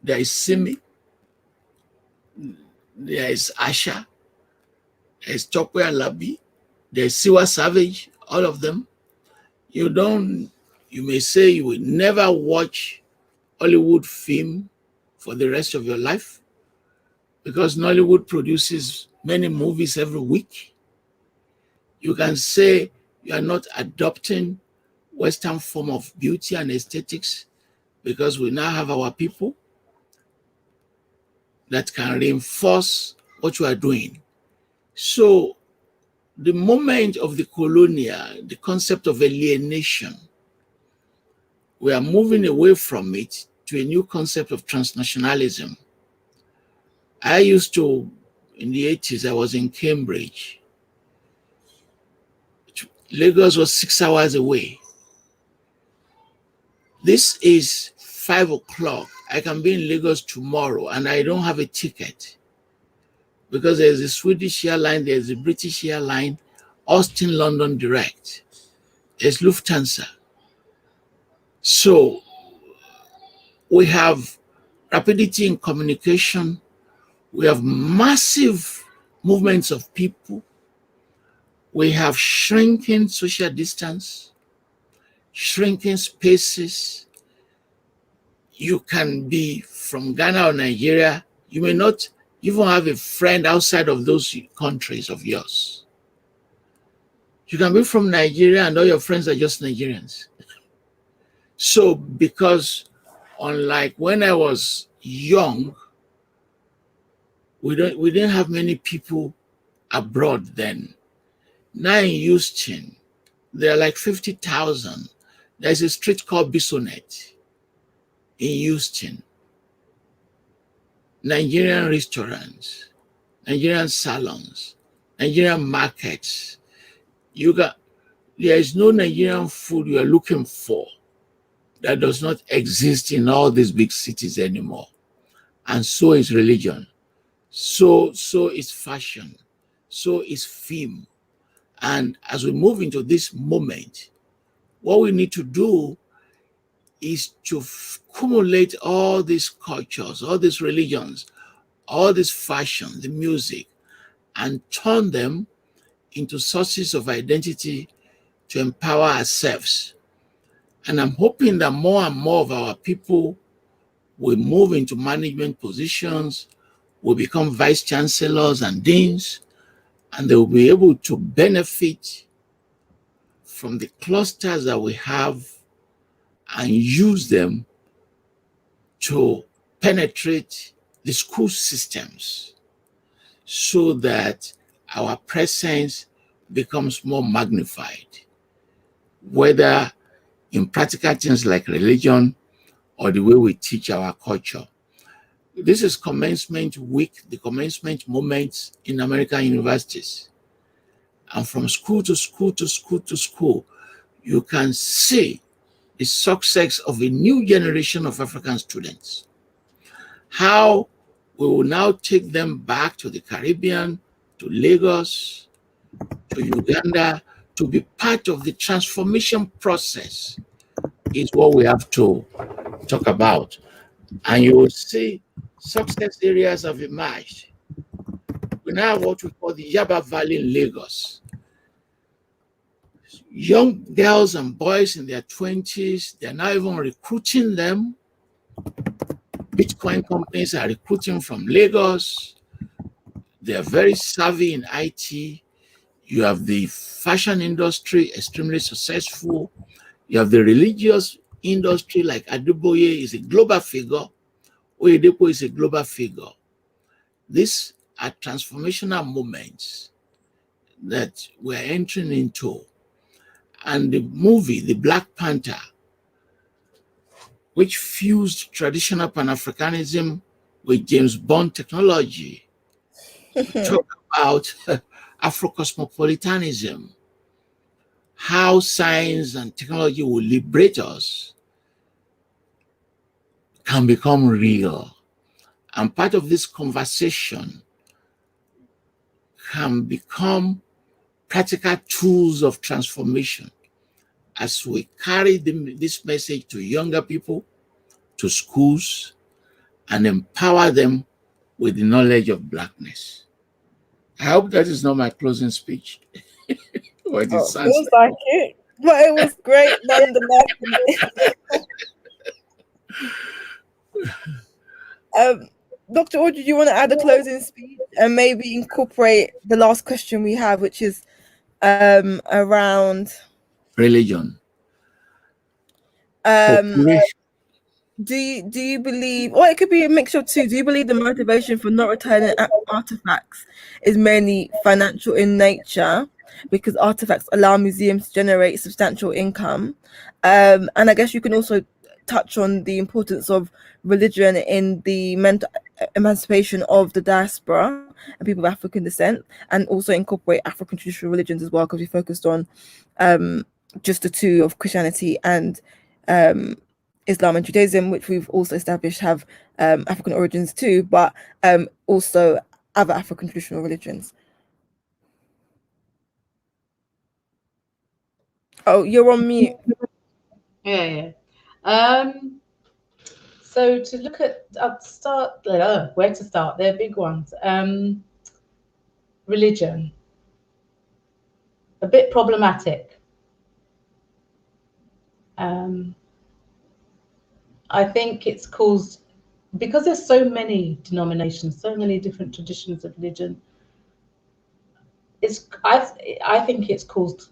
there is Simi, there is Asha, there is Chokwe Alabi, there is Siwa Savage, all of them. You may say you will never watch Hollywood film for the rest of your life because Nollywood produces many movies every week. You can say you are not adopting Western form of beauty and aesthetics because we now have our people that can reinforce what you are doing. So the moment of the colonial, the concept of alienation, we are moving away from it to a new concept of transnationalism. I used to, in the 80s, I was in Cambridge. Lagos was 6 hours away. This is 5 o'clock. I can be in Lagos tomorrow and I don't have a ticket because there's a Swedish airline, there's a British airline, Austin, London direct. There's Lufthansa. So we have rapidity in communication. We have massive movements of people. We have shrinking social distance, shrinking spaces. You can be from Ghana or Nigeria. You may not even have a friend outside of those countries of yours. You can be from Nigeria and all your friends are just Nigerians. So because unlike when I was young, we didn't have many people abroad then. Now in Houston, there are like 50,000. There's a street called Bisonet in Houston. Nigerian restaurants, Nigerian salons, Nigerian markets. There is no Nigerian food you are looking for that does not exist in all these big cities anymore. And so is religion. So is fashion. So is film. And as we move into this moment, what we need to do is to accumulate all these cultures, all these religions, all this fashion, the music, and turn them into sources of identity to empower ourselves. And I'm hoping that more and more of our people will move into management positions, will become vice chancellors and deans, and they will be able to benefit from the clusters that we have and use them to penetrate the school systems so that our presence becomes more magnified, whether in practical things like religion or the way we teach our culture. This is commencement week, the commencement moments in American universities. And from school to school to school to school, you can see the success of a new generation of African students. How we will now take them back to the Caribbean, to Lagos, to Uganda, to be part of the transformation process is what we have to talk about. And you will see success areas have emerged. We now have what we call the Yaba Valley in Lagos. Young girls and boys in their 20s, they're now even recruiting them. Bitcoin companies are recruiting from Lagos. They're very savvy in IT. You have the fashion industry, extremely successful. You have the religious industry, like Adeboye is a global figure. Oyedepo is a global figure. These are transformational moments that we're entering into. And the movie, The Black Panther, which fused traditional Pan-Africanism with James Bond technology, talk about Afro-cosmopolitanism, how science and technology will liberate us, can become real. And part of this conversation can become practical tools of transformation as we carry this message to younger people, to schools, and empower them with the knowledge of Blackness. I hope that is not my closing speech. Or it feels like it, but it was great nonetheless. Dr. Audrey, do you want to add a closing speech and maybe incorporate the last question we have, which is around religion? Do you believe, or it could be a mixture of two, do you believe the motivation for not returning artifacts is mainly financial in nature, because artifacts allow museums to generate substantial income? And I guess you can also touch on the importance of religion in the mental emancipation of the diaspora and people of African descent, and also incorporate African traditional religions as well, because we focused on just the two of Christianity and Islam and Judaism, which we've also established have African origins too, but also other African traditional religions. Oh, you're on mute. Yeah. So to look at, I'll start, where to start? They're big ones. Religion, a bit problematic. I think it's caused, because there's so many denominations, so many different traditions of religion, I think it's caused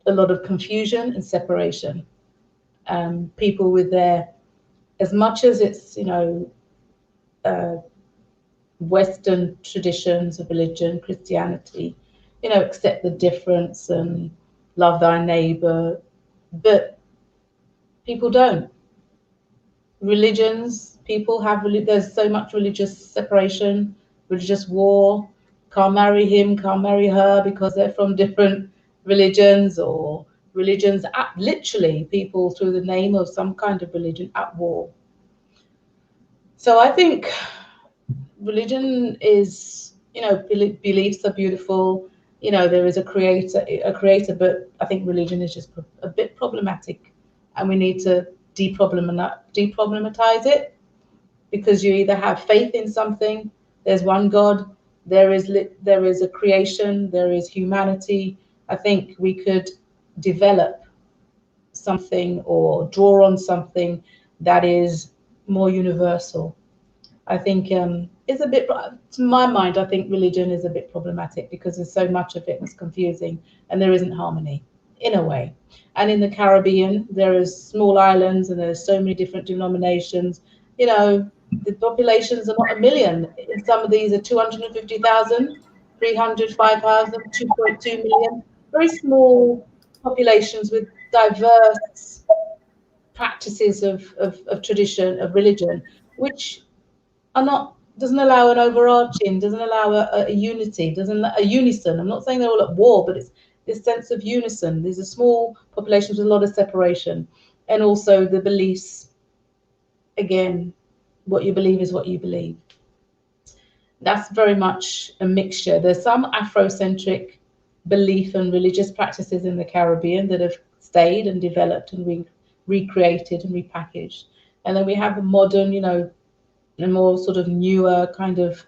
a lot of confusion and separation. People with their, as much as it's, Western traditions of religion, Christianity, accept the difference and love thy neighbor, but people don't. Religions, people have, there's so much religious separation, religious war. Can't marry him, can't marry her because they're from different religions, or religions literally people through the name of some kind of religion at war. So I think religion is, beliefs are beautiful. There is a creator, but I think religion is just a bit problematic, and we need to deproblematize it, because you either have faith in something, there's one God, there is a creation, there is humanity. I think we could develop something or draw on something that is more universal. I think it's a bit, to my mind, I think religion is a bit problematic because there's so much of it that's confusing and there isn't harmony in a way. And in the Caribbean, there are small islands and there's so many different denominations. The populations are not 1 million. In some of these are 250,000, 300, 5,000, 2.2 million. Very small populations with diverse practices of tradition, of religion, which doesn't allow an overarching, doesn't allow a unity, a unison. I'm not saying they're all at war, but it's this sense of unison. These are small populations with a lot of separation, and also the beliefs. Again, what you believe is what you believe. That's very much a mixture. There's some Afrocentric belief and religious practices in the Caribbean that have stayed and developed and recreated and repackaged, and then we have the modern, a more sort of newer kind of,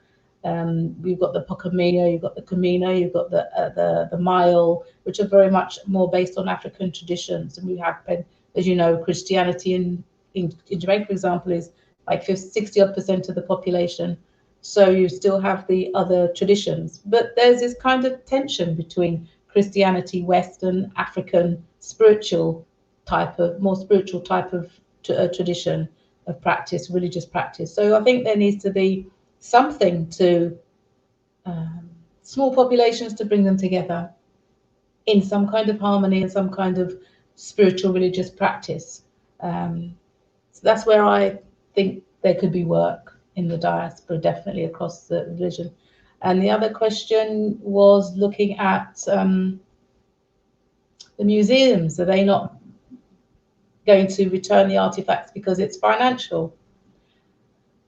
you've got the Pocomia, you've got the Camino, you've got the Mile, which are very much more based on African traditions. And we have, as you know, Christianity in Jamaica, for example, is like 60% of the population. So you still have the other traditions, but there's this kind of tension between Christianity, Western, African, more spiritual type of tradition of practice, religious practice. So I think there needs to be something to small populations to bring them together in some kind of harmony and some kind of spiritual religious practice. So that's where I think there could be work in the diaspora, definitely across the religion. And the other question was looking at the museums. Are they not going to return the artifacts because it's financial?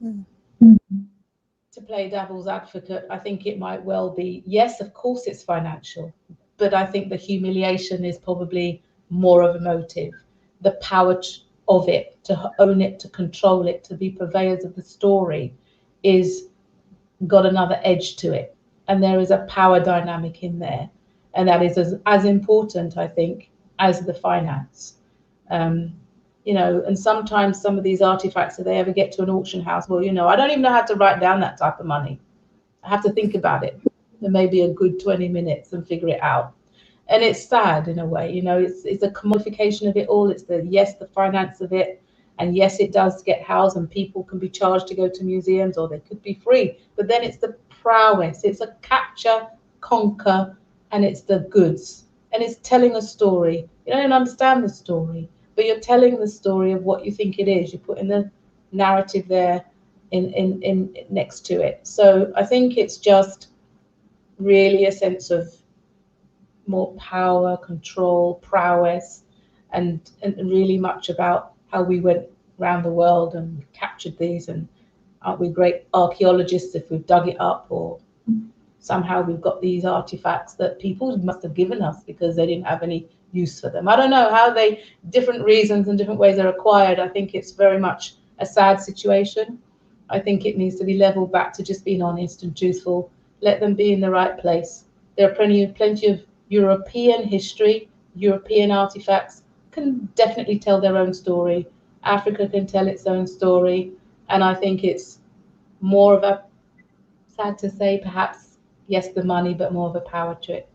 To to play devil's advocate, I think it might well be, yes, of course it's financial, but I think the humiliation is probably more of a motive. The power of it, to own it, to control it, to be purveyors of the story, is got another edge to it. And there is a power dynamic in there. And that is as important, I think, as the finance. You know, and sometimes some of these artifacts, if they ever get to an auction house, well, you know, I don't even know how to write down that type of money. I have to think about it for maybe a good 20 minutes and figure it out. And it's sad in a way, you know, it's a commodification of it all. It's the finance of it. And yes, it does get housed and people can be charged to go to museums, or they could be free. But then it's the prowess. It's a capture, conquer, and it's the goods. And it's telling a story. You don't even understand the story, but you're telling the story of what you think it is. You're putting the narrative there in next to it. So I think it's just really a sense of more power, control, prowess, and really much about how we went around the world and captured these, and aren't we great archaeologists if we've dug it up, or somehow we've got these artifacts that people must have given us because they didn't have any use for them. I don't know how they, different reasons and different ways are acquired. I think it's very much a sad situation. I think it needs to be leveled back to just being honest and truthful. Let them be in the right place. There are plenty of European history, European artifacts can definitely tell their own story. Africa can tell its own story. And I think it's more of a, sad to say, perhaps, yes, the money, but more of a power to it.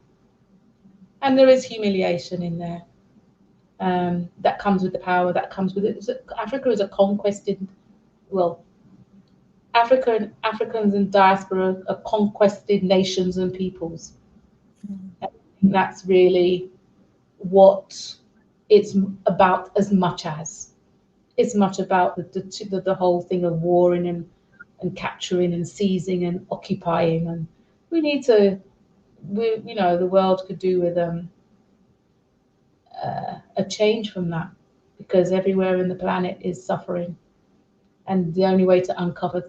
And there is humiliation in there. That comes with the power, that comes with it. Africa is a conquested, well, Africans and diaspora are conquested nations and peoples. I think that's really what it's about, as much as it's much about the whole thing of warring and capturing and seizing and occupying. And we need to, you know, the world could do with a change from that, because everywhere in the planet is suffering. And the only way to release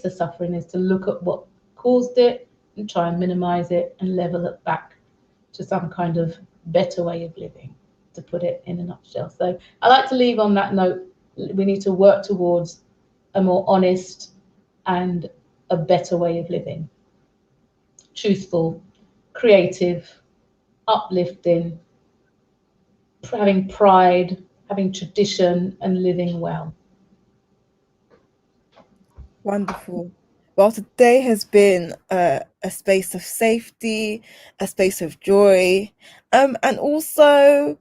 the suffering is to look at what caused it and try and minimize it and level it back to some kind of better way of living, to put it in a nutshell. So I like to leave on that note. We need to work towards a more honest and a better way of living. Truthful, creative, uplifting, having pride, having tradition, and living well. Wonderful. Well, today has been a space of safety, a space of joy, and also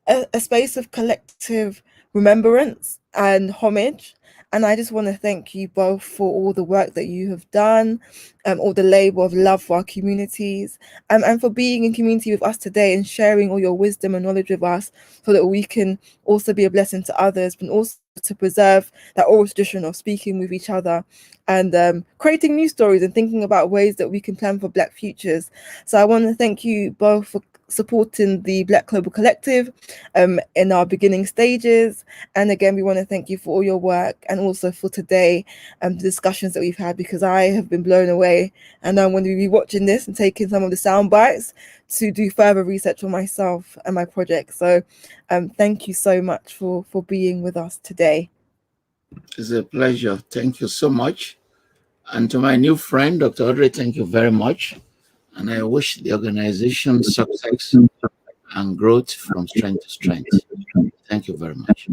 a space of collective remembrance and homage. And I just want to thank you both for all the work that you have done, all the labor of love for our communities, and for being in community with us today and sharing all your wisdom and knowledge with us, so that we can also be a blessing to others, but also to preserve that oral tradition of speaking with each other and creating new stories and thinking about ways that we can plan for Black futures. So I want to thank you both for supporting the Black Global Collective in our beginning stages. And again, we want to thank you for all your work, and also for today, the discussions that we've had, because I have been blown away, and I'm going to be watching this and taking some of the sound bites to do further research on myself and my project. So thank you so much for being with us today. It's a pleasure. Thank you so much. And to my new friend, Dr. Audrey, thank you very much. And I wish the organization success and growth from strength to strength. Thank you very much.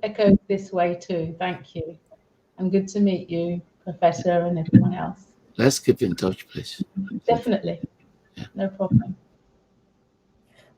Echo this way too. Thank you. And good to meet you, Professor, and everyone else. Let's keep in touch, please. Definitely. Yeah. No problem.